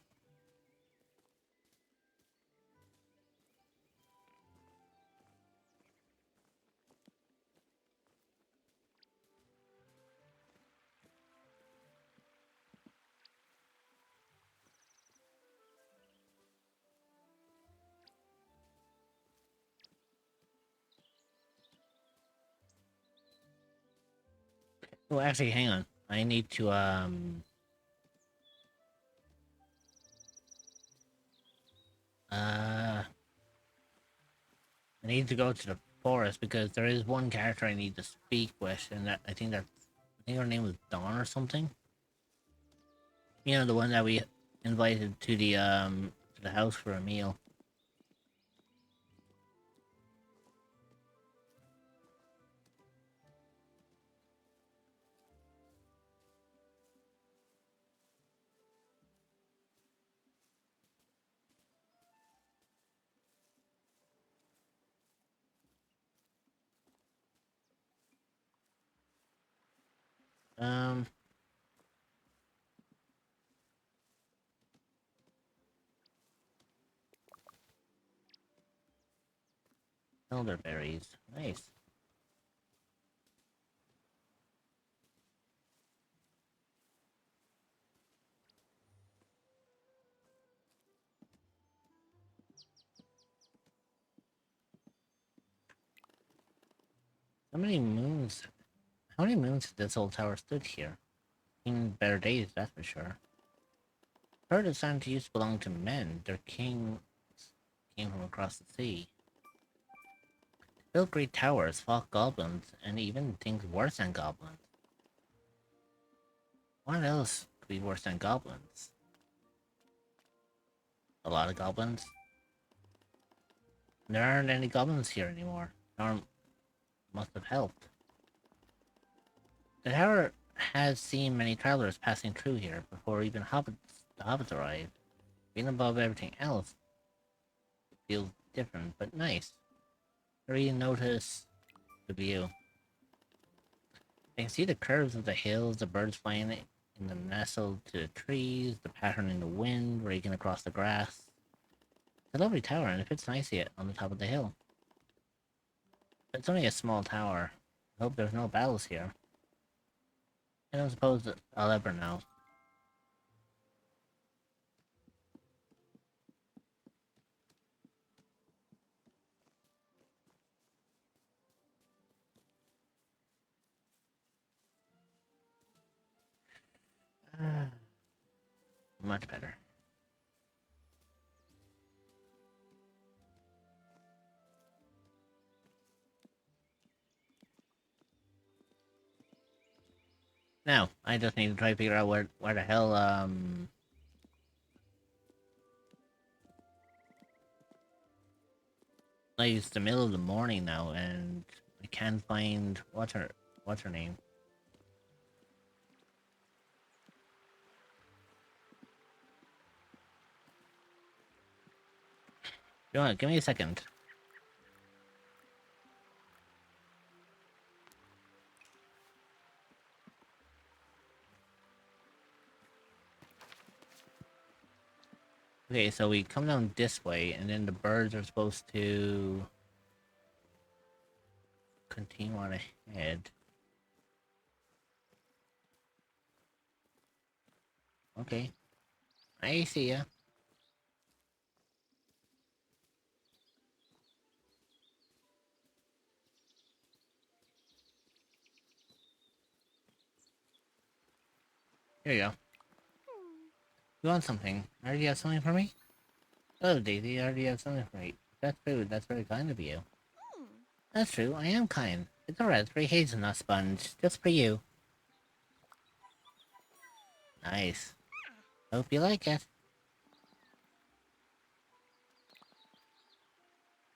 Oh, actually, hang on. I need to, I need to go to the forest because there is one character I need to speak with, and I think her name was Dawn or something. You know, the one that we invited to the house for a meal. Um, elderberries. Nice. How many moons? How many moons has this old tower stood here? In better days, that's for sure. Heard the sand used to belong to men. Their king came from across the sea. Built great towers, fought goblins, and even things worse than goblins. What else could be worse than goblins? A lot of goblins? There aren't any goblins here anymore. Norm must have helped. The tower has seen many travelers passing through here before even the hobbits arrived. Being above everything else, it feels different but nice. I really notice the view. I can see the curves of the hills, the birds flying in the nestled to the trees, the pattern in the wind raking across the grass. It's a lovely tower and it fits nicely on the top of the hill. But it's only a small tower. I hope there's no battles here. I don't suppose that I'll ever know. Much better. Now, I just need to try to figure out where the hell, like, it's the middle of the morning now, and I can't find, what's her name? You know what, give me a second. Okay, so we come down this way, and then the birds are supposed to continue on ahead. Okay. I see ya. Here you go. You want something? Already have something for me? Oh, Daisy, I already have something for me. That's food. That's very kind of you. That's true, I am kind. It's a raspberry hazelnut sponge, just for you. Nice. Hope you like it.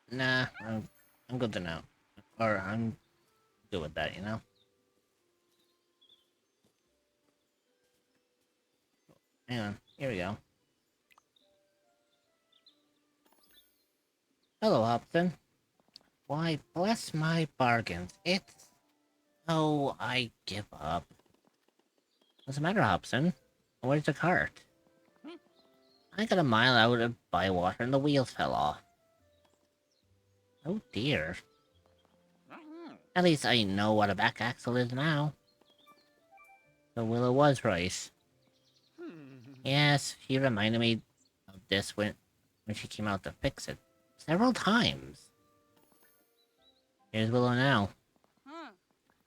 Nah, I'm good to know. Or I'm good with that, you know? Hang on, here we go. Hello, Hobson. Why, bless my bargains. It's... Oh, I give up. What's the matter, Hobson? Where's the cart? I got a mile out of Bywater and the wheels fell off. Oh dear. At least I know what a back axle is now. So Willow was right. Yes, she reminded me of this when she came out to fix it. Several times. Here's Willow now.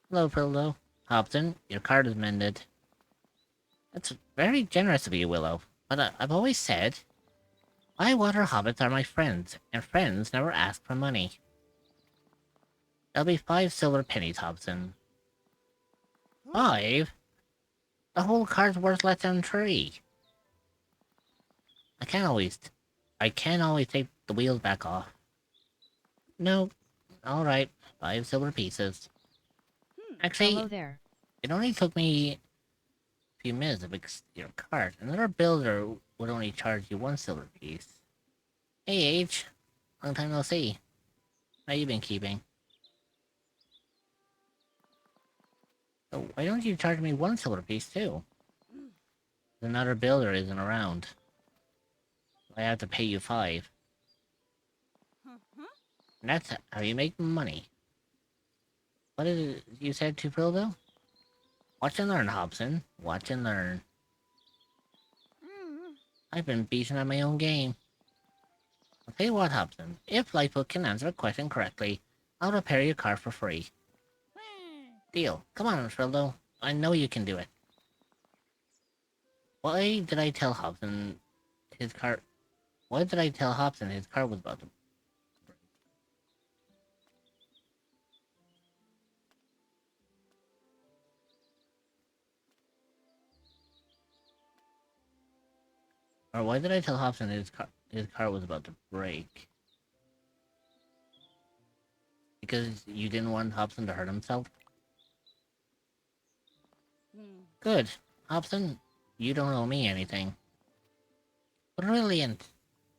Hello, Pillow. Hobson, your cart is mended. That's very generous of you, Willow. But I've always said, Bywater hobbits are my friends, and friends never ask for money. There'll be 5 silver pennies, Hobson. 5? The whole cart's worth less than 3. I can't always take the wheels back off. No. Alright, 5 silver pieces. Actually, Hello there. it only took me a few minutes to fix your cart. Another builder would only charge you 1 silver piece. Hey, H. Long time no see. How you been keeping? So why don't you charge me 1 silver piece too? Another builder isn't around. I have to pay you 5. And that's how you make money. What is it you said to Philville? Watch and learn, Hobson. Watch and learn. I've been beaten at my own game. I'll tell you what, Hobson. If Lightfoot can answer a question correctly, I'll repair your car for free. Deal. Come on, Philville. I know you can do it. Why did I tell Hobson his car... Why did I tell Hobson his car was about to... Or why did I tell Hobson his car was about to break? Because you didn't want Hobson to hurt himself? Good. Hobson, you don't owe me anything. Brilliant.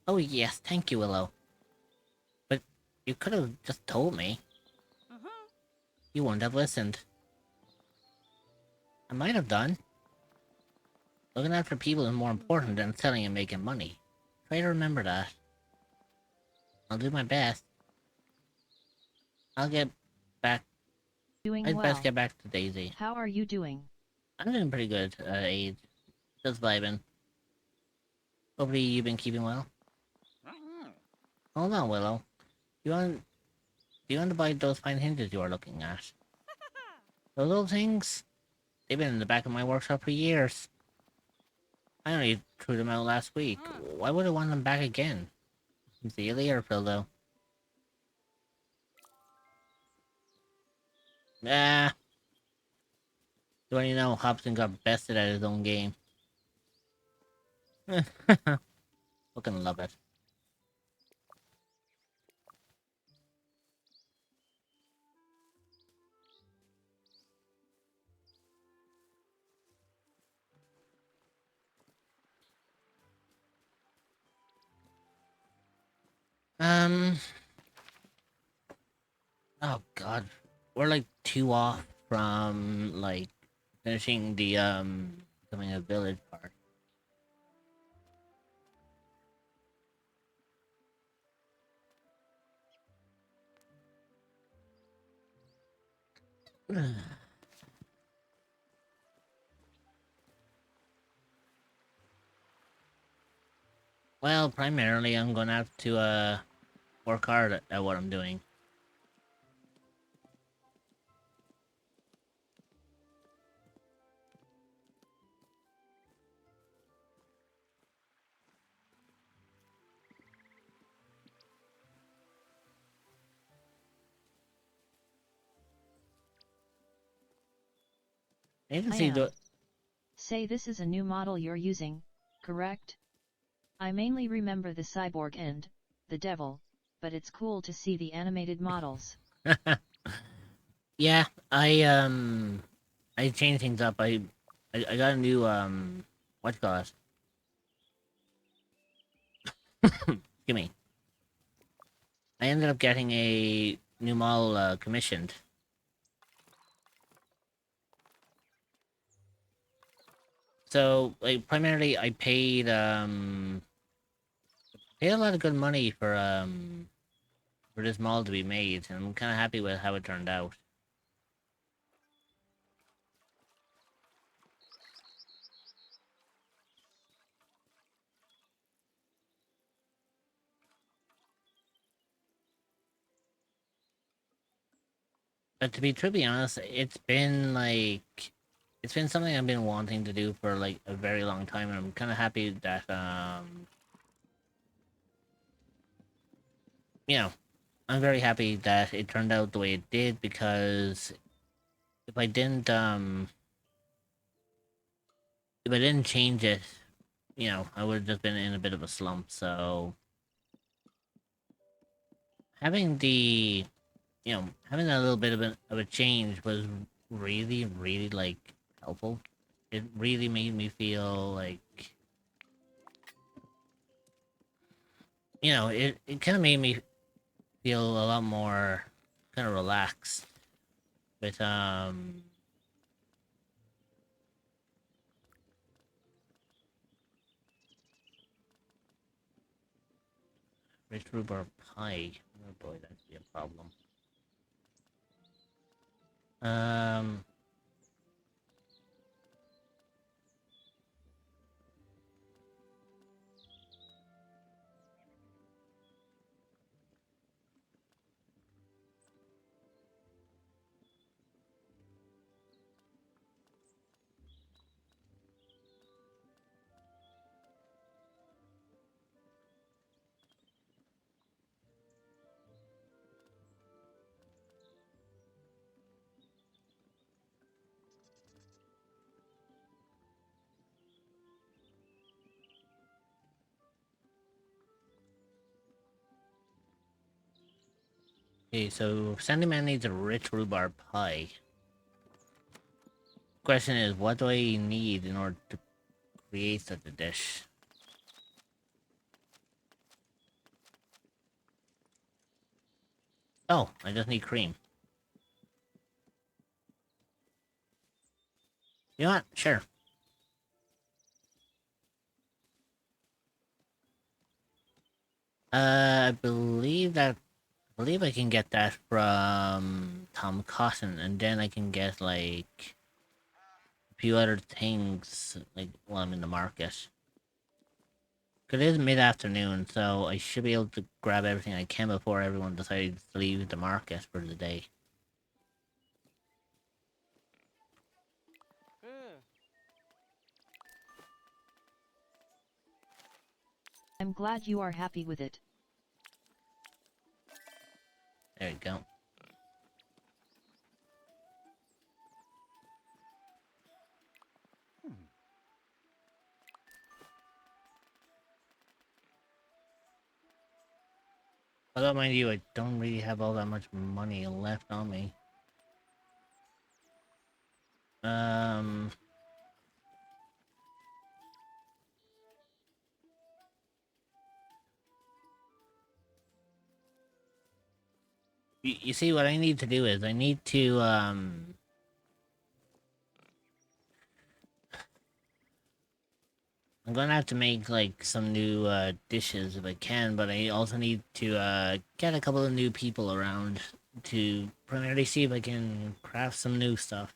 Oh yes, thank you, Willow. But you could have just told me. You wouldn't have listened. I might have done. Looking after people is more important than selling and making money. Try to remember that. I'll do my best. I'll get back. Doing I'd well. best get back to Daisy. How are you doing? I'm doing pretty good, Aid. Just vibing. Hopefully you've been keeping well. Hold on, Willow. Do you want to buy those fine hinges you are looking at? Those little things? They've been in the back of my workshop for years. I only threw them out last week. Why would I want them back again? See you later, Phildo. Ah. Don't you know Hobson got bested at his own game? Fucking love it. Oh god. We're like 2 off from, like, finishing the, becoming a village part. Well, primarily I'm gonna have to, work hard at what I'm doing. I need to I see am. the... Say this is a new model you're using, correct? I mainly remember the cyborg and the devil, but it's cool to see the animated models. Yeah, I changed things up. I got a new, what you call it? Give me. I ended up getting a new model, commissioned. So, like, primarily I paid a lot of good money for this model to be made, and I'm kinda happy with how it turned out. But to be truly honest, it's been something I've been wanting to do for, like, a very long time, and I'm kinda happy that, you know, I'm very happy that it turned out the way it did, because if I didn't, if I didn't change it, I would have just been in a bit of a slump, so... Having having that little bit of a change was really, really, like, helpful. It really made me feel like, it kind of made me feel a lot more kind of relaxed with, Rich rhubarb pie. Oh boy, that'd be a problem. Um. Okay, so Sandy Man needs a rich rhubarb pie. Question is, what do I need in order to create such a dish? Oh, I just need cream. You know what? Sure. I believe I can get that from Tom Cotton, and then I can get like a few other things like while I'm in the market. 'Cause it is mid-afternoon, so I should be able to grab everything I can before everyone decides to leave the market for the day. I'm glad you are happy with it. There you go. Although, mind you, I don't really have all that much money left on me. Um... You see, what I need to do is I need to, I'm gonna have to make, like, some new, dishes if I can, but I also need to, get a couple of new people around to primarily see if I can craft some new stuff.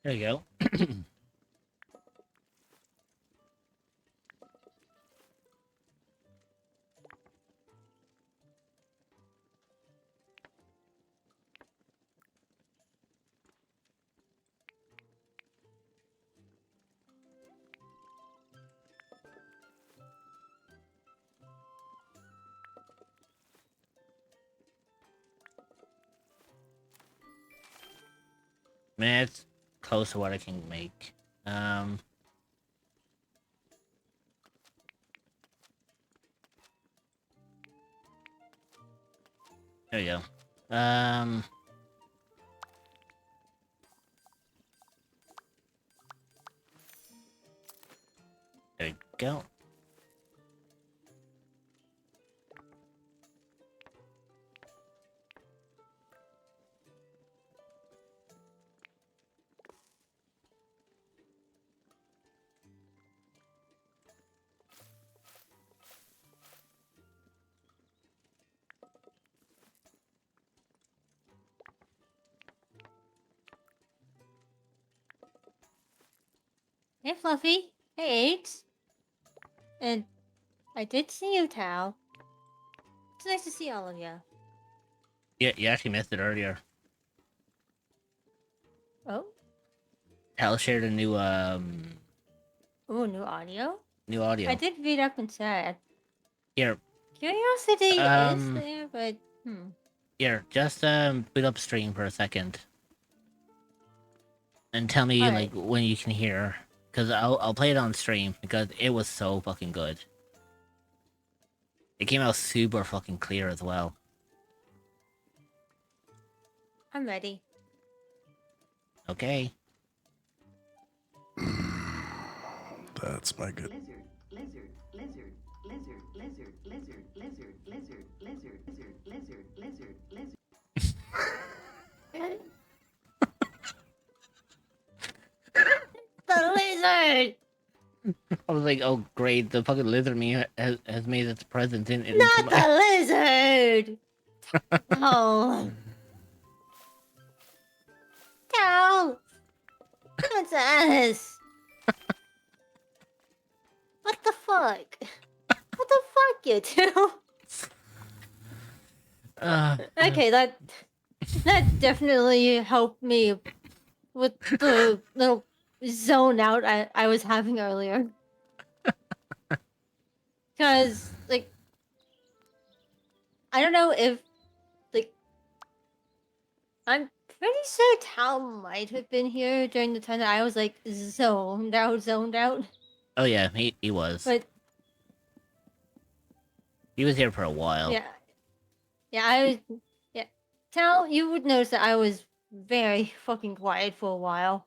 There you go. Man, it's close to what I can make. Um... There you go. There you go. Hey, Fluffy. Hey, Eggs. And I did see you, Tal. It's nice to see all of you. Yeah, you actually missed it earlier. Oh? Hal shared a new, Ooh, new audio? new audio. I did read up and said. Here, Curiosity is there, but here, just, boot up stream for a second. And tell me, Alright. like, when you can hear. Because I'll play it on stream, because it was so fucking good. It came out super fucking clear as well. I'm ready. Okay. That's my good. The lizard! I was like, oh great, the fucking lizard meme has made its presence in Not the lizard! Oh. Cow! Princess! What the fuck? What the fuck, you two? Okay, that definitely helped me with the little zone out I was having earlier. Cause like I don't know if like I'm pretty sure Tal might have been here during the time that I was like zoned out. Oh yeah, he was. But He was here for a while. yeah. Yeah. Tal, you would notice that I was very fucking quiet for a while.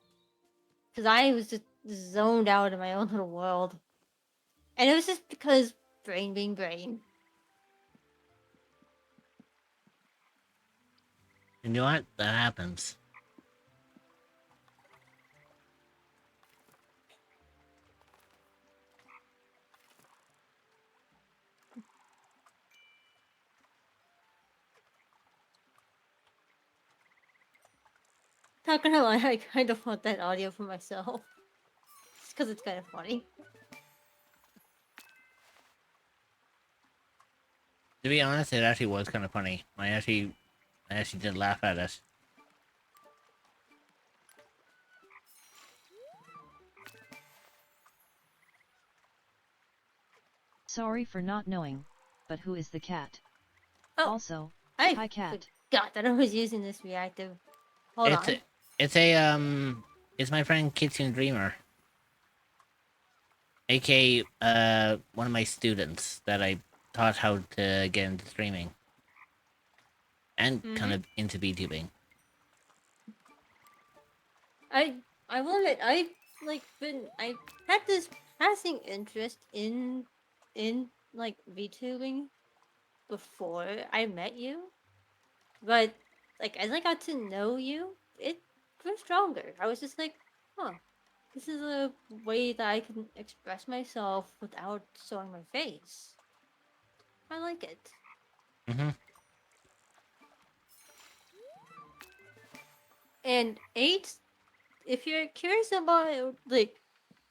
Cause I was just zoned out in my own little world. And it was just because brain being brain. You know what? That happens. Not gonna lie, I kind of want that audio for myself. Just because it's kind of funny. To be honest, it actually was kind of funny. I actually did laugh at it. Sorry for not knowing, but who is the cat? Oh, Also, I hi cat. forgot that I was using this reactive. Hold on. It's my friend Kitsune Dreamer. aka one of my students that I taught how to get into streaming. And kind of into VTubing. I will admit, I had this passing interest in like VTubing before I met you, but like as I got to know you, it grew stronger. I was just like, huh, this is a way that I can express myself without showing my face. I like it. Mm-hmm. And 8, if you're curious about like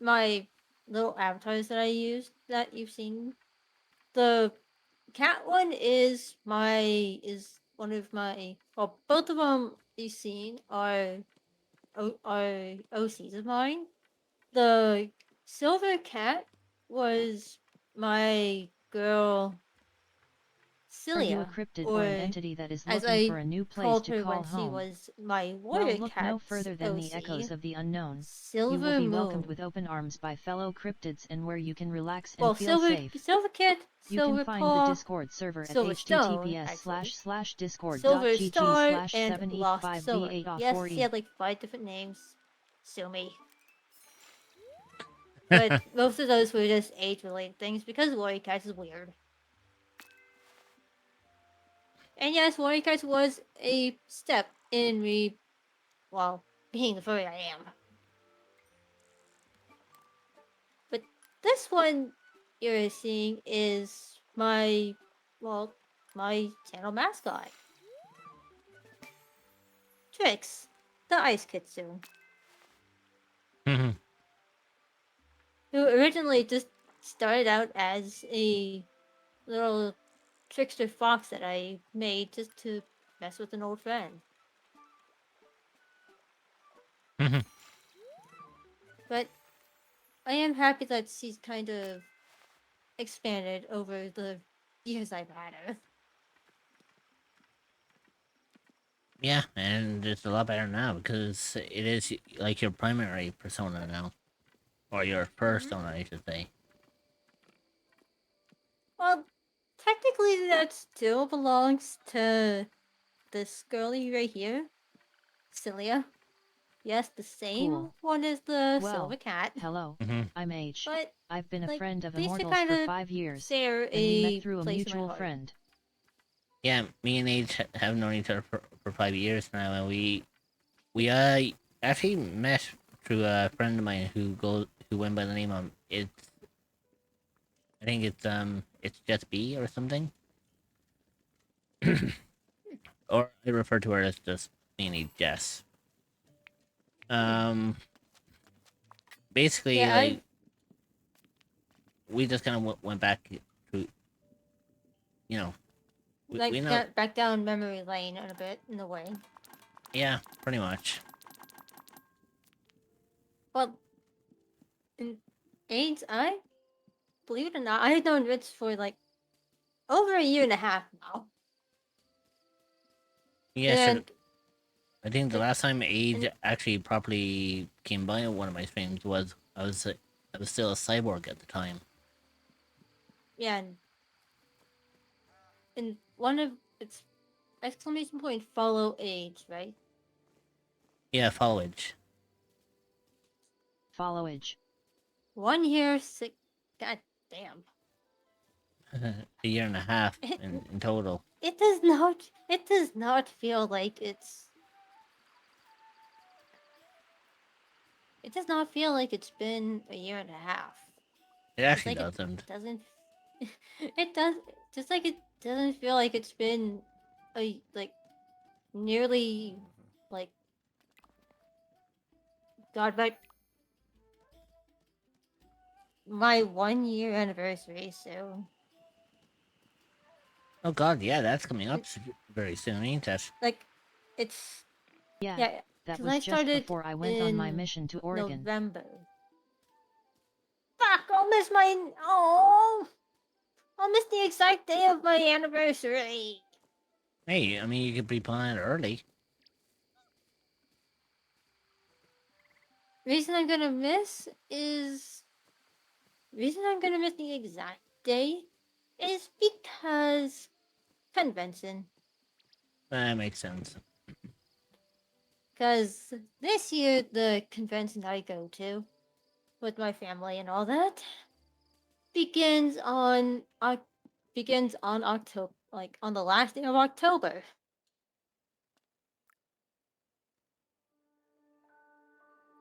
my little avatars that I used that you've seen, the cat one is one of my, well, both of them you've seen are OCs of mine. The silver cat was my girl Are you a Celia, cryptid or an or entity that is as looking I for a new place called to her call when she home? was my Well, warrior look cat no further than the echoes OC, of the unknown. You Silver will be Moon. welcomed with open arms by fellow cryptids and where you can relax and Well, feel safe. Silver Kid, You can Silver find the Paw, Discord server at Silver Stone, actually. Silver Star, and Lost Silver. Yes, he https://785b8.4e. had like 5 different names. Sue me. But most of those were just age-related things because Warrior Cats is weird. And yes, Warrior Cats was a step in me, well, being the furry I am. But this one you're seeing is my channel mascot. Trix, the Ice Kitsune. Mm-hmm. Who originally just started out as a little trickster fox that I made just to mess with an old friend. Mm-hmm. But I am happy that she's kind of expanded over the years I've had her. Yeah, and it's a lot better now because it is like your primary persona now. Or your persona, I should say. Well, technically that still belongs to this girlie right here, Celia. yes, the same Cool. one as the Well, silver cat, Hello, Hmm. I'm H. but I've been a like, friend of these two Immortals for kind of 5 years, share and we met a through a place in my mutual heart. friend. Yeah, me and Age have known each other for 5 years now, and we actually met through a friend of mine who went by the name of I think it's just B or something, or I refer to her as just mainly Jess. Um, basically, Yeah, like we just kind of went back to, you know, we know, got back down memory lane in a bit, in a way. yeah, pretty much. Well, in AIDS, I believe it or not, I've known Rich for like over a year and a half now, Yeah, sure. and I think the like, last time Age and actually properly came by one of my streams was I was still a cyborg at the time. yeah, and one of its exclamation point follow age, right? Yeah, followage. Followage. 1 year, 6. God damn. A year and a half It, in total. it does not. It does not feel like it's. It does not feel like it's been a year and a half. It Just actually like doesn't. it doesn't. It does. Just like it doesn't feel like it's been a like nearly like God, my 1 year anniversary. So Oh God, yeah, that's coming up very soon, ain't it? like, it's Yeah, yeah. that Because was I just started before I went on my in mission to Oregon. November. Fuck! I'll miss my. Oh! I'll miss the exact day of my anniversary. Hey, I mean, you could be planning it early. Reason I'm gonna miss the exact day is because convention. That makes sense. Because this year the convention I go to with my family and all that begins on October, like on the last day of October,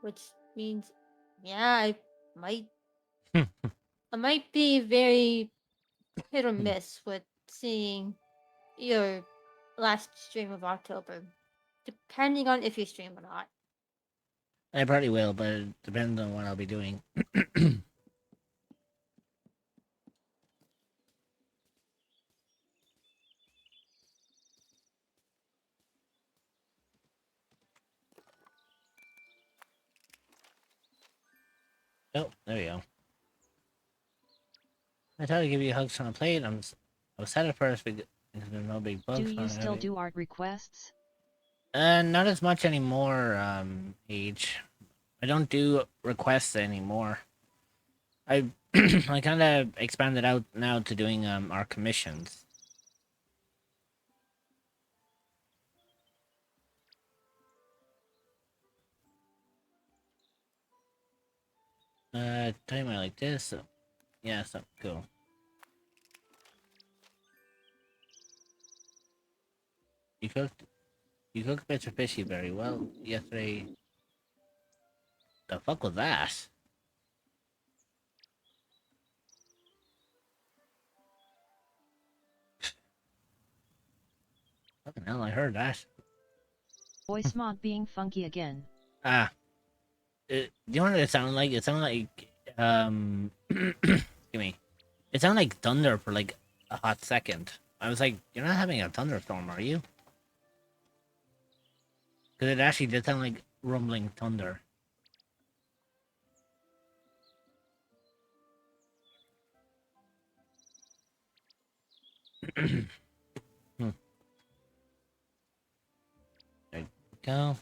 which means, yeah, might I might be very hit or miss with seeing your last stream of October, depending on if you stream or not. I probably will, but it depends on what I'll be doing. Oh, there we go. I tried to give you hugs on a plate. I was sad at first because there's no big Do bugs. you still do art requests? Not as much anymore. Age. I don't do requests anymore. I I kind of expanded out now to doing our commissions. Time I like this. So, yeah, so cool. You cooked you cooked Mr. Fishy very well yesterday. The fuck was that? Fucking hell, I heard that. Voice mod being funky again. Ah, do you know what it sounded like? It sounded like give me. It sounded like thunder for like a hot second. I was like, "You're not having a thunderstorm, are you?" Because it actually did sound like rumbling thunder. Hmm. There you go.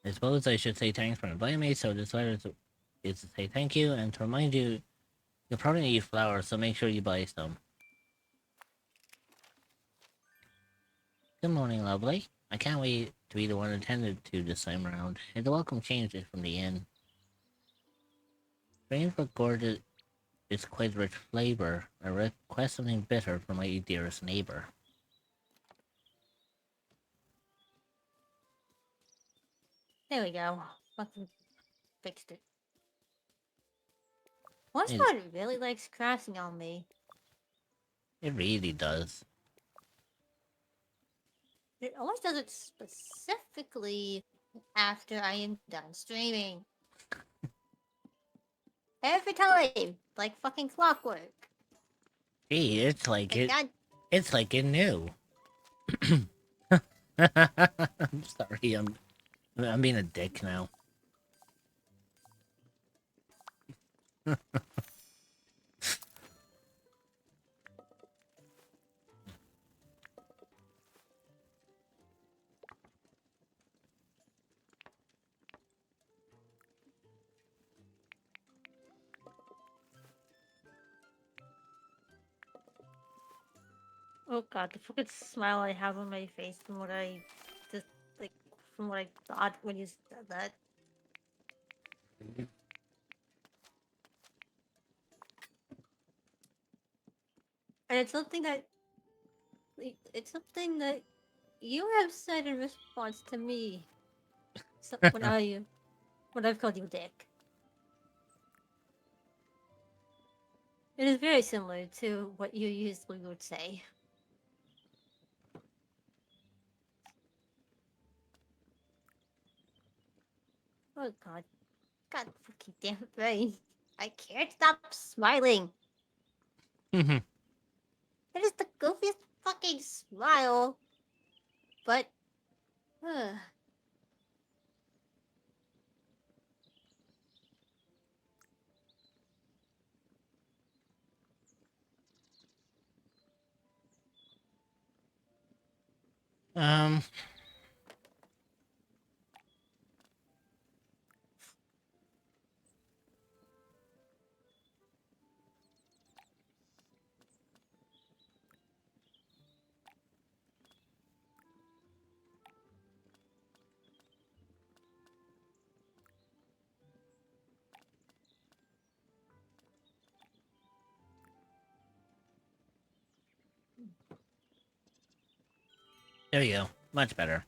I suppose I should say thanks for inviting me. So this letter is to say thank you and to remind you You'll probably need flowers, so make sure you buy some. Good morning, lovely. I can't wait to be the one attended to this time around. It's a welcome change from the inn. Strange but gorgeous is quite rich flavor. I request something bitter for my dearest neighbor. There we go. Fucking fixed it. One It, spot really likes crashing on me. it really does. It always does it specifically after I am done streaming. Every time, like fucking clockwork. Gee, it's like And it. God, It's like it knew. I'm sorry. I'm being a dick now. oh god, the fucking smile I have on my face from what I just like from what I thought when you said that. And it's something that you have said in response to me. So, when I've called you Dick. It is very similar to what you usually would say. Oh god. God fucking damn it, brain. I can't stop smiling. It is the goofiest fucking smile. But um, there you go. Much better.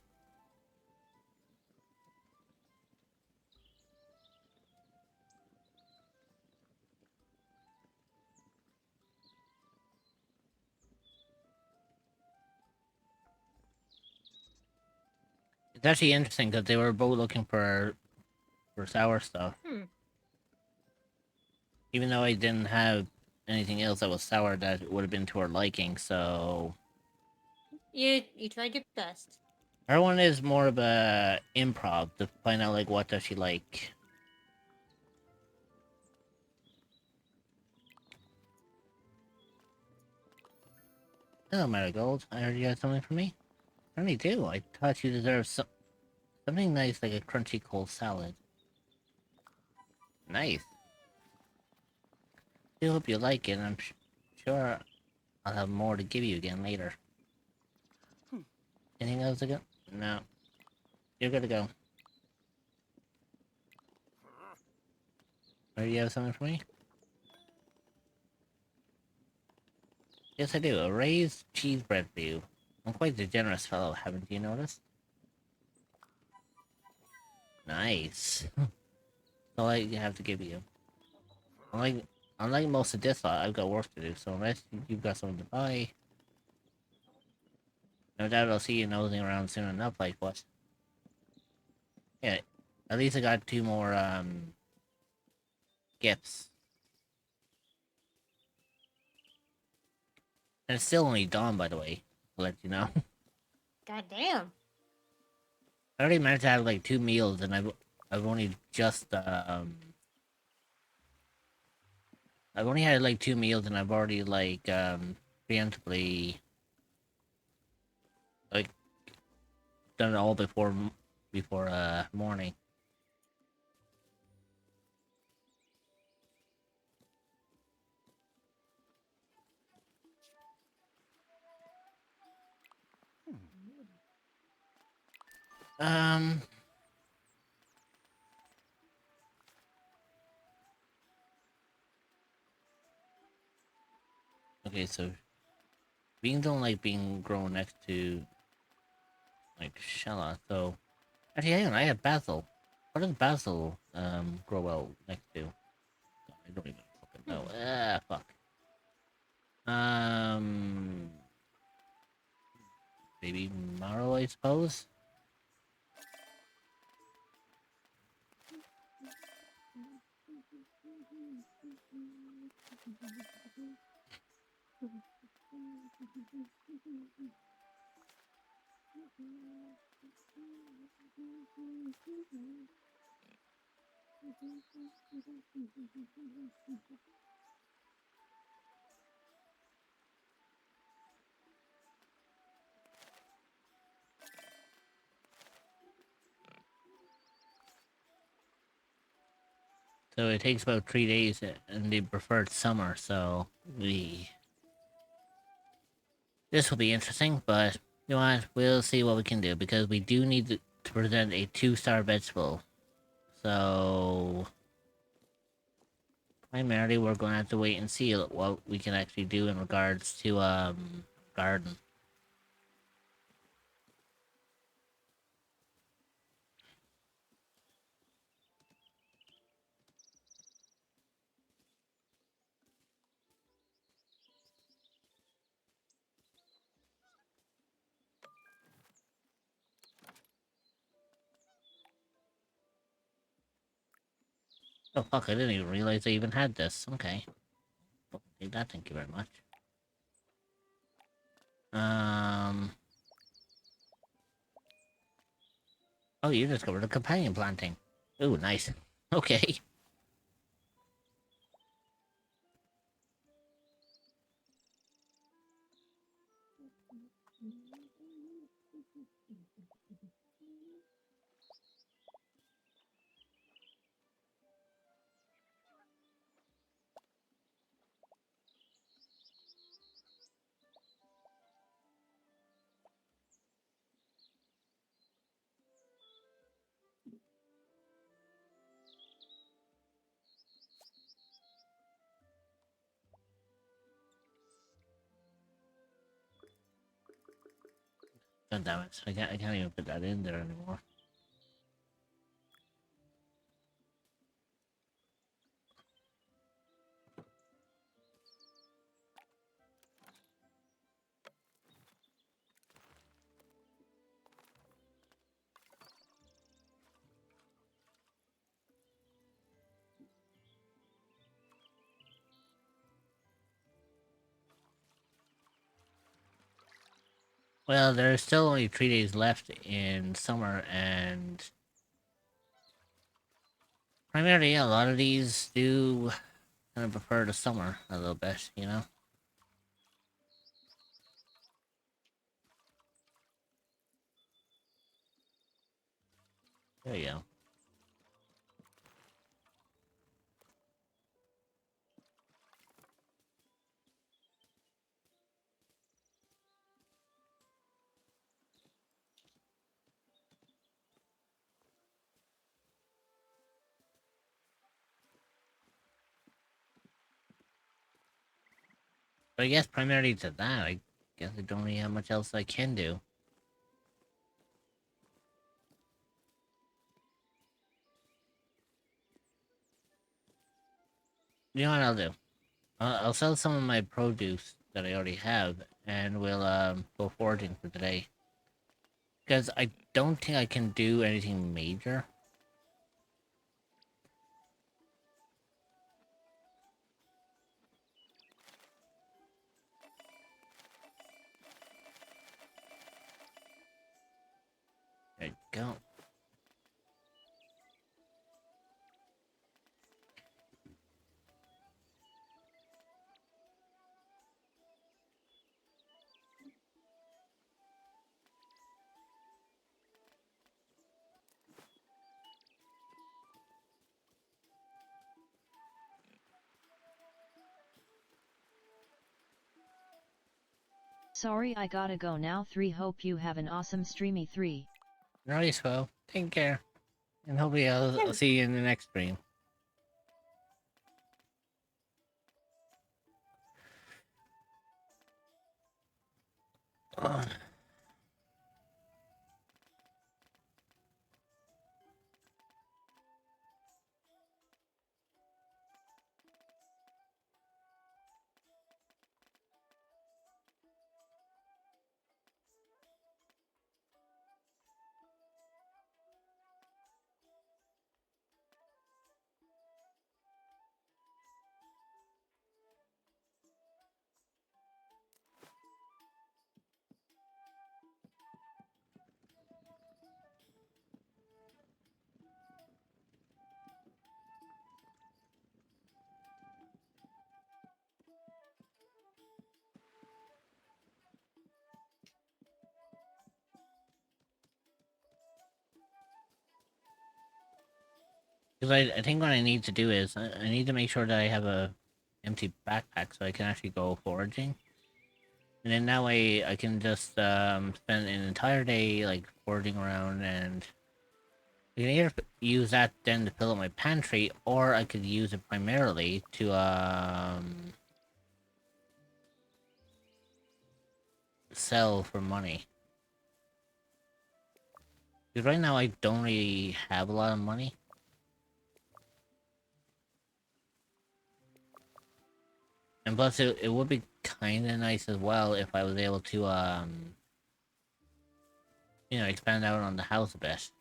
It's actually interesting because they were both looking for sour stuff. Even though I didn't have anything else that was sour that would have been to her liking, so you tried your best. her one is more of a improv to find out like what does she like. Hello, Marigold. I heard you had something for me. I really do. I thought you deserved something nice like a crunchy cold salad. Nice. I hope you like it. I'm sure I'll have more to give you again later. Anything else to go? No. You're good to go. Or do you have something for me? Yes, I do. A raised cheese bread for you. I'm quite a generous fellow, haven't you noticed? Nice. That's all I have to give you. Unlike most of this lot, I've got work to do, so unless you've got something to buy, no doubt I'll see you nosing around soon enough, like what? Yeah, at least I got 2 more, gifts. And it's still only dawn, by the way. I'll let you know. God damn. I already managed to have, like, 2 meals, and I've only just, I've only had, like, 2 meals, and I've already, like, preemptively, like, done it all before morning. Um. Okay, so beans don't like being grown next to like shallot. So actually, hang on, I have basil. What does basil grow well next to? I don't even fucking know. Ah, fuck. Um, maybe marrow, I suppose. So it takes about 3 days, and they prefer summer. So we this will be interesting, but you know what? We'll see what we can do because we do need to present a 2-star vegetable. So primarily, we're going to have to wait and see what we can actually do in regards to garden. Oh fuck! I didn't even realize I even had this. Okay, take that. Thank you very much. Um. Oh, you discovered a companion planting. Ooh, nice. Okay. God damn it! I can't even put that in there anymore. Well, there's still only 3 days left in summer, and primarily, yeah, a lot of these do kind of prefer the summer a little bit, you know? There you go. But I guess primarily to that, I guess I don't really have much else I can do. You know what I'll do? I'll sell some of my produce that I already have, and we'll go foraging for today. Because I don't think I can do anything major. There you go. Sorry I gotta go now. 3 Hope you have an awesome streamy 3. Alright, well, take care. And hopefully I'll see you in the next stream. Ugh. Because I think what I need to do is I need to make sure that I have a empty backpack so I can actually go foraging. And then that way I can just spend an entire day like foraging around, and I can either use that then to fill up my pantry, or I could use it primarily to sell for money. Because right now I don't really have a lot of money. And plus it would be kinda nice as well if I was able to you know, expand out on the house a bit.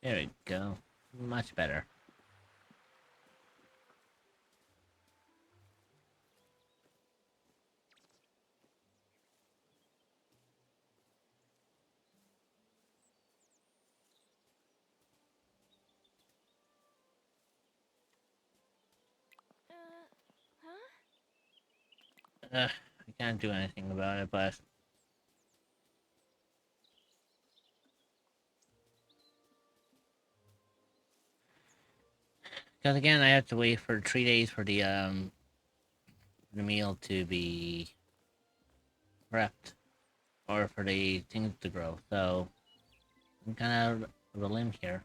There we go. Much better. I can't do anything about it, but because again, I have to wait for 3 days for the meal to be prepped, or for the things to grow. So I'm kind of a limb here.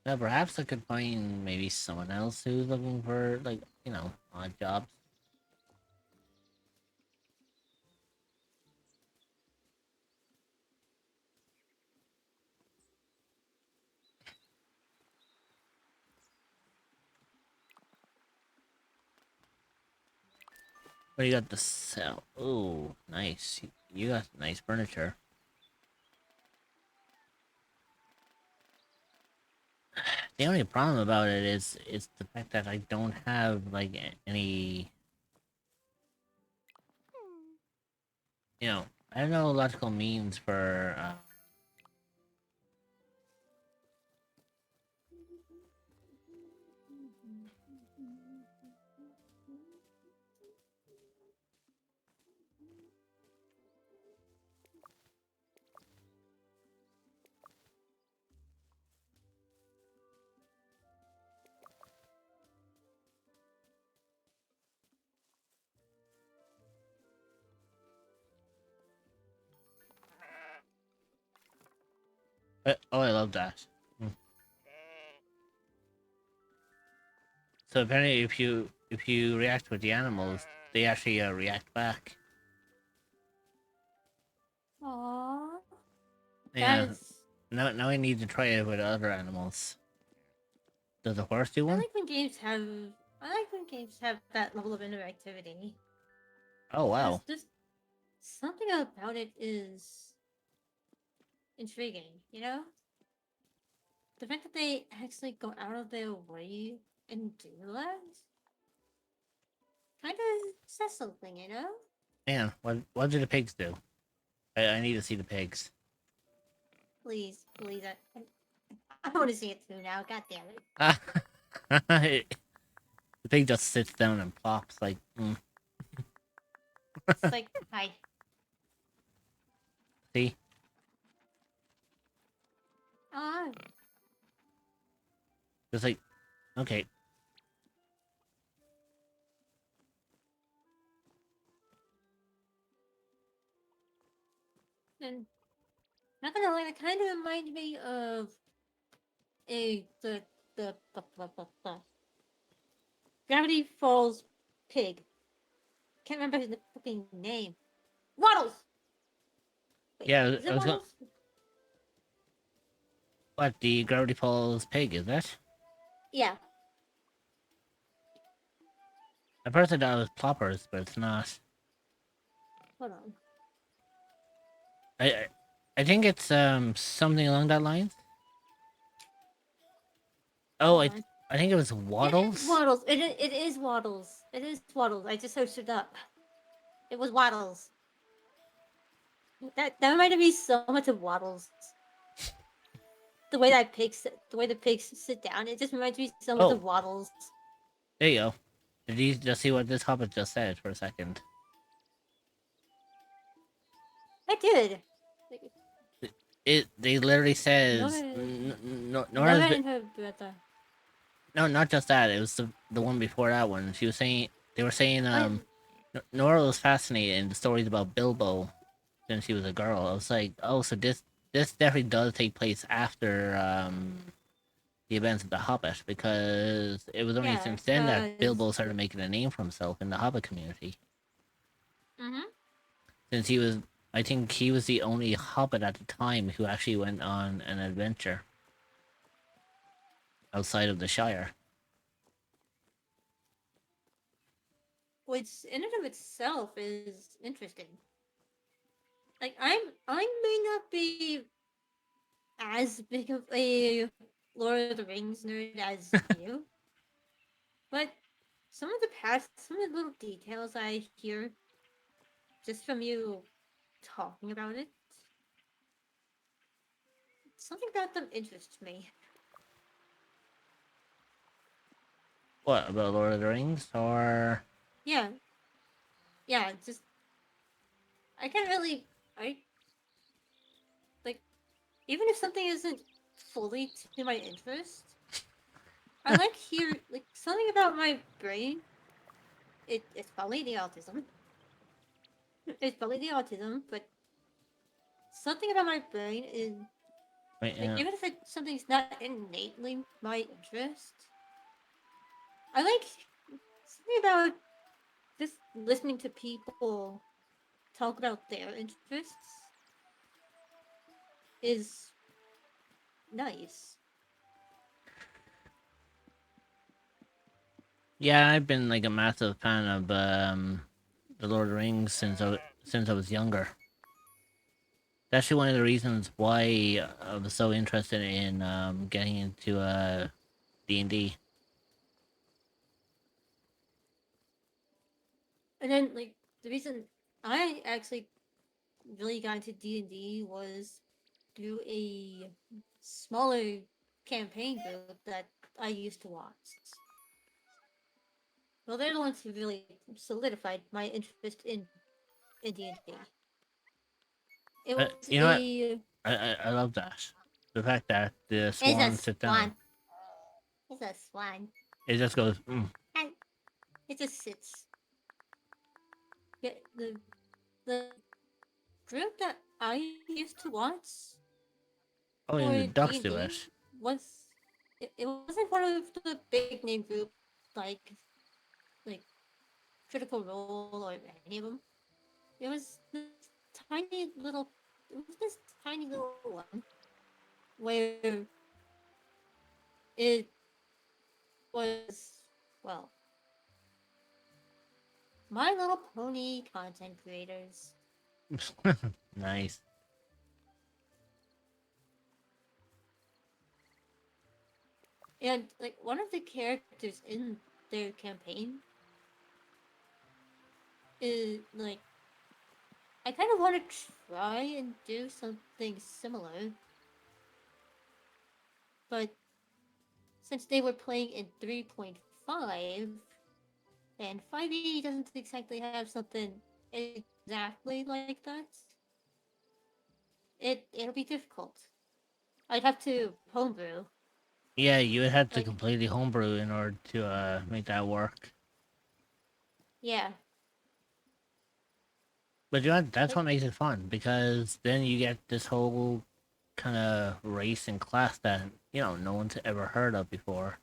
Now, perhaps I could find maybe someone else who's looking for, like, you know, odd jobs. What do you got to sell? Oh, nice. You got nice furniture. The only problem about it is the fact that I don't have like any, you know, I have no logical means for oh, I love that. Hmm. So apparently, if you react with the animals, they actually react back. Aww. Yeah. That's. Now I need to try it with other animals. Does the horse do I one? like when games have. I like when games have that level of interactivity. Oh wow. Just something about it is intriguing, you know? the fact that they actually go out of their way and do that kind of says something, you know? Man, what do the pigs do? I need to see the pigs. Please, please, I want to see it too now. God damn it! The pig just sits down and plops like. It's like, hi. See, Ah, it's like, okay, and not gonna lie, that kind of reminds me of the Gravity Falls pig. Can't remember his fucking name. Waddles. Wait, yeah, is I it was going. Waddles? What, the Gravity Falls pig is that? Yeah. At first I thought it was ploppers, but it's not. Hold on. I I think it's something along that lines. Oh, Hold on. I think it was It is Waddles. Waddles. It is Waddles. It is Waddles. I just searched it up. It was Waddles. That reminded me so much of Waddles. The way the pigs sit down, it just reminds me so much Oh, of Waddles. there you go. Did you just see what this hobbit just said for a second? I did. Like, They literally says Nora's Nora and her brother. no, not just that. It was the one before that one. She was saying they were saying I, Nora was fascinated in the stories about Bilbo since she was a girl. I was like, oh, so this definitely does take place after the events of the Hobbit, because it was only yeah, since then that because Bilbo started making a name for himself in the Hobbit community. mhm. Since he was, I think he was the only Hobbit at the time who actually went on an adventure outside of the Shire. Which in and of itself is interesting. Like I may not be as big of a Lord of the Rings nerd as you, but some of the little details I hear just from you talking about it, something about them interests me. What about Lord of the Rings or? Yeah, yeah. Just I can't really I like even if something isn't fully to my interest, I like hear like something about my brain. It's probably the autism. It's probably the autism, but something about my brain is Wait, like yeah. even if something's not innately my interest, I like something about just listening to people talk about their interests is nice. Yeah, I've been like a massive fan of the Lord of the Rings since I was younger. That's actually one of the reasons why I was so interested in getting into D&D. And then like the reason I actually really got into D&D was through a smaller campaign group that I used to watch. Well, they're the ones who really solidified my interest in D&D. It was You know what? a I love that. The fact that the it's a swan sits down, swan. It's a swan. it just goes. And it just sits. Yeah, the group that I used to watch Oh, for and the ducks do D&D it. was it wasn't one of the big name group like Critical Role or any of them. It was this tiny little it was this tiny little one where it was well My Little Pony content creators. Nice. And like one of the characters in their campaign is like I kind of want to try and do something similar, but since they were playing in 3.5 and 5e doesn't exactly have something exactly like that, it'll be difficult. I'd have to homebrew. Yeah, you would have to Like completely homebrew in order to make that work. yeah, But you know, that's like what makes it fun because then you get this whole kind of race and class that no one's ever heard of before,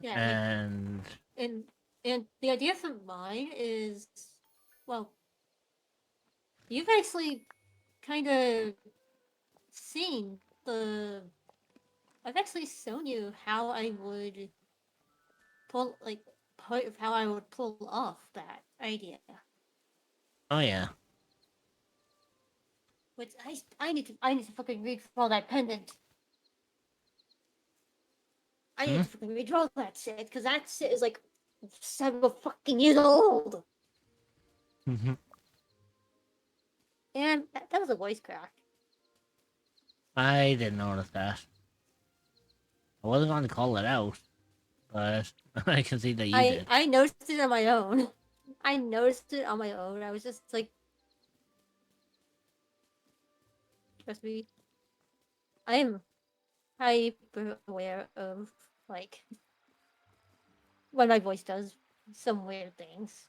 yeah, like and and and the idea for mine is, well, you've actually kind of seen the. I've actually shown you how I would pull like part of how I would pull off that idea. oh yeah, Which I need to fucking redraw that pendant. I need hmm? to fucking redraw that shit because that shit is like several fucking years old. And that was a voice crack. I didn't notice that. I wasn't going to call it out, but I can see that you did. I noticed it on my own. I noticed it on my own. I was just like, trust me, I am hyper aware of like when my voice does some weird things.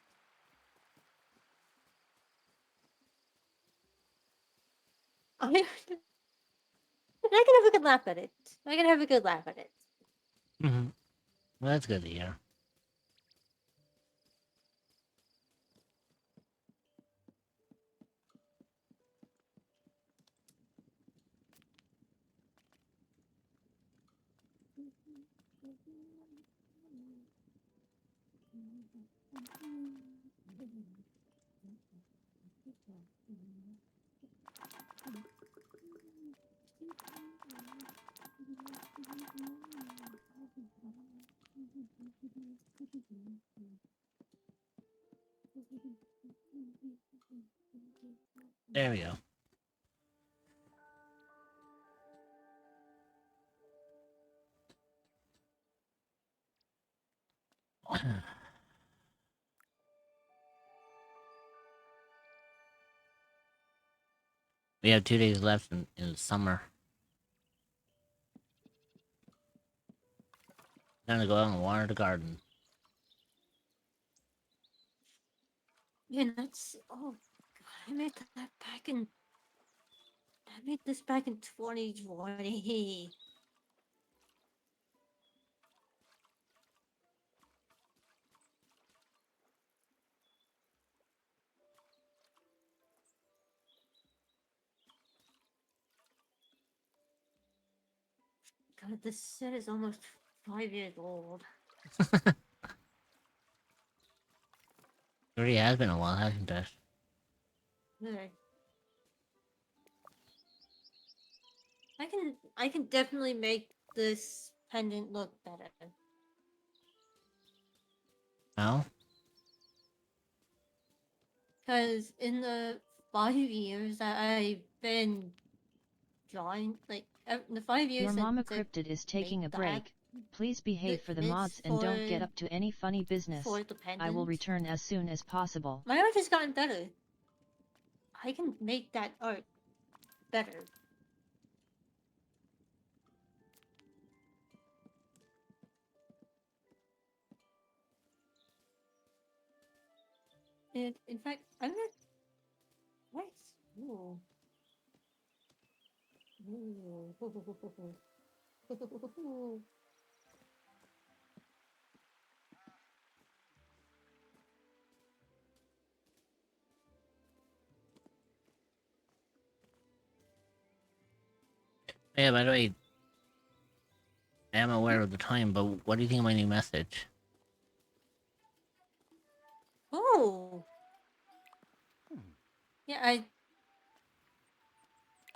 I I can have a good laugh at it. I can have a good laugh at it. Hmm. Well, that's good to hear. There we go. We have 2 days left in the summer. Gonna go out and water the garden. And that's god, I made that back in I made this back in 2020. God, this set is almost 5 years old. It already has been a while, hasn't it? Good. I can definitely make this pendant look better. No? Because in the 5 years that I've been drawing, like the 5 years Your since mama I cryptid is made taking a that, break. Please behave for the image mods and don't get up to any funny business. for the I will pendant, return as soon as possible. my art has gotten better. I can make that art better. And in fact, I'm not. What? Ooh. Ooh. Yeah, by the way, I am aware of the time, but what do you think of my new message? Oh. Yeah, I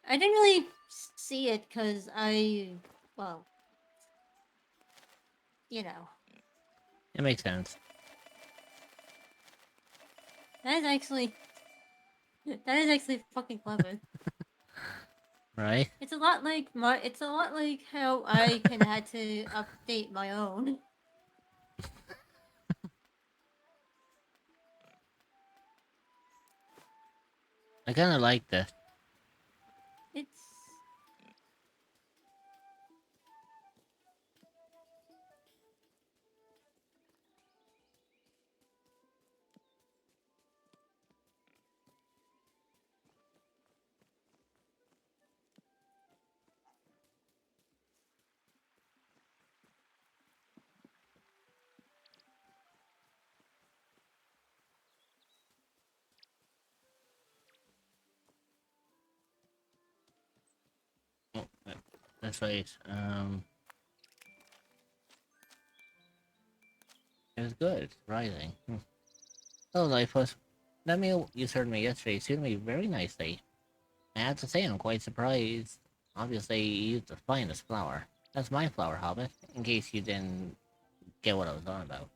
didn't really see it because well, you know, It makes sense. that is actually fucking clever. Right? It's a lot like how I can had to update my own. I kind of like this. It's Oh, that's right. It was good. Rising. Oh, Lifehouse. That meal you served me yesterday suited me very nicely. I have to say, I'm quite surprised. Obviously, you used the finest flour. That's my flour, Hobbit, in case you didn't get what I was on about.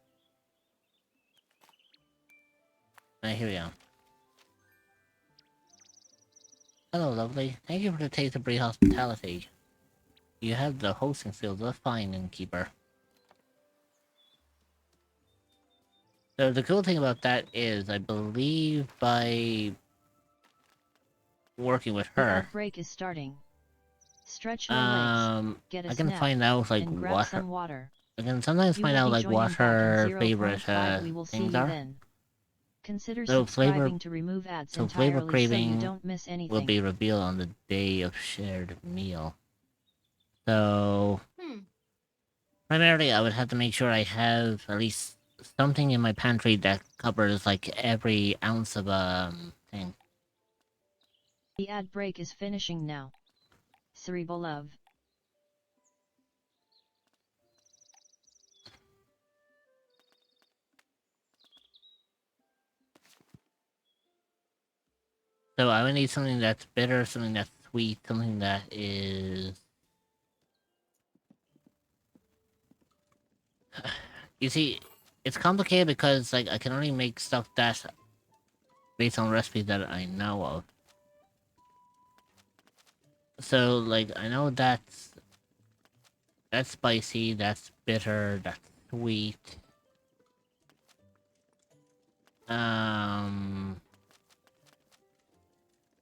Here we go. Hello, lovely. Thank you for the taste of free hospitality. You have the hosting skills of a fine innkeeper. So the cool thing about that is, I believe by working with The her, ad break is starting. Stretch your legs, get a I can snack, find out like and grab what her, some water. I can sometimes You find will out be like what joining back in her zero favorite point 0.5. We will see things you are. then. Consider So subscribing to remove ads flavor entirely so you craving don't miss will anything. be revealed on the day of shared meal. So primarily, I would have to make sure I have at least something in my pantry that covers like every ounce of thing. The ad break is finishing now. Cerebral love. So I would need something that's bitter, something that's sweet, something that is. You see, it's complicated because like I can only make stuff that's based on recipes that I know of. So like I know that's spicy, that's bitter, that's sweet. Um,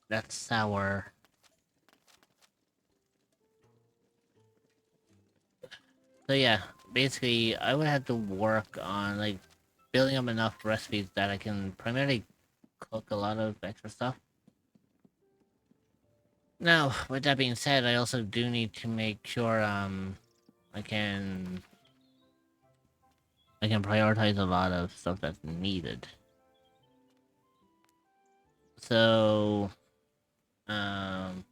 that's sour. So yeah, basically I would have to work on like building up enough recipes that I can primarily cook a lot of extra stuff. Now, with that being said, I also do need to make sure I can prioritize a lot of stuff that's needed. So um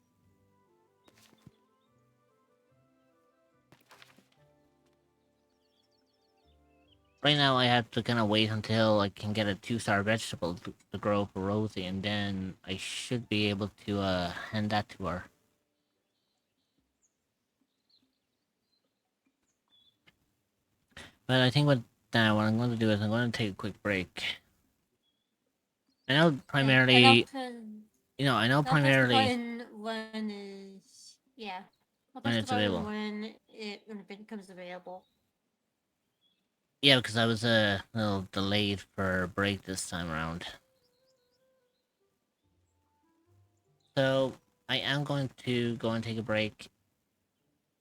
right now I have to kind of wait until I can get a 2-star vegetable to grow for Rosie, and then I should be able to hand that to her. But I think what I'm going to do is I'm going to take a quick break. I know primarily, I know I'll press the primarily button when is yeah. I'll when press the it's button available. when it becomes available. Yeah, because I was a little delayed for a break this time around. So I am going to go and take a break.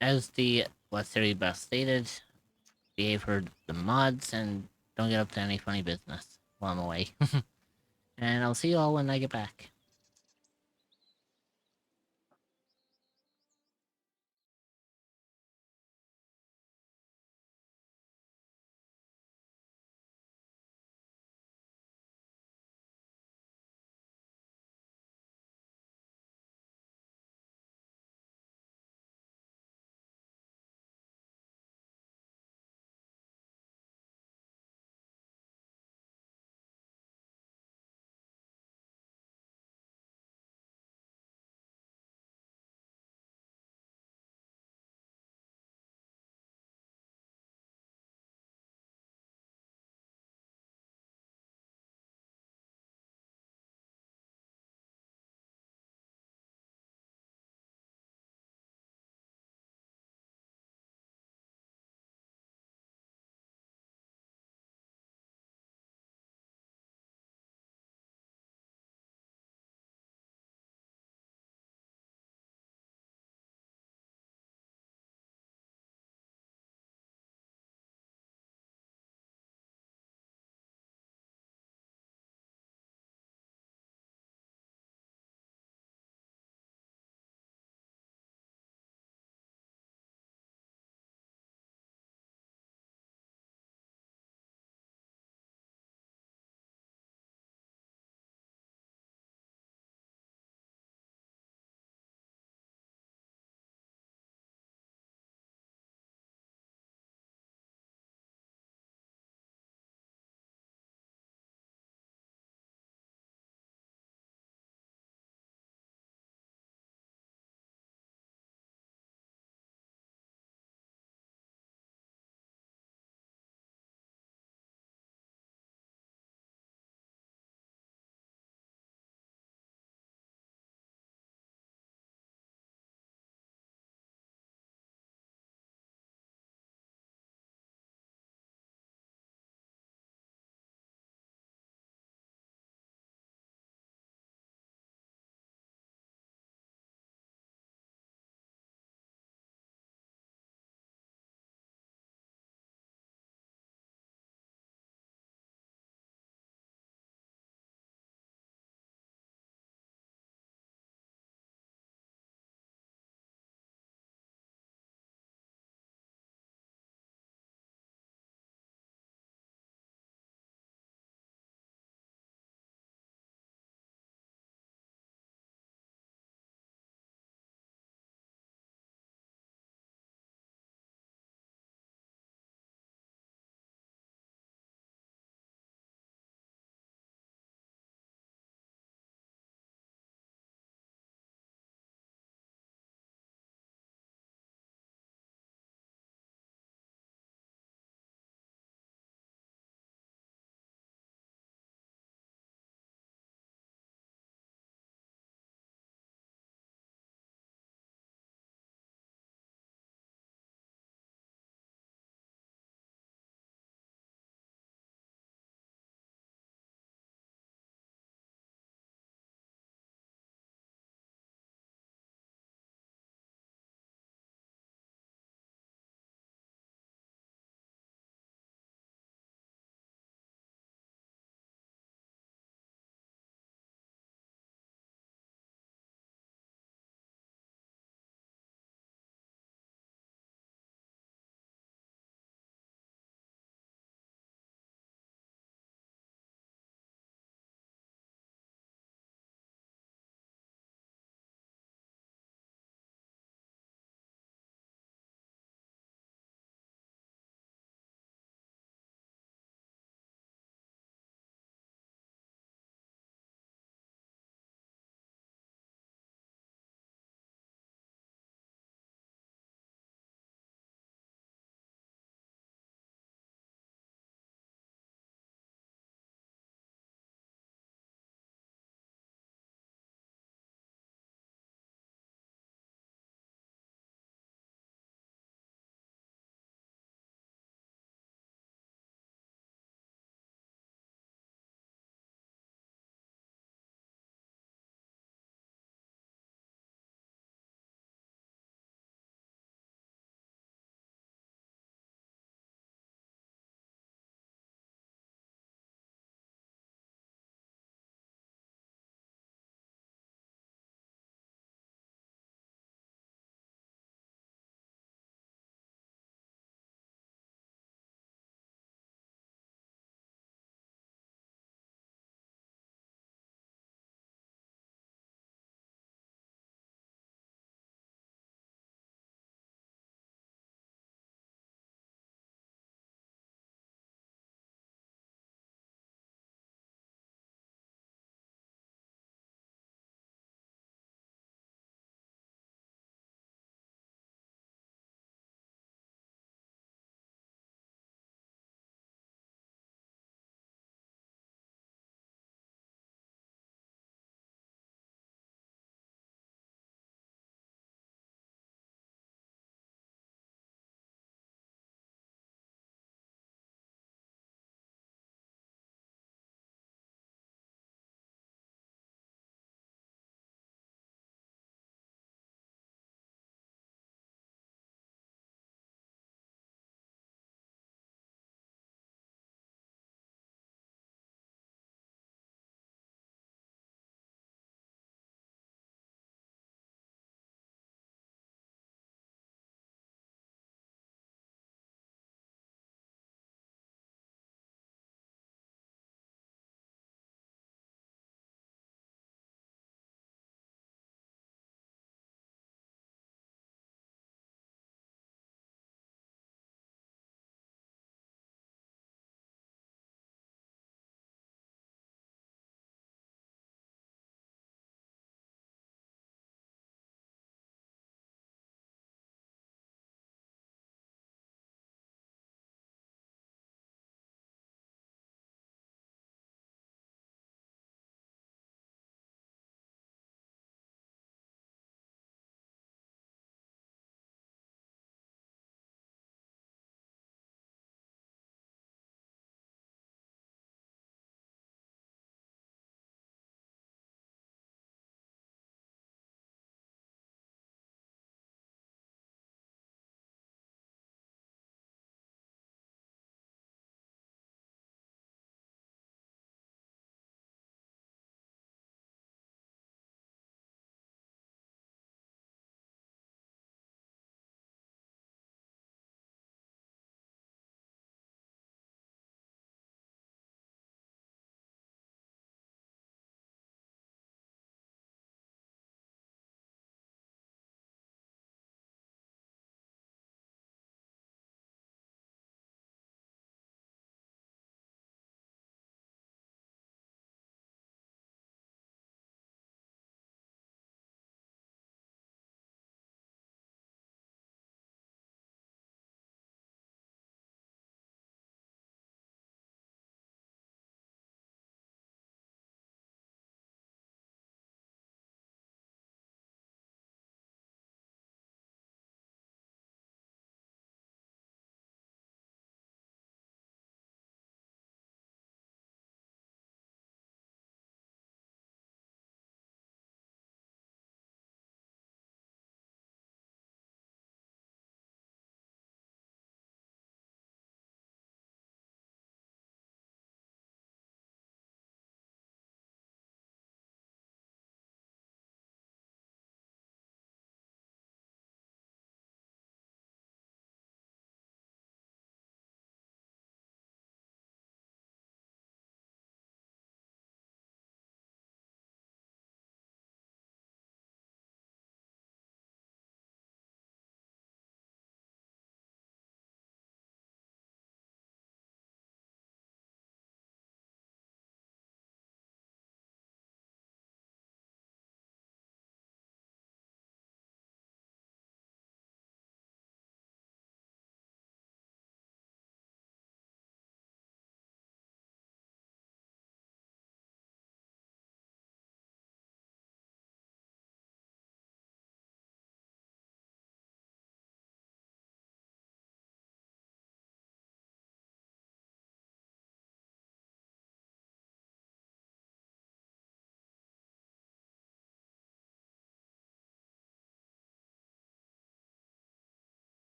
As the what Siri best stated, behave for the mods and don't get up to any funny business while I'm away. And I'll see you all when I get back.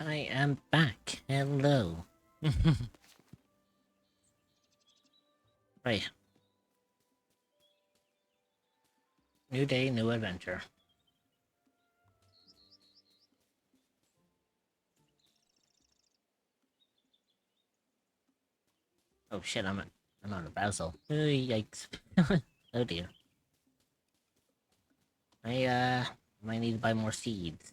I am back. Hello. Right. New day, new adventure. Oh shit, I'm out of basil. Oh, yikes. Oh dear. I might need to buy more seeds.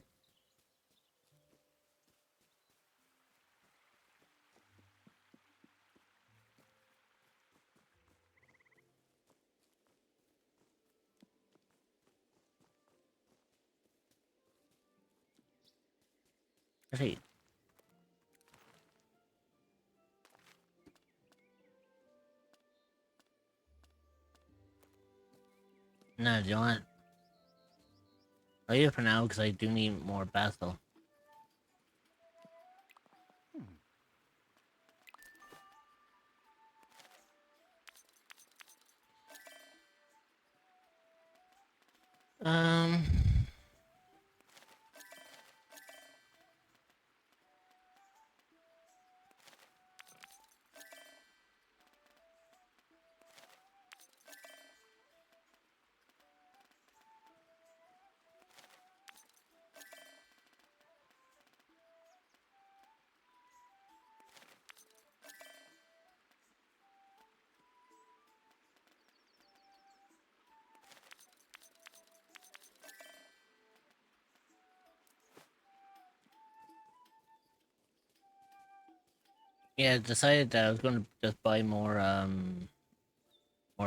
Hey. No, do you want? I'll leave it for now because I do need more basil. Um. Yeah, I decided that I was going to just buy more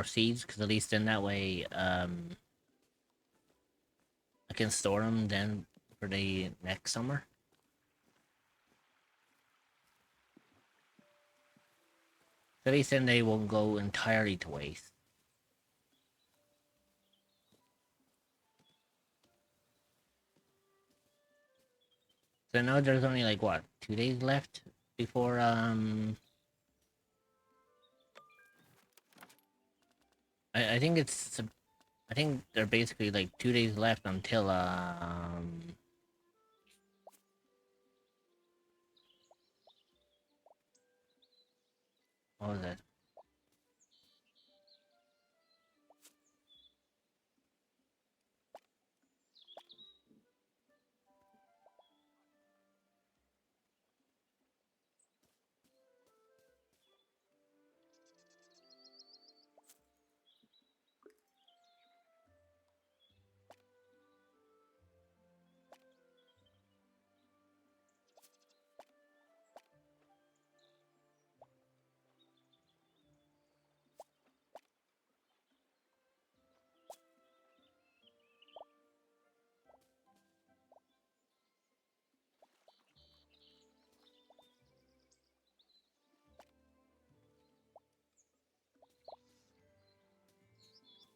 seeds because at least in that way I can store them then for the next summer. At least then they won't go entirely to waste. So now there's only like what, 2 days left before I think it's I think they're basically like 2 days left until what was it?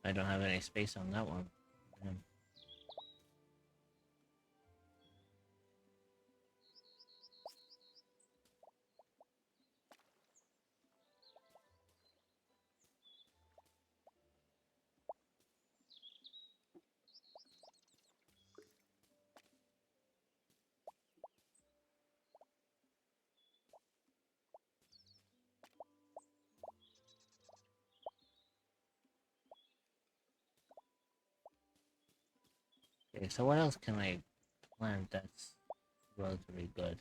I don't have any space on that one. Okay, so what else can I plant that's relatively good?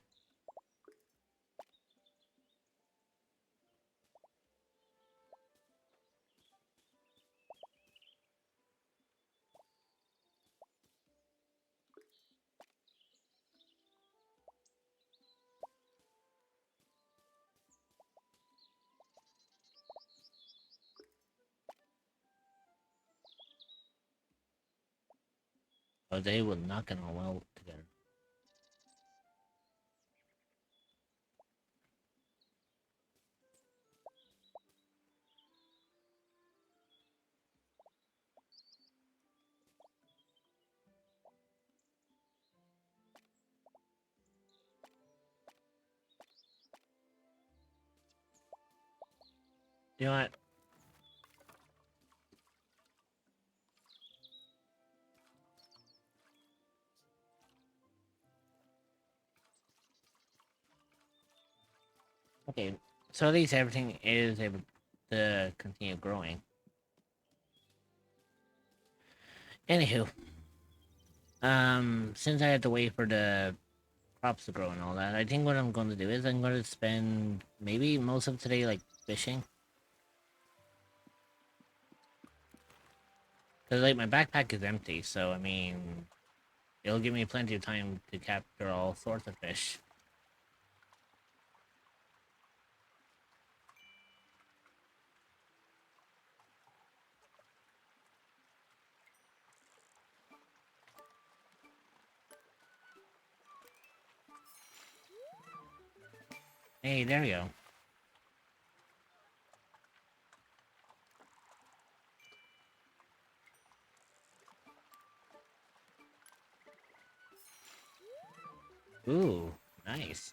Oh, they will not get on well together. You know what? Okay, so at least everything is able to continue growing. Anywho, since I had to wait for the crops to grow and all that, I think what I'm going to do is I'm going to spend maybe most of today like fishing. Cause like my backpack is empty, so I mean, it'll give me plenty of time to capture all sorts of fish. Hey, there you go. Ooh, nice.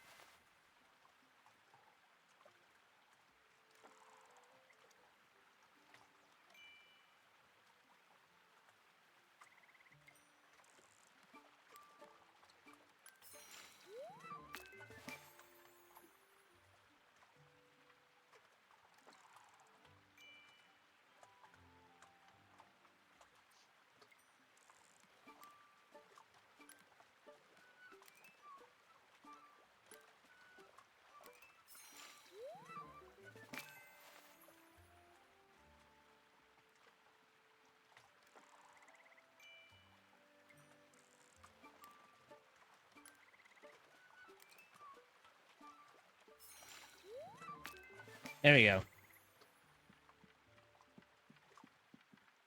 There we go.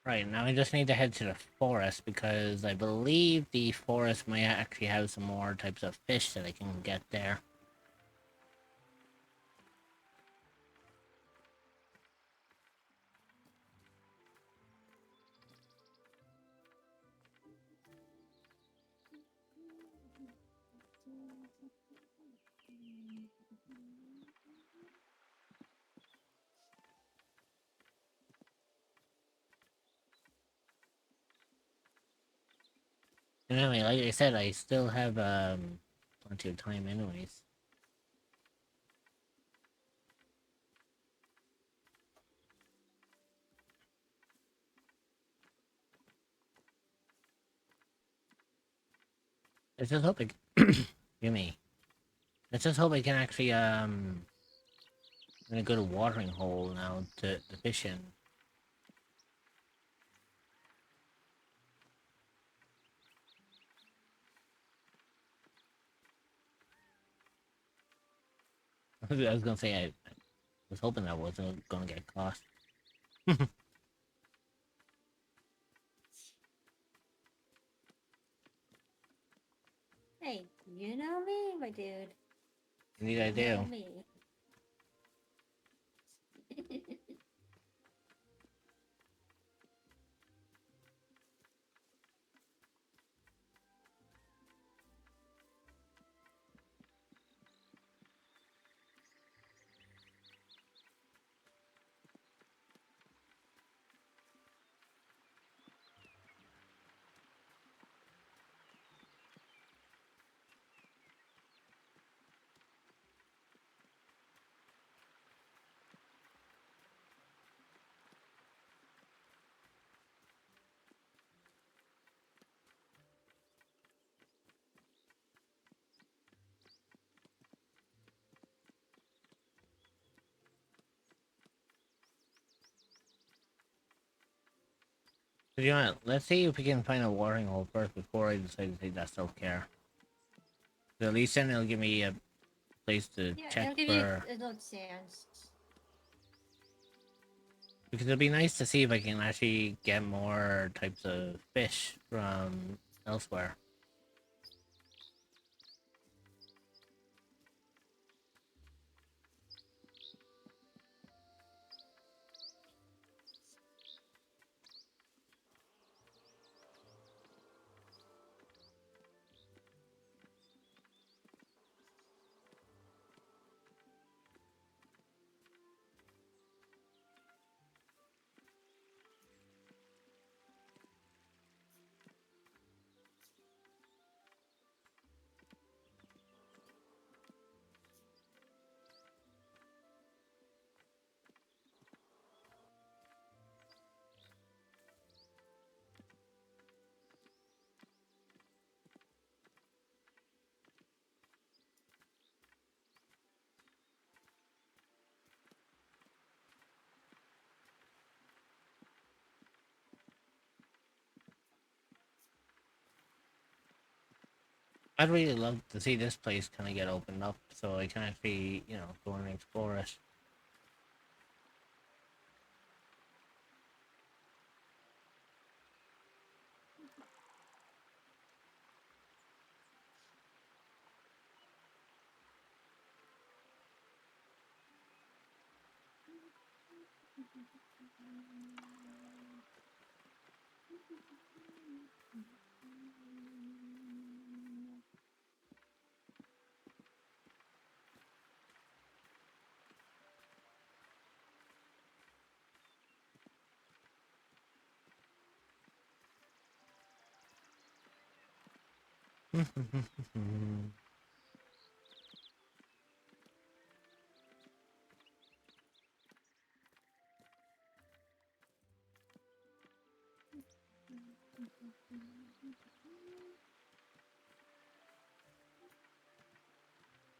Right, now I just need to head to the forest because I believe the forest might actually have some more types of fish that I can get there. And anyway, like I said, I still have plenty of time anyways. Let's just hope it give me. Let's just hope I can actually I'm gonna go to watering hole now to fish in. I was gonna say I was hoping I wasn't gonna get caught. Hey, you know me, my dude. Indeed I You know do. me. So you know what? Let's see if we can find a watering hole first before I decide to take that self-care. So at least then it'll give me a place to Yeah, check it'll give you for. a little chance. Because it'll be nice to see if I can actually get more types of fish from elsewhere. I'd really love to see this place kind of get opened up so I can actually, go and explore it.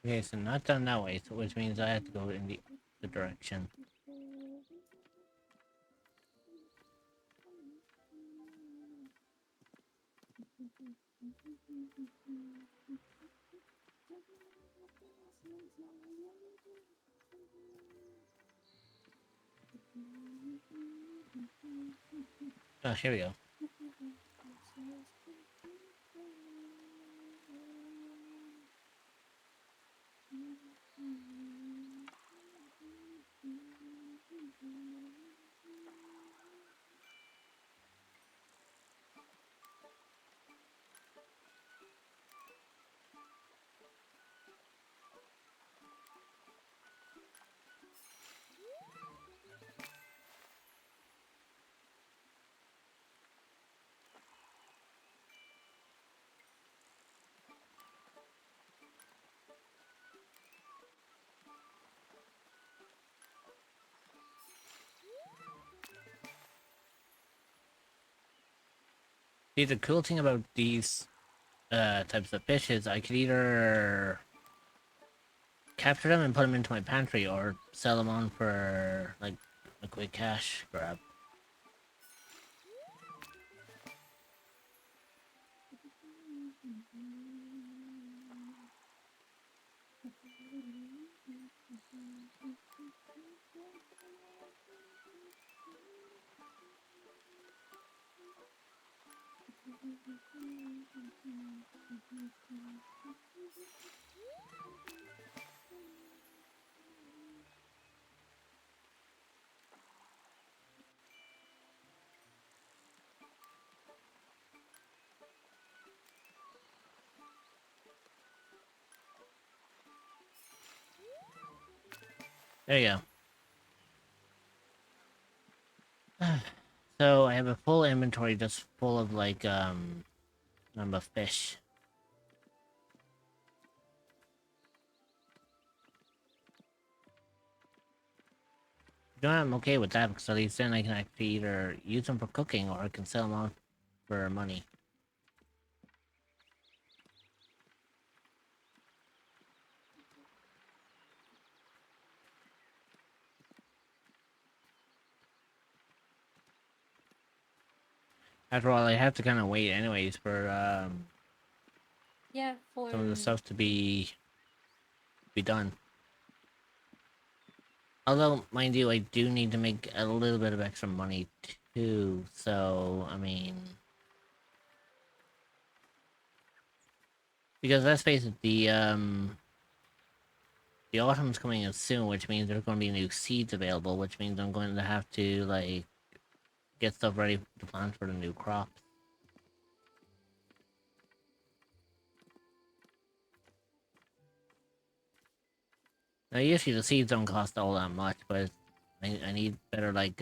Okay, so not done that way, so which means I have to go in the direction. Oh, here we go. See, the cool thing about these types of fish is I could either capture them and put them into my pantry or sell them on for like a quick cash grab. There you go. So I have a full inventory just full of like number of fish. You know, I'm okay with that because at least then I can actually either use them for cooking or I can sell them on for money. After all, I have to kind of wait anyways for Yeah, for some of the stuff to be done. Although, mind you, I do need to make a little bit of extra money too. So, I mean, because let's face it, the autumn's coming in soon, which means there's going to be new seeds available, which means I'm going to have to like get stuff ready to plant for the new crops. Now, usually the seeds don't cost all that much, but I need better like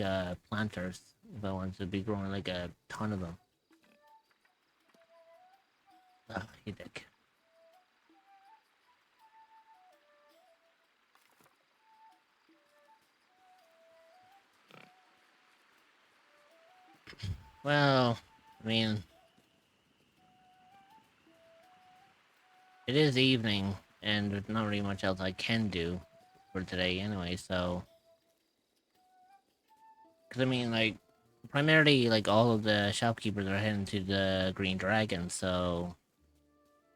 planters if I want to be growing like a ton of them. Oh, you dick. Well, I mean, it is evening, and there's not really much else I can do for today anyway, so... Because, I mean, like, primarily, like, all of the shopkeepers are heading to the Green Dragon, so...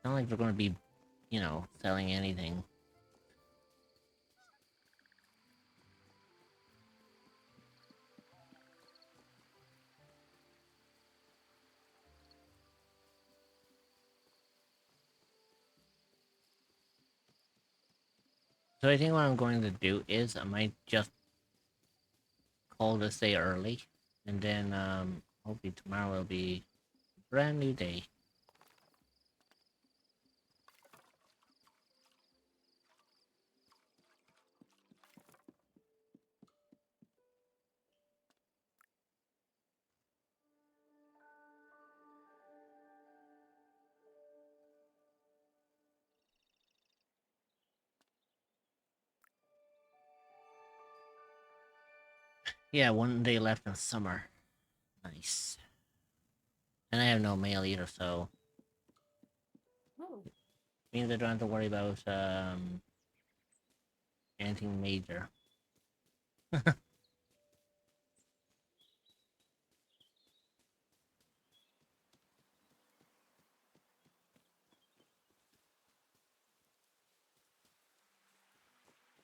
not like we're going to be, you know, selling anything. So I think what I'm going to do is I might just call this day early, and then hopefully tomorrow will be a brand new day. Yeah, one day left in summer. Nice. And I have no mail either, so Oh, means I don't have to worry about anything major.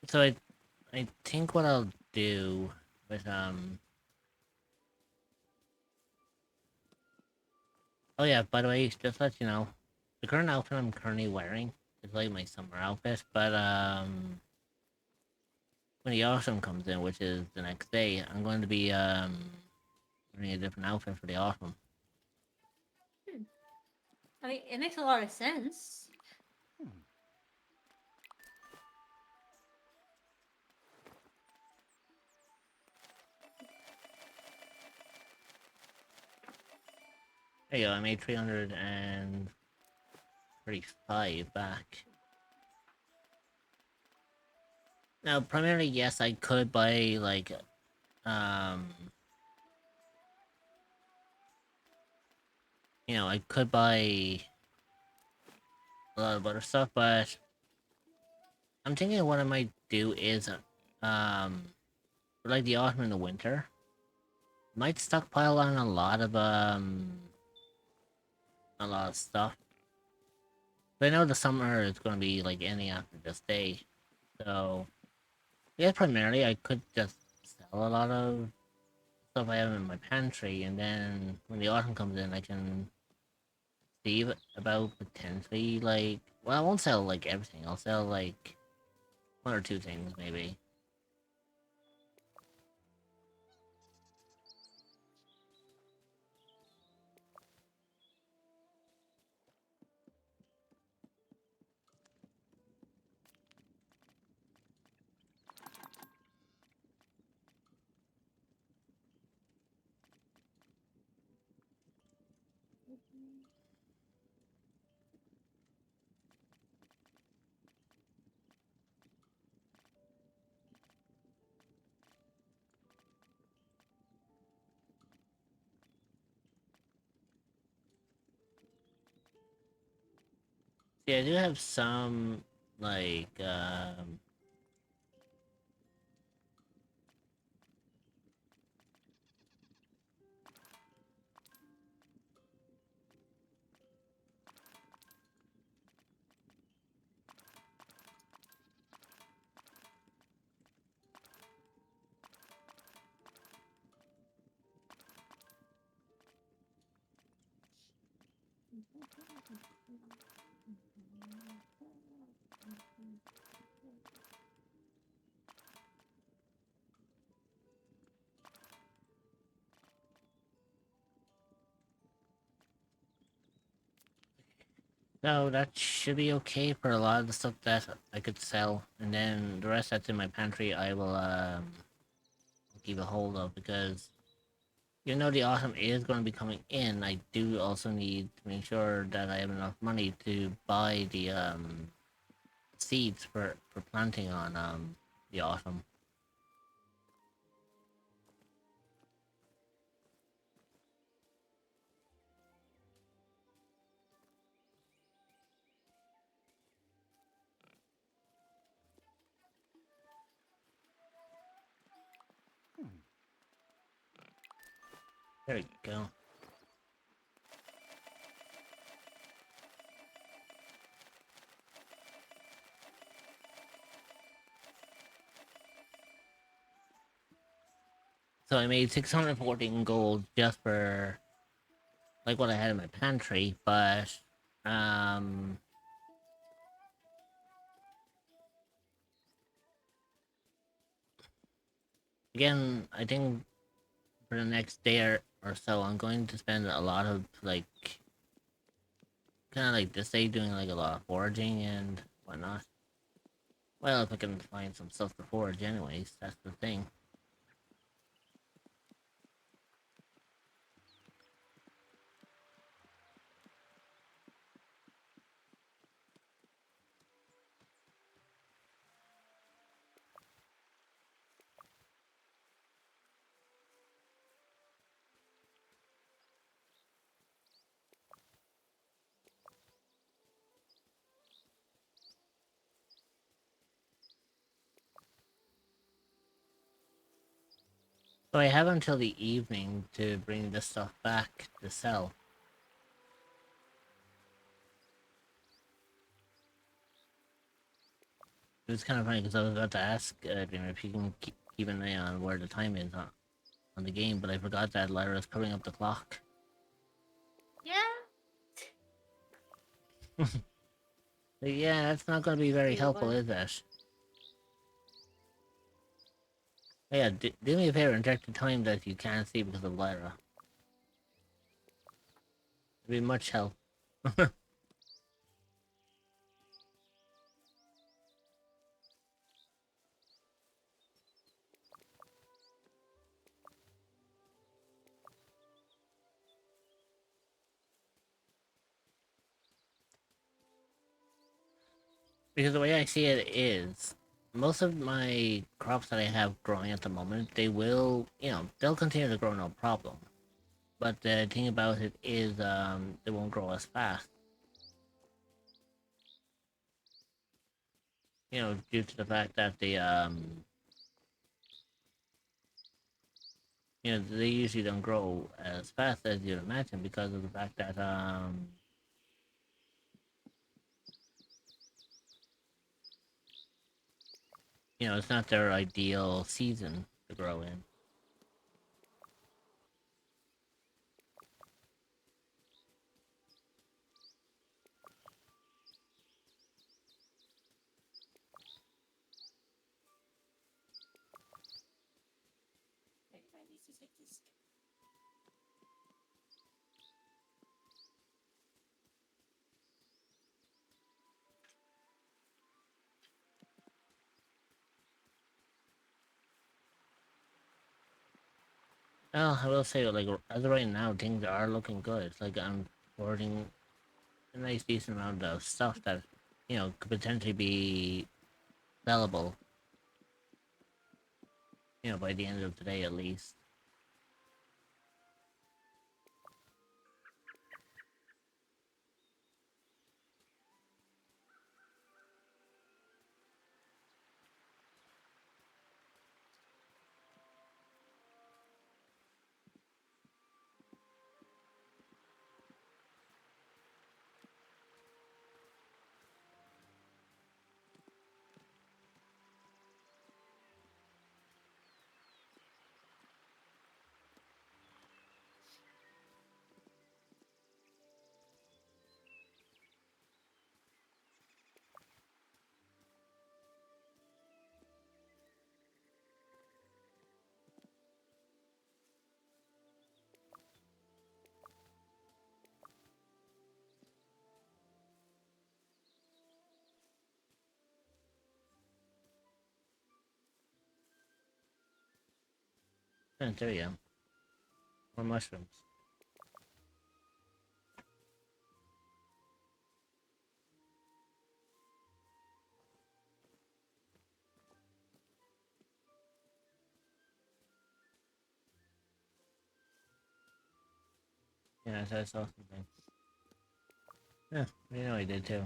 So I think what I'll do with oh yeah, by the way, just to let you know, the current outfit I'm currently wearing is like my summer outfit, but when the autumn comes in, which is the next day, I'm going to be wearing a different outfit for the autumn. I mean, it makes a lot of sense. There you go, I made 335 back. Now, primarily, yes, I could buy like um you know, I could buy a lot of other stuff, but I'm thinking what I might do is for like the autumn and the winter, might stockpile on a lot of stuff. But I know the summer is gonna be like ending after this day. So yeah, primarily I could just sell a lot of stuff I have in my pantry, and then when the autumn comes in I can see about potentially like, well, I won't sell like everything, I'll sell like one or two things maybe. Yeah, I do have some like no, that should be okay for a lot of the stuff that I could sell, and then the rest that's in my pantry I will keep a hold of, because even though the autumn is going to be coming in, I do also need to make sure that I have enough money to buy the seeds for planting on the autumn. There we go. So I made 614 gold just for like what I had in my pantry, but um again, I think for the next day or so I'm going to spend a lot of like kind of like this day doing like a lot of foraging and whatnot. Well, if I can find some stuff to forage anyways, that's the thing. So I have until the evening to bring this stuff back to sell. It was kind of funny because I was about to ask if you can keep an eye on where the time is on the game, but I forgot that Lyra's covering up the clock. Yeah. Yeah, that's not going to be very You helpful, want- is it? Yeah, do me a favor and check the time that you can't see because of Lyra. It'd be much help. Because the way I see it is, most of my crops that I have growing at the moment, they will, they'll continue to grow no problem. But the thing about it is, they won't grow as fast. Due to the fact that they usually don't grow as fast as you'd imagine because of the fact that, it's not their ideal season to grow in. Well, I will say, like, as of right now, things are looking good. Like, I'm hoarding a nice, decent amount of stuff that, could potentially be sellable, by the end of today at least. And there you go. More mushrooms. Yeah, I saw something. Yeah, I did too.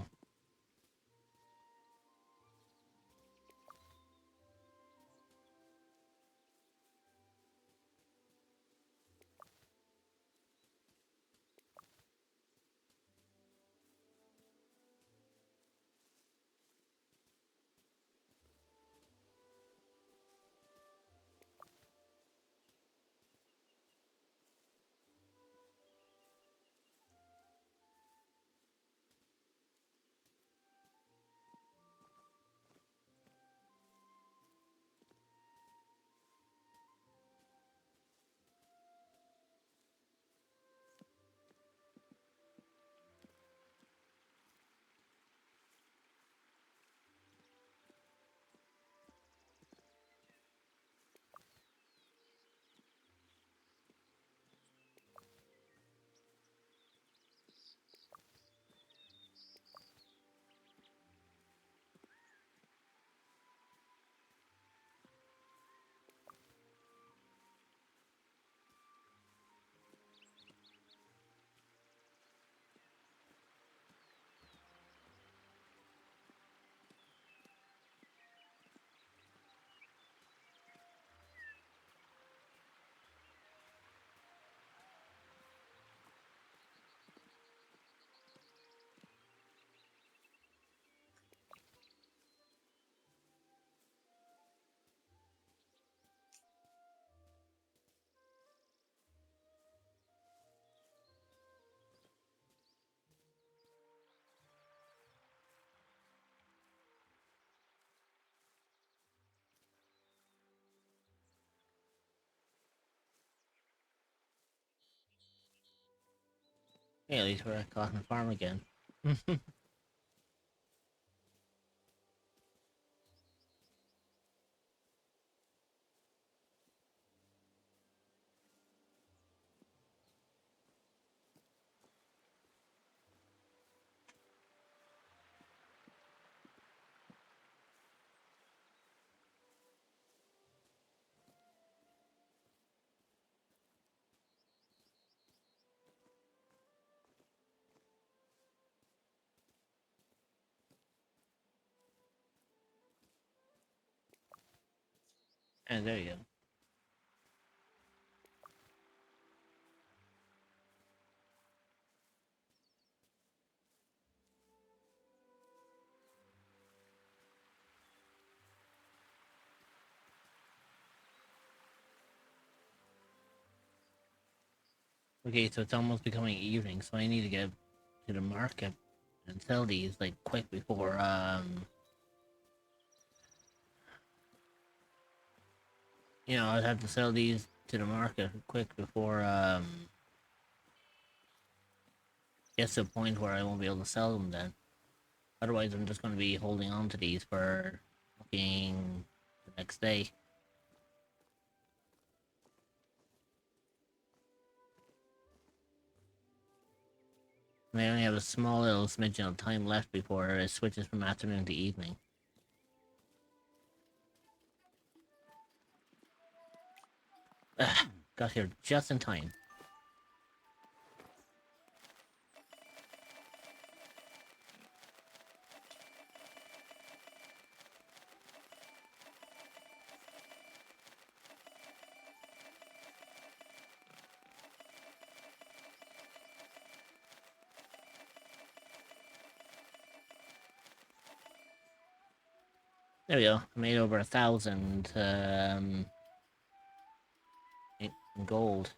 Yeah, at least we're at Cotton Farm again. And there you go. Okay, so it's almost becoming evening, so I need to get to the market and sell these like quick before I'd have to sell these to the market quick before gets to a point where I won't be able to sell them then. Otherwise I'm just gonna be holding on to these for fucking the next day. I only have a small little smidgen of time left before it switches from afternoon to evening. Ugh, got here just in time. There we go. I made over 1,000 in gold.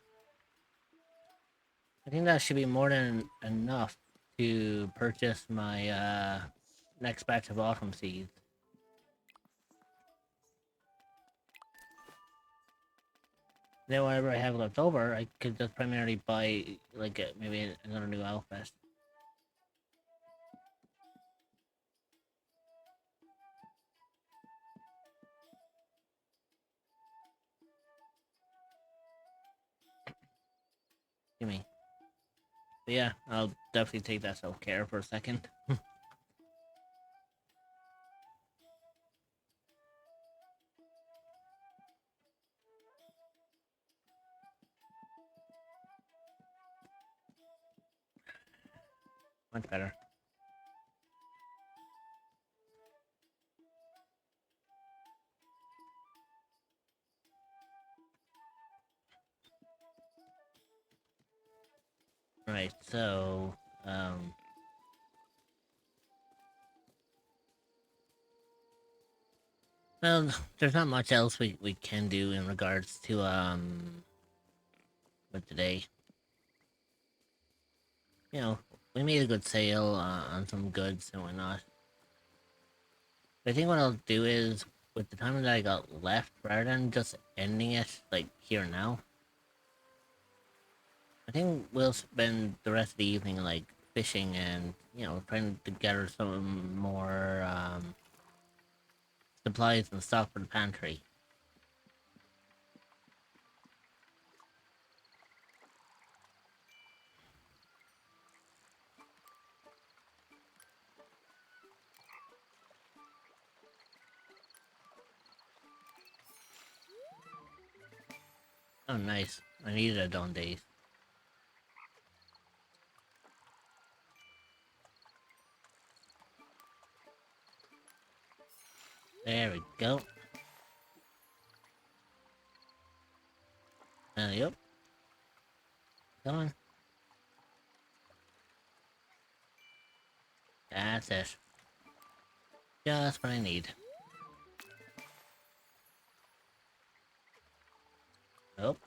I think that should be more than enough to purchase my next batch of autumn seeds. Then whatever I have left over, I could just primarily buy like maybe another new outfit. Gimme. But yeah, I'll definitely take that self-care for a second. Much better. Right, so well, there's not much else we can do in regards to with today. We made a good sale on some goods and whatnot. I think what I'll do is, with the time that I got left, rather than just ending it like here and now, I think we'll spend the rest of the evening like fishing and trying to gather some more supplies and stuff for the pantry. Oh, nice. I needed it on days. There we go. Yep. Come on. That's it. Just what I need. Nope.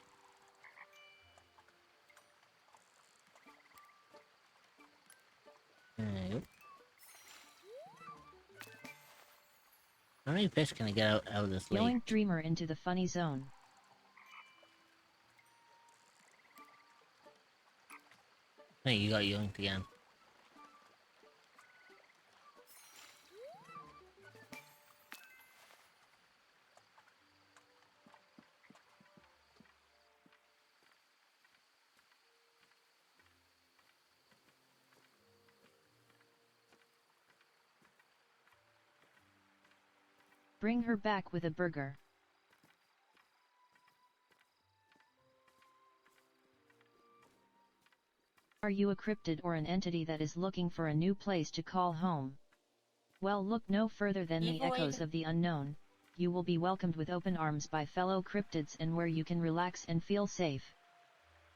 Yep. How many fish can I get out of this lake? Yoink Dreamer into the funny zone. Hey, you got yoinked again. Bring her back with a burger. Are you a cryptid or an entity that is looking for a new place to call home? Well, look no further than the echoes of the unknown. You will be welcomed with open arms by fellow cryptids and where you can relax and feel safe.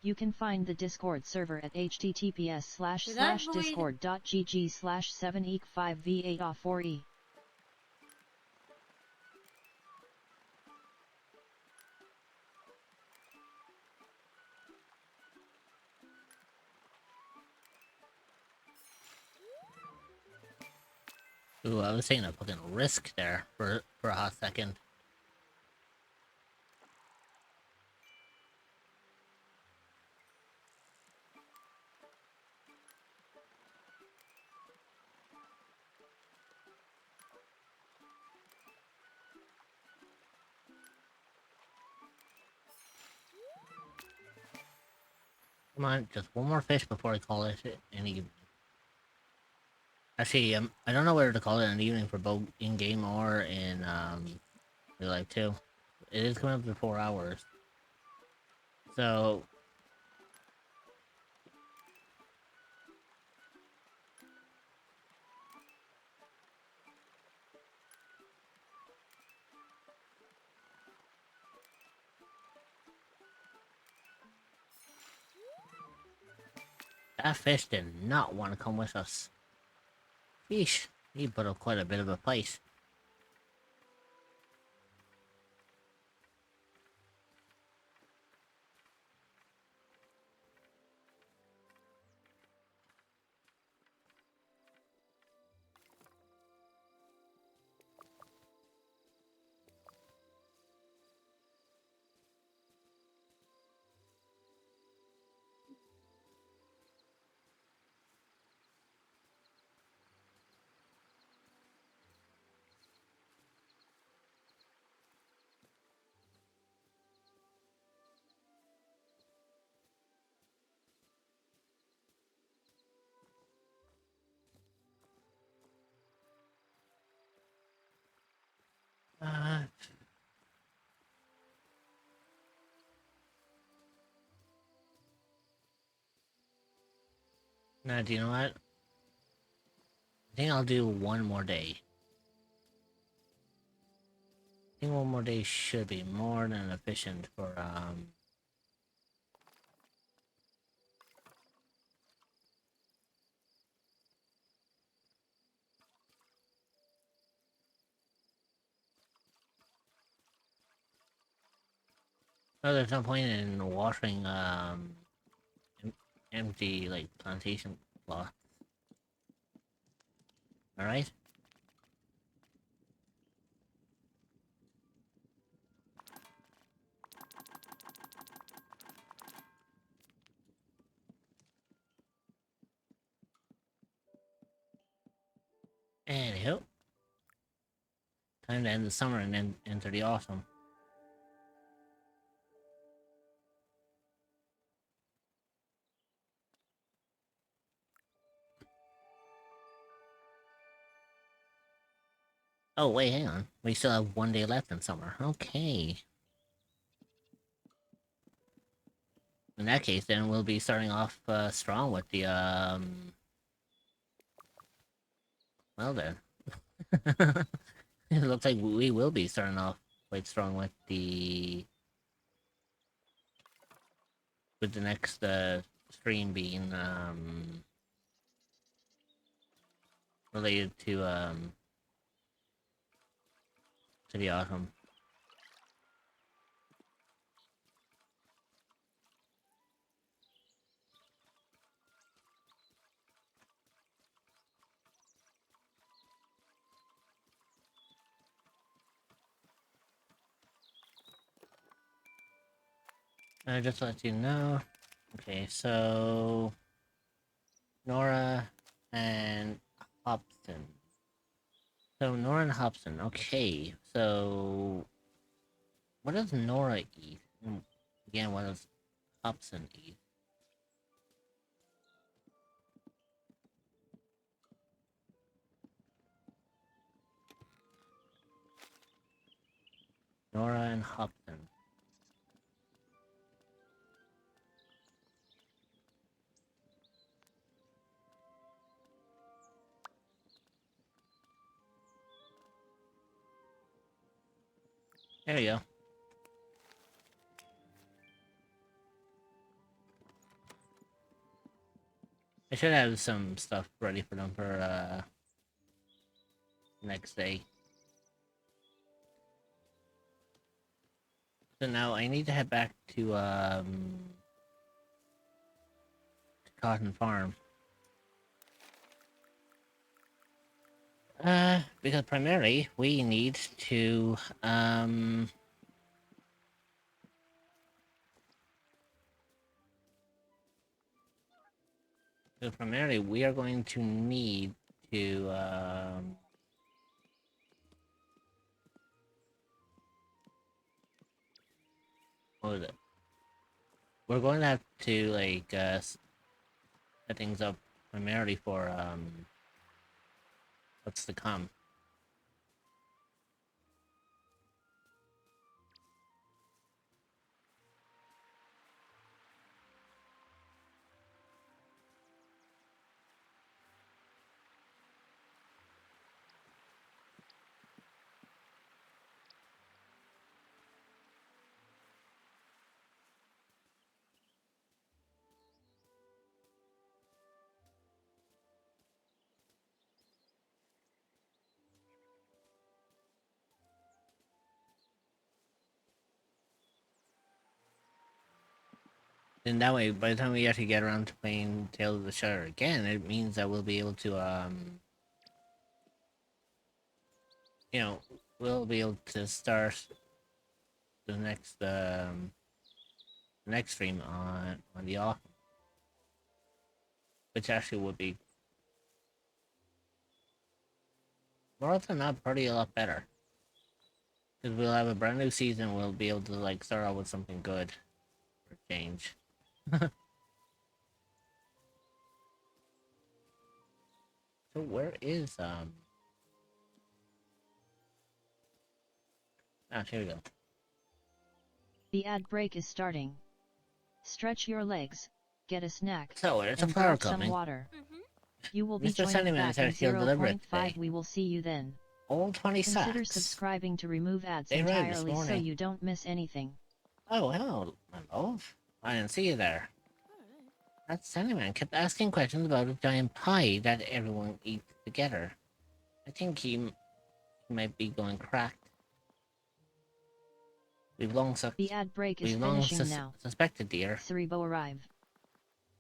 You can find the Discord server at https://discord.gg/7eek5v8off4e. Ooh, I was taking a fucking risk there for a hot second. Come on, just one more fish before I call it an evening. Actually, I don't know whether to call it an evening for both in-game or in real life too. It is coming up to 4 hours. So that fish did not want to come with us. Yeesh, he put up quite a bit of a fight. Uh, now, do you know what? I think I'll do one more day. I think one more day should be more than efficient for, Oh, there's no point in washing, empty, like, plantation cloth. Alright? Anywho. Time to end the summer and then enter the autumn. Oh, wait, hang on. We still have 1 day left in summer. Okay. In that case, then we'll be starting off strong with the, Well then. It looks like we will be starting off quite strong with the... With the next, stream being, related to the autumn. I just let you know. Okay, so Nora and Hobson. So Nora and Hobson. Okay. So what does Nora eat? And again, what does Hobson eat? Nora and Hobson. There you go. I should have some stuff ready for them for next day. So now I need to head back to Cotton Farm. Because primarily we need to so primarily we are going to need to what was it? We're going to have to like set things up primarily for what's to come. And that way, by the time we actually get around to playing Tales of the Shire again, it means that we'll be able to you know, we'll be able to start the next stream on the off, which actually would be more often than not pretty a lot better. Because we'll have a brand new season, we'll be able to like start out with something good for change. So where is here we go. The ad break is starting. Stretch your legs, get a snack, So there's a and flower grab some coming. water. You will be Mr. joining Sandyman back said in he'll deliver it 0.5. today. We will see you then. All 20 Consider sacks. subscribing to remove ads They arrived this entirely so morning. you don't miss anything. Oh, hello, my love. I didn't see you there. That Sandyman kept asking questions about a giant pie that everyone eats together. I think he might be going cracked. We've long The ad break is finishing now. suspected, dear. Cerebo arrive.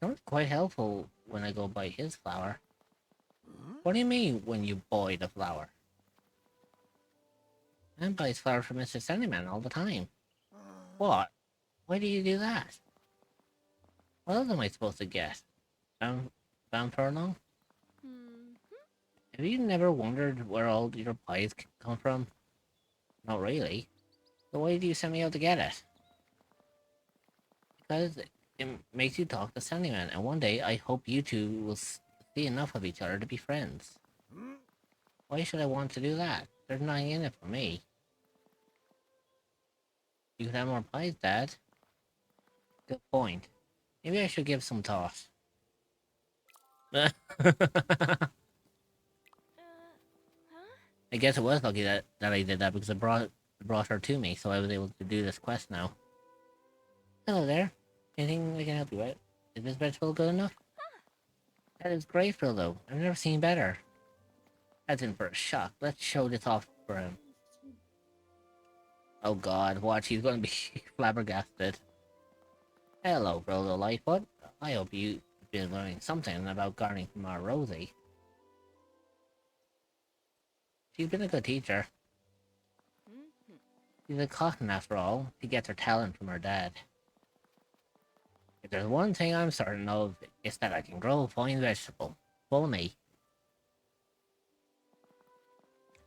Not quite helpful when I go buy his flour. What do you mean when you buy the flour? I buy flour from Mr. Sandyman all the time. What? Why do you do that? What else am I supposed to get? Bound furlong? Have you never wondered where all your pies come from? Not really. So why do you send me out to get it? Because it makes you talk to Sandyman, and one day I hope you two will see enough of each other to be friends. Why should I want to do that? There's nothing in it for me. You could have more pies, Dad. Good point. Maybe I should give some thought. I guess it was lucky that I did that because it brought her to me, so I was able to do this quest now. Hello there. Anything I can help you with? Is this vegetable good enough? That is great, Phildo. I've never seen better. That's in for a shock. Let's show this off for him. Oh god, watch, he's gonna be flabbergasted. Hello, Phildo Lightfoot. I hope you've been learning something about gardening from our Rosie. She's been a good teacher. She's a cotton after all. She gets her talent from her dad. If there's one thing I'm certain of, it's that I can grow a fine vegetable. Follow me.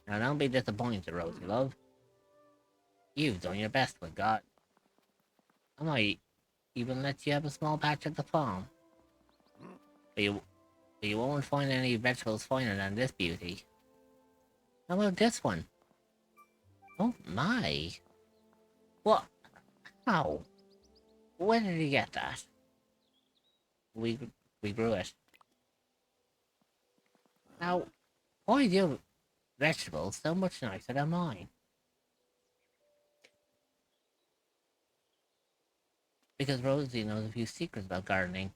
Now don't be disappointed, Rosie, love. You've done your best with God. I might even let you have a small patch at the farm. But you won't find any vegetables finer than this beauty. How about this one? Oh my. What? How? Where did you get that? We grew it. Now, why do your vegetables so much nicer than mine? Because Rosie knows a few secrets about gardening.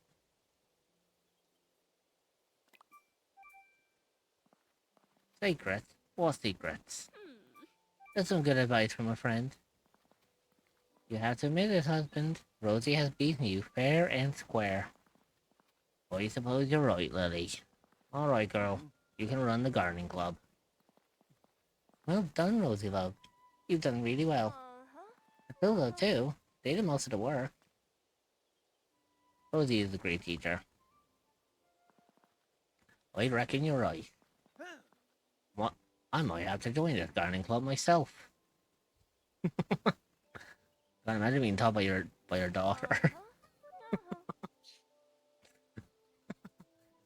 Secrets? What secrets? That's some good advice from a friend. You have to admit it, husband. Rosie has beaten you fair and square. I suppose you're right, Lily. Alright, girl. You can run the gardening club. Well done, Rosie, love. You've done really well. Matilda, too. They did most of the work. Rosie is a great teacher. I reckon you're right. What? I might have to join this gardening club myself. Can't imagine being taught by your daughter.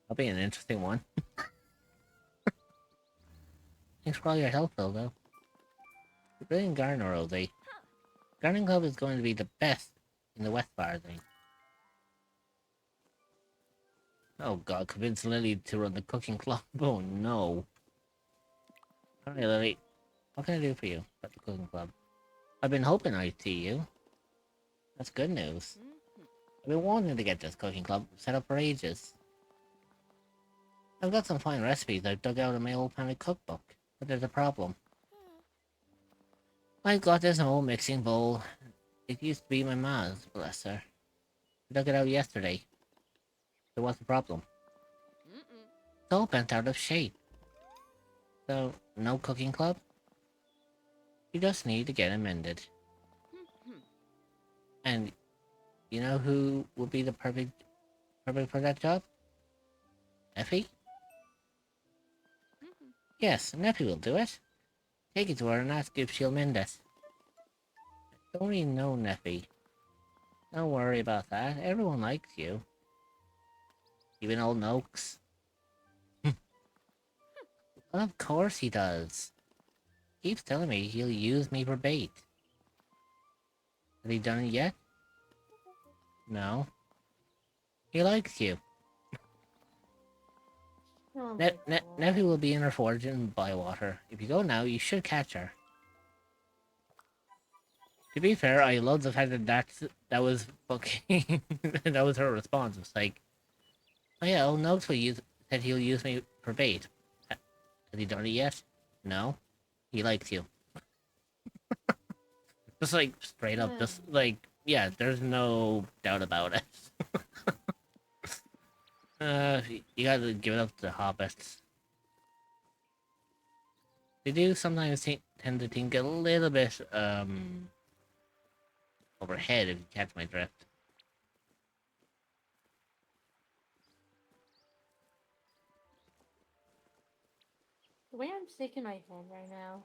That'll be an interesting one. Thanks for all your help, though. You're a brilliant gardener, Rosie. Gardening club is going to be the best in the West Bar, I think. Oh god, convince Lily to run the cooking club. Oh no. Alright, Lily. What can I do for you at the cooking club? I've been hoping I'd see you. That's good news. I've been wanting to get this cooking club set up for ages. I've got some fine recipes I've dug out of my old family cookbook, but there's a problem. I've got this old mixing bowl. It used to be my ma's, bless her. I dug it out yesterday. So what's the problem? It's all bent out of shape. So, no cooking club? You just need to get it mended. And you know who would be the perfect for that job? Effie? Yes, Effie will do it. Take it to her and ask if she'll mend it. Don't really know Neffy. Don't worry about that. Everyone likes you. Even old Noakes. Of course he does. Keeps telling me he'll use me for bait. Has he done it yet? No. He likes you. Oh Neffy will be in her forge in Bywater. If you go now, you should catch her. To be fair, I love the fact that was fucking that was her response. It's like, oh yeah, old Noakes said he'll use me for bait. Has he done it yet? No. He likes you. Just like straight up, just like, yeah, there's no doubt about it. You gotta give it up to the hobbits. They do sometimes tend to think a little bit, overhead, if you catch my drift. The way I'm shaking my head right now.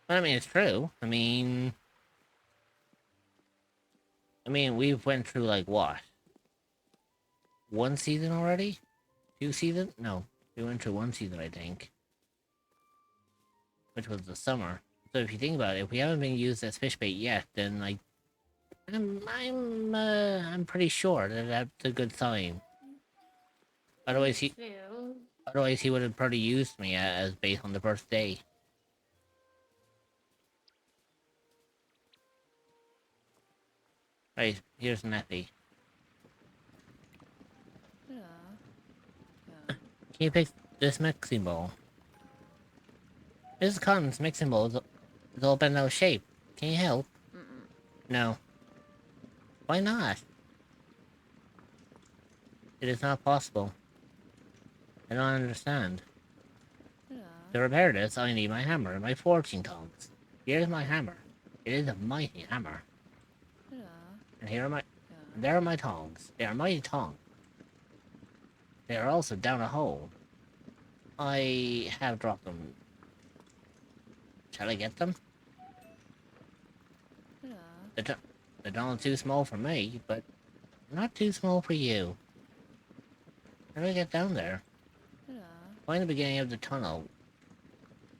But I mean, it's true. I mean, we've went through, like, what? One season already? 2 seasons? No, we went through 1 season, I think. Which was the summer. So if you think about it, if we haven't been used as fish bait yet, then, like, I'm pretty sure that that's a good sign. Otherwise he would have probably used me as bait on the first day. Right, here's Neffy. Can you pick this mixing bowl? Mrs. Cotton's mixing bowl is all bent out of shape. Can you help? No. Why not? It is not possible. I don't understand. To repair this, I need my hammer and my forging tongs. Here's my hammer. It is a mighty hammer. And here are my... There are my tongs. They are mighty tongs. They are also down a hole. I have dropped them. Shall I get them? They're not too small for me, but not too small for you. How do I get down there? Find the beginning of the tunnel.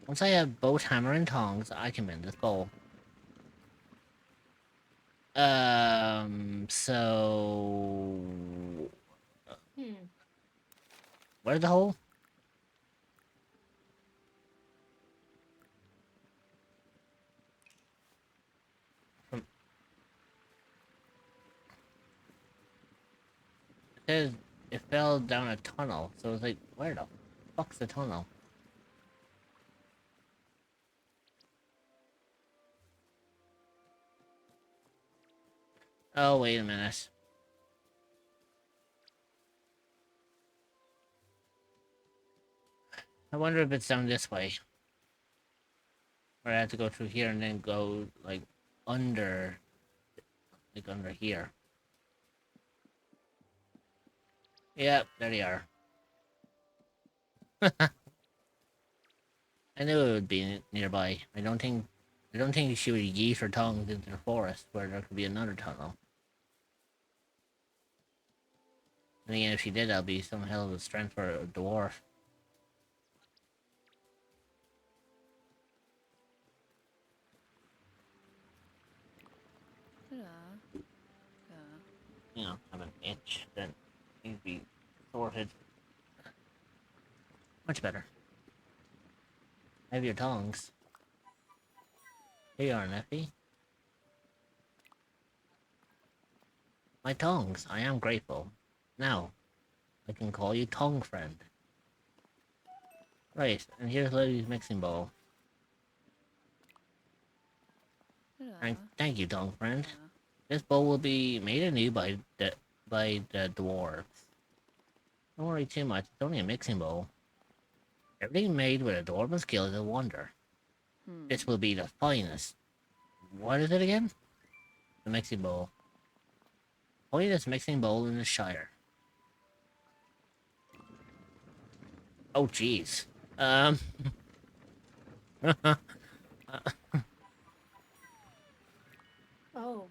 Once I have both hammer and tongs, I can mend this bowl. So... Where's the hole? It says it fell down a tunnel, so it's like, where the fuck's the tunnel? Oh, wait a minute. I wonder if it's down this way. Or I have to go through here and then go, like, under... Like, under here. Yep, there they are. I knew it would be nearby. I don't think she would yeet her tongues into the forest where there could be another tunnel. And again, if she did, that'd be some hell of a strength for a dwarf. You know, have an itch that needs to be sorted. Much better. Have your tongs. Here you are, Neffy. My tongs. I am grateful. Now, I can call you Tongue Friend. Right, and here's Lily's mixing bowl. Thank you, Tongue Friend. This bowl will be made anew by the dwarves. Don't worry too much, it's only a mixing bowl. Everything made with a dwarven skill is a wonder. This will be the finest. What is it again? The mixing bowl. Finest mixing bowl in the shire. Oh, jeez. Oh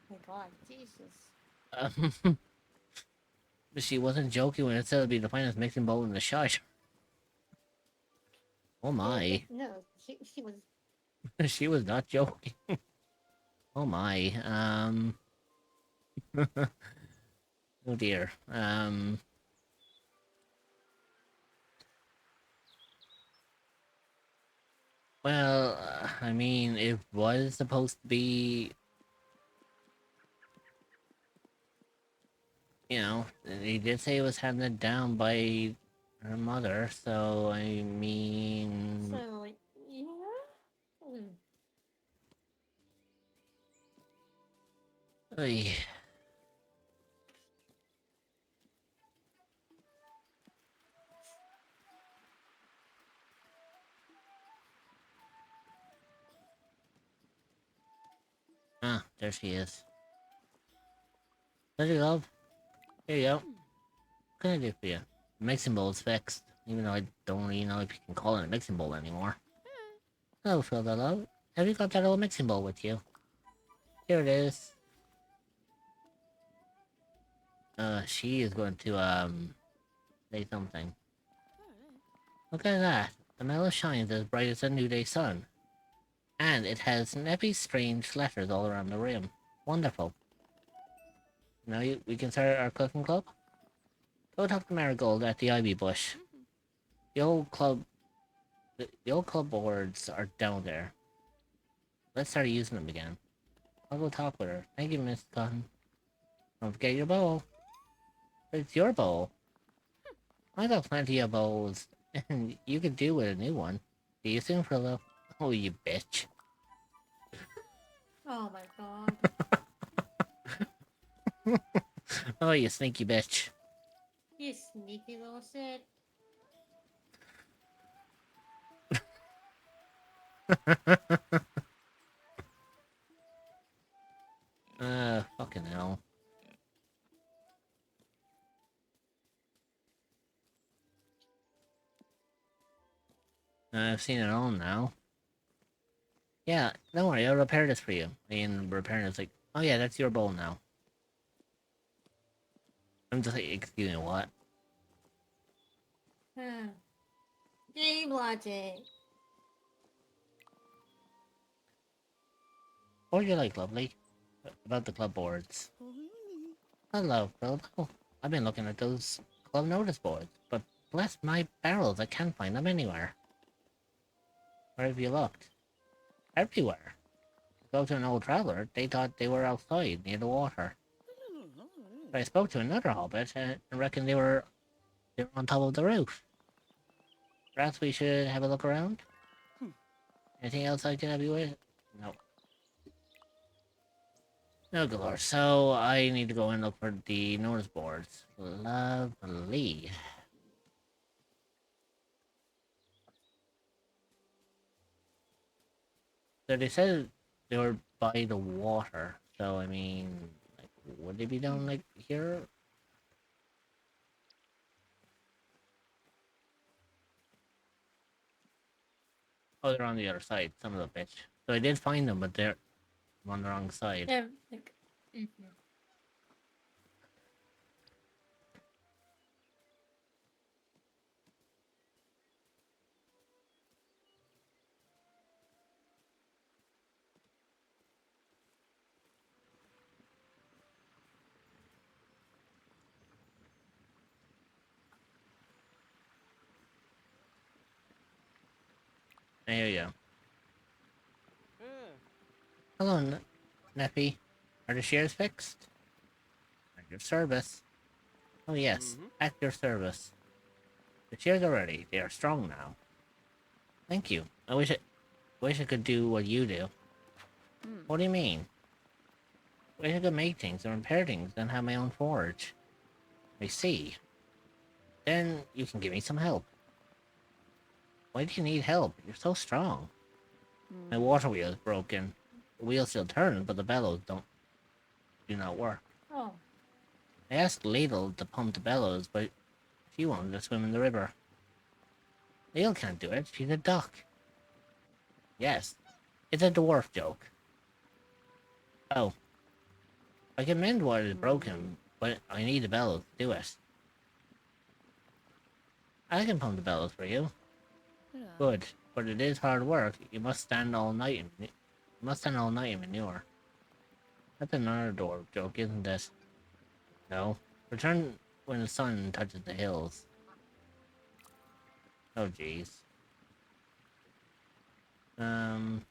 my god, Jesus. But she wasn't joking when it said it'd be the finest mixing bowl in the shire. Oh my. No, she was. She was not joking. Oh my. Oh dear. Well, I mean, it was supposed to be... You know, he did say it was handed down by her mother, so I mean... So, yeah? Oy. Ah, there she is. There you go. Here you go. What can I do for you? The mixing bowl is fixed, even though I don't really know if you can call it a mixing bowl anymore. Hello, Phil. Have you got that old mixing bowl with you? Here it is. She is going to, say something. Look at that. The metal shines as bright as a new day sun. And it has nappy strange letters all around the rim. Wonderful. Now we can start our cooking club? Go talk to Marigold at the Ivy Bush. The old club boards are down there. Let's start using them again. I'll go talk with her. Thank you, Miss Cotton. Don't forget your bowl. It's your bowl. I got plenty of bowls, and you could do with a new one. See you soon, Frillo. Oh, you bitch. Oh my god. Oh, you sneaky bitch. You sneaky little shit. Fucking hell. I've seen it all now. Yeah, don't worry, I'll repair this for you. And repairing it's like, oh yeah, that's your bowl now. I'm just like, excuse me, what? Game logic. What would you like, lovely? About the club boards. Hello, Phil. Oh, I've been looking at those club notice boards, but bless my barrels, I can't find them anywhere. Where have you looked? Everywhere. Spoke to an old traveler. They thought they were outside, near the water. But I spoke to another hobbit, and reckoned they were on top of the roof. Perhaps we should have a look around? Anything else I can help you with? No. No, good lord. So, I need to go and look for the notice boards. Lovely. So they said they were by the water. So, I mean, like, would they be down, like, here? Oh, they're on the other side, son of a bitch. So I did find them, but they're on the wrong side. Yeah, like, There you go. Hello, Neppy. Are the shares fixed? At your service. Oh yes, at your service. The shares are ready. They are strong now. Thank you. Wish I could do what you do. What do you mean? Wish I could make things and repair things and have my own forge. I see. Then you can give me some help. Why do you need help? You're so strong. My water wheel is broken. The wheel still turns, but the bellows do not work. oh, I asked Ladle to pump the bellows, but she wanted to swim in the river. Ladle can't do it. She's a duck. Yes, it's a dwarf joke. Oh, I can mend what is broken, but I need the bellows to do it. I can pump the bellows for you. Good, but it is hard work. You must stand all night in manure. That's another dwarf joke, isn't it? No. Return when the sun touches the hills. Oh jeez. Um.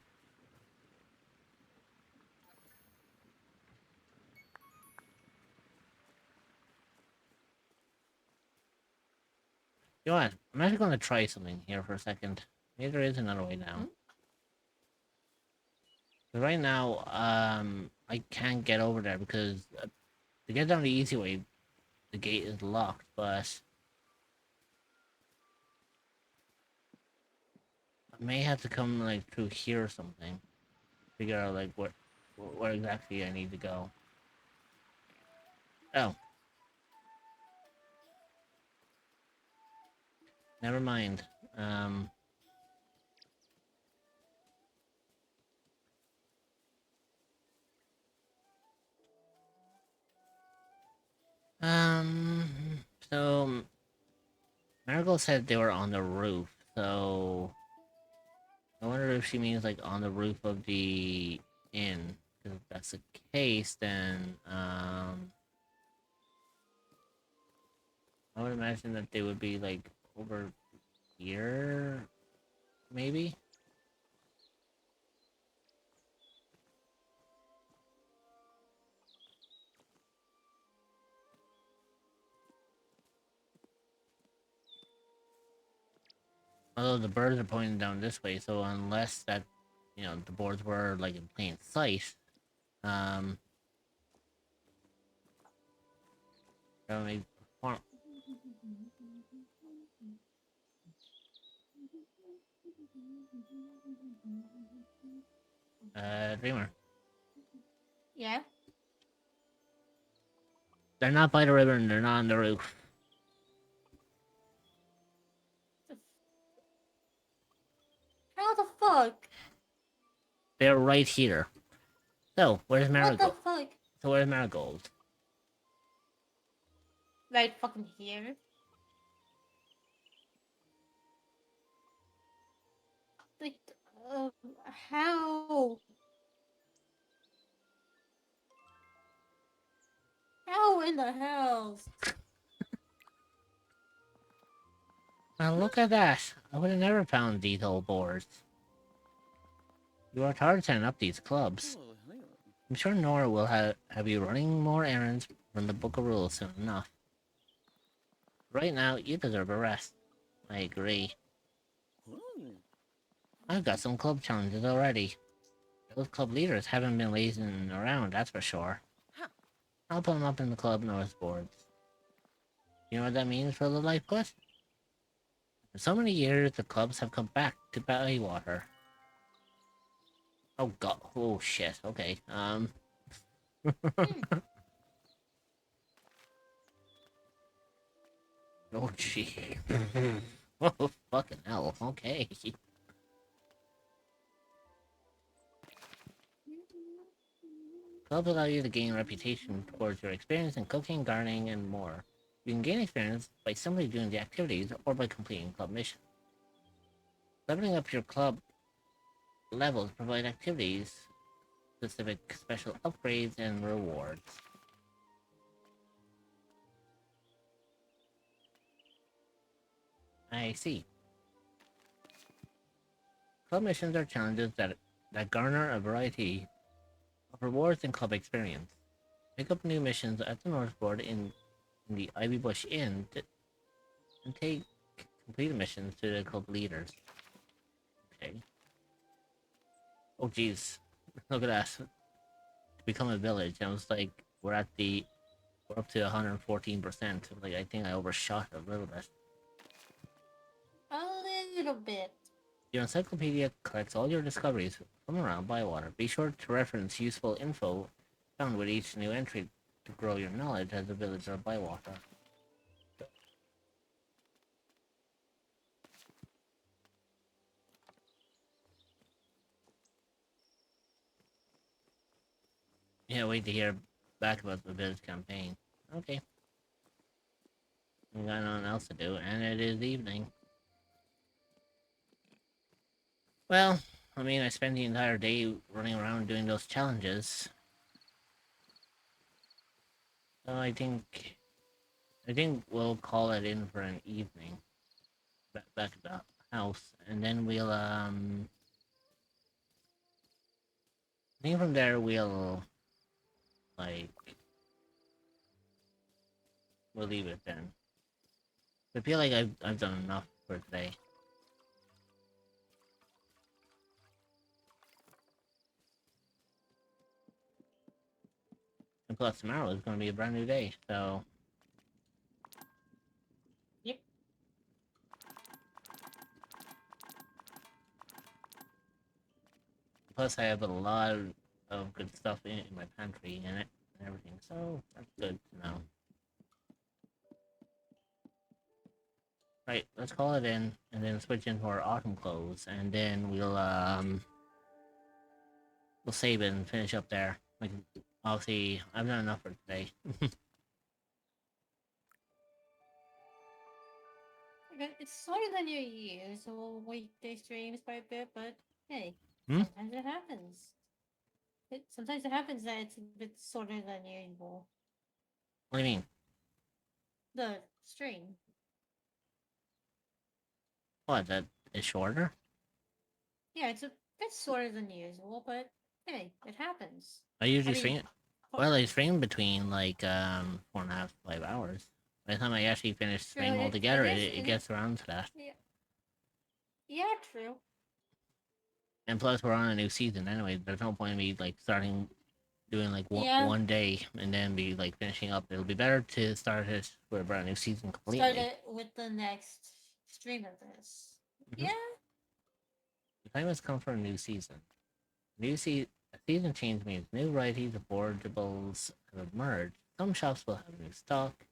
You know what? I'm actually going to try something here for a second. Maybe there is another way down. But right now, I can't get over there because to get down the easy way, the gate is locked. But I may have to come like through here or something. Figure out like where exactly I need to go. Oh, never mind. So Marigold said they were on the roof, so I wonder if she means like on the roof of the inn. Because if that's the case, then I would imagine that they would be like over here, maybe. Although the birds are pointing down this way, so unless that, the boards were like in plain sight, um, that would make farm. Dreamer. yeah. They're not by the river and they're not on the roof. What the fuck? They're right here. So, where's What the Marigold? fuck? So, where's Marigold? Right fucking here. Like, how? How in the house? Now, look at that. I would have never found these old boards. You worked hard setting up these clubs. I'm sure Nora will have you running more errands from the Book of Rules soon enough. Right now, you deserve a rest. I agree. I've got some club challenges already. Those club leaders haven't been lazing around, that's for sure. I'll put them up in the club notice boards. You know what that means for the lifeblood? For so many years, the clubs have come back to Bywater. Oh god, oh shit, okay, oh gee. Oh, fucking hell, okay. Clubs allow you to gain reputation towards your experience in cooking, gardening, and more. You can gain experience by simply doing the activities or by completing club missions. Leveling up your club levels provide activities, specific special upgrades, and rewards. I see. Club missions are challenges that garner a variety of rewards and club experience. Pick up new missions at the North Board in the Ivy Bush Inn and take completed missions to the club leaders. Okay. Oh jeez. Look at that. To become a village, I was like, we're up to 114%. Like, I think I overshot a little bit. A little bit. Your encyclopedia collects all your discoveries from around Bywater. Be sure to reference useful info found with each new entry to grow your knowledge as a villager of Bywater. Yeah, wait to hear back about the village campaign. Okay. We got nothing else to do, and it is evening. Well, I mean, I spent the entire day running around doing those challenges. So I think we'll call it in for an evening. Back at the house, and then we'll I think from there we'll like we'll leave it then. I feel like I've done enough for today. And plus tomorrow is going to be a brand new day, so Yep. plus I have a lot of good stuff in my pantry and everything, so that's good to know. Right, let's call it in, and then switch into our autumn clothes, and then we'll save it and finish up there. Like, obviously, I've done enough for today. Okay, it's shorter than your usual weekday streams by a bit, but hey, Hmm? sometimes it happens. Sometimes it happens that it's a bit shorter than usual. What do you mean? The stream. What, that is shorter? Yeah, it's a bit shorter than usual, but hey, it happens. I usually mean, stream. Well, I stream between like 4.5 to 5 hours. By the time I actually finish stream True, altogether, it is, it gets around to that. Yeah. Yeah, true. And plus, we're on a new season anyway. There's no point in me like starting doing like Yeah. one day and then be like finishing up. It'll be better to start it with a brand new season completely. Start it with the next stream of this. Mhm. Yeah. The time has come for a new season. A season change means new varieties of boardables have emerged. Some shops will have new stock.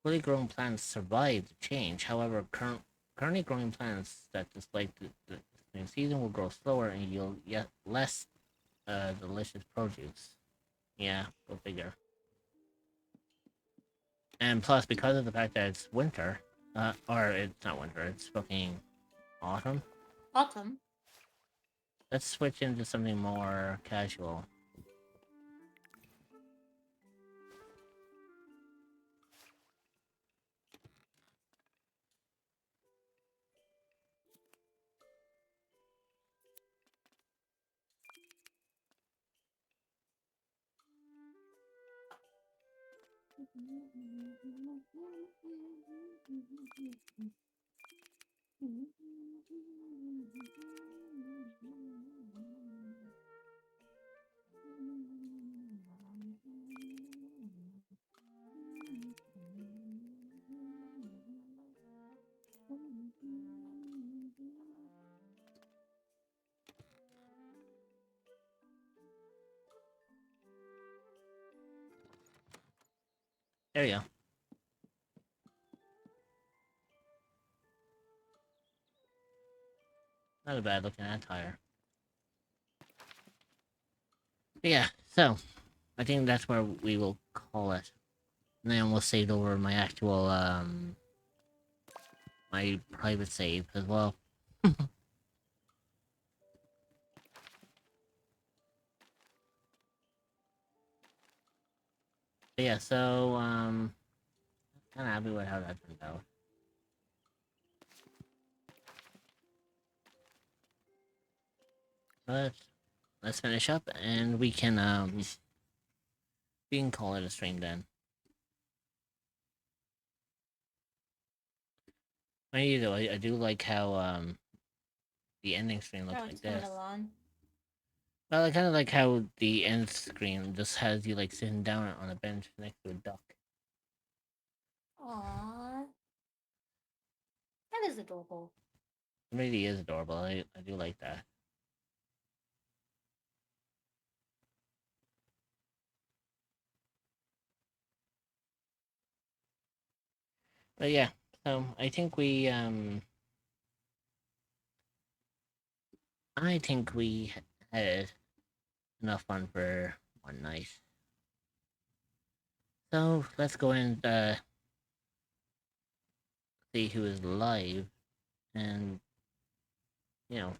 Fully grown plants survive the change. However, currently growing plants that display spring season will grow slower and yield yet less delicious produce. Yeah, go figure. And plus, because of the fact that it's winter, or it's not winter, it's fucking autumn. Autumn. Let's switch into something more casual. There you go. Not a bad looking attire. But yeah, so I think that's where we will call it. And then we'll save over my actual my private save as well. But yeah, so kinda happy with how that turned out. But let's finish up and we can call it a stream then. There you go. I do like how the ending screen looks Oh, like it's coming this. along. Well, I kind of like how the end screen just has you like sitting down on a bench next to a duck. Aww. That is adorable. It really is adorable. I do like that. But yeah, so I think we had enough fun for one night. So let's go and see who is live, and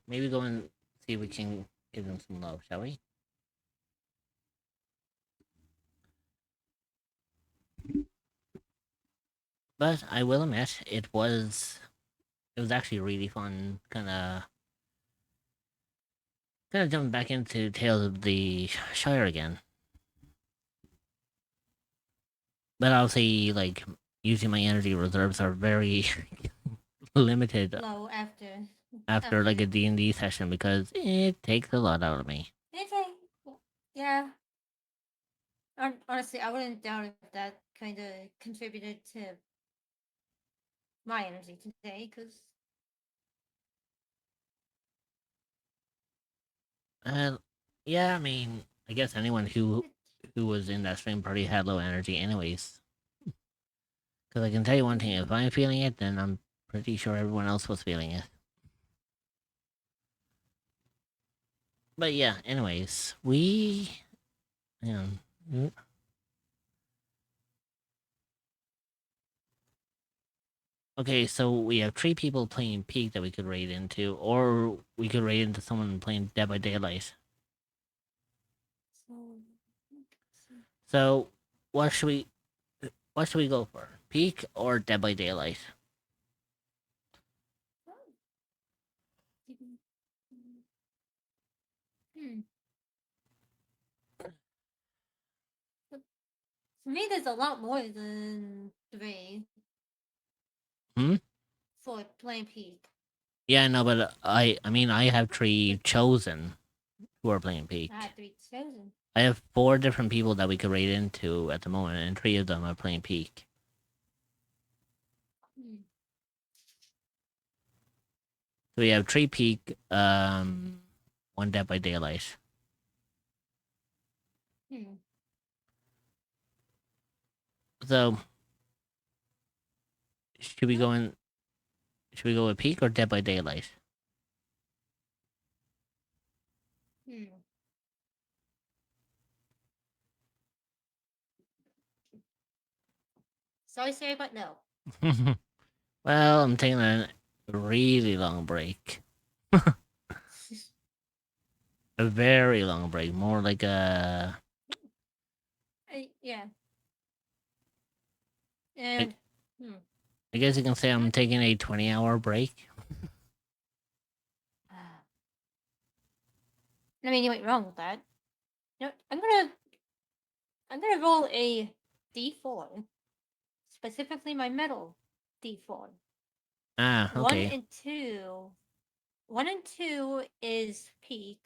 maybe go and see if we can give them some love, shall we? But I will admit, it was actually really fun, kind of jumping back into Tales of the Shire again. But obviously, like, using my energy reserves are very limited Low after like a D&D session because it takes a lot out of me. Okay. Yeah. Honestly, I wouldn't doubt if that kind of contributed to my energy today, because Yeah, I mean, I guess anyone who was in that stream party had low energy, anyways. Because I can tell you one thing: if I'm feeling it, then I'm pretty sure everyone else was feeling it. But yeah, anyways, yeah. Okay, so we have 3 people playing Peak that we could raid into, or we could raid into someone playing Dead by Daylight. So, what should we go for? Peak or Dead by Daylight? hmm. For me, there's a lot more than 3 Hmm? for playing Peak. Yeah, no, but I mean, I have 3 chosen who are playing Peak. I had 3 chosen. I have 4 different people that we could raid into at the moment, and 3 of them are playing Peak. Hmm. So we have 3 Peak, 1 Dead by Daylight. Hmm. So should we go with Peak or Dead by Daylight? Sorry, Sarah, but no. Well, I'm taking a really long break. A very long break. More like a. Yeah. And I guess you can say I'm taking a 20-hour break. I mean, you ain't wrong with that. You know, I'm gonna roll a d4, specifically my metal d4. Ah, One okay. and two. 1 and 2 is peak.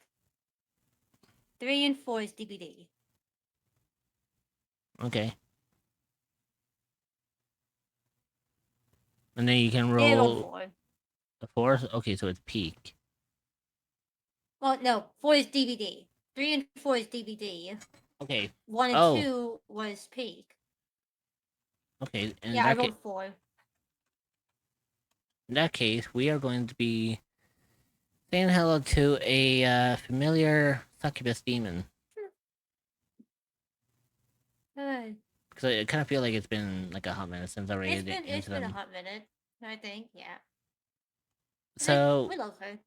3 and 4 is DVD. Okay. And then you can Yeah, roll roll 4. the fourth. Okay, so it's peak. Well, no, 4 is DVD. 3 and 4 is DVD. Okay. 1 and Oh. 2 was peak. Okay. Yeah, I rolled 4. In that case, we are going to be saying hello to a familiar succubus demon. Because I kind of feel like it's been like a hot minute since I raided It's into been a them. hot minute, I think, yeah. So we love her.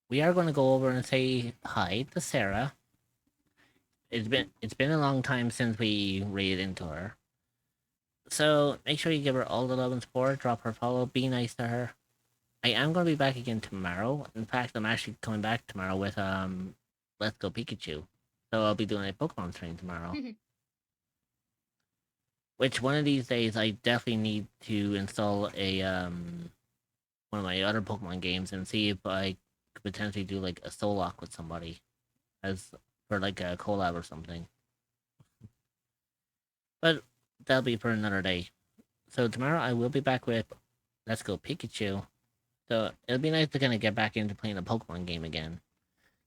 we are going to go over and say hi to Sarah. It's been a long time since we raided into her. So make sure you give her all the love and support. Drop her follow. Be nice to her. I am going to be back again tomorrow. In fact, I'm actually coming back tomorrow with Let's Go Pikachu. So I'll be doing a Pokemon stream tomorrow. Which one of these days I definitely need to install a one of my other Pokemon games and see if I could potentially do like a soul lock with somebody as for like a collab or something. But that'll be for another day. So tomorrow I will be back with Let's Go Pikachu. So it'll be nice to kind of get back into playing a Pokemon game again.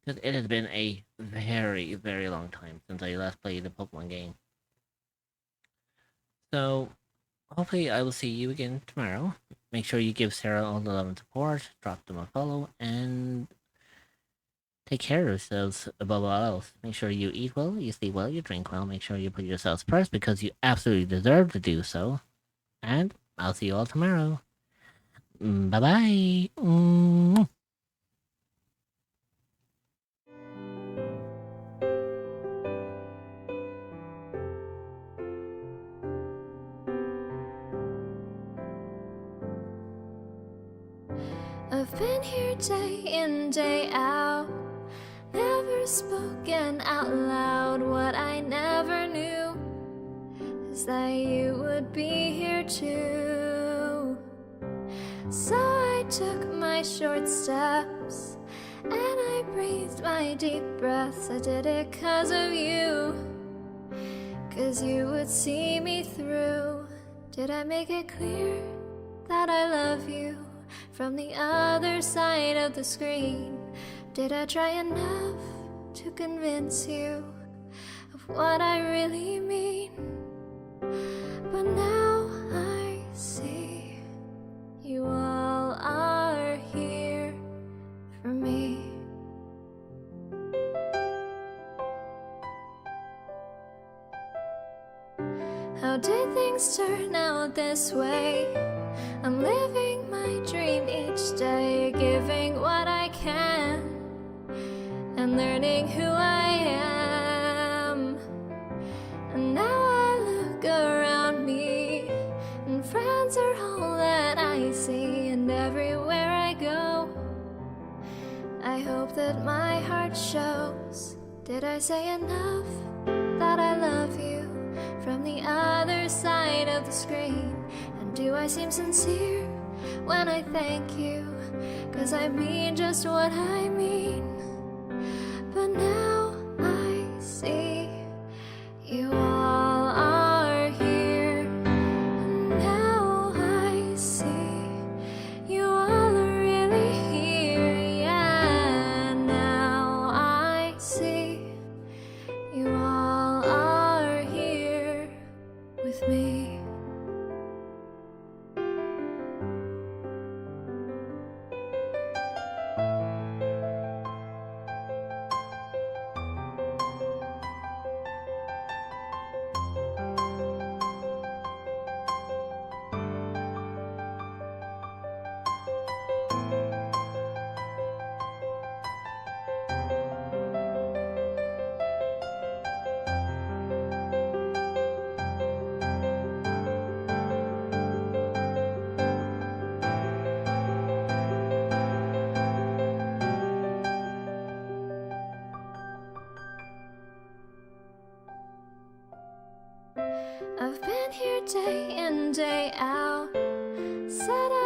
Because it has been a very, very long time since I last played a Pokemon game. So hopefully I will see you again tomorrow. Make sure you give Sarah all the love and support, drop them a follow, and take care of yourselves above all else. Make sure you eat well, you sleep well, you drink well. Make sure you put yourselves first because you absolutely deserve to do so. And I'll see you all tomorrow. Bye bye. I've been here day in, day out, never spoken out loud. What I never knew is that you would be here too. So I took my short steps and I breathed my deep breaths. I did it 'cause of you, 'cause you would see me through. Did I make it clear that I love you from the other side of the screen? Did I try enough to convince you of what I really mean? But now I see you all are here for me. How did things turn out this way? I'm living my dream each day, giving what I can and learning who I am. And now I look around me and friends are all that I see, and everywhere I go I hope that my heart shows. Did I say enough that I love you from the other side of the screen? And do I seem sincere when I thank you? 'Cause I mean just what I mean. But now I see you all are here. And now I see you all are really here. Yeah, now I see you all are here with me. here day in, day out. Said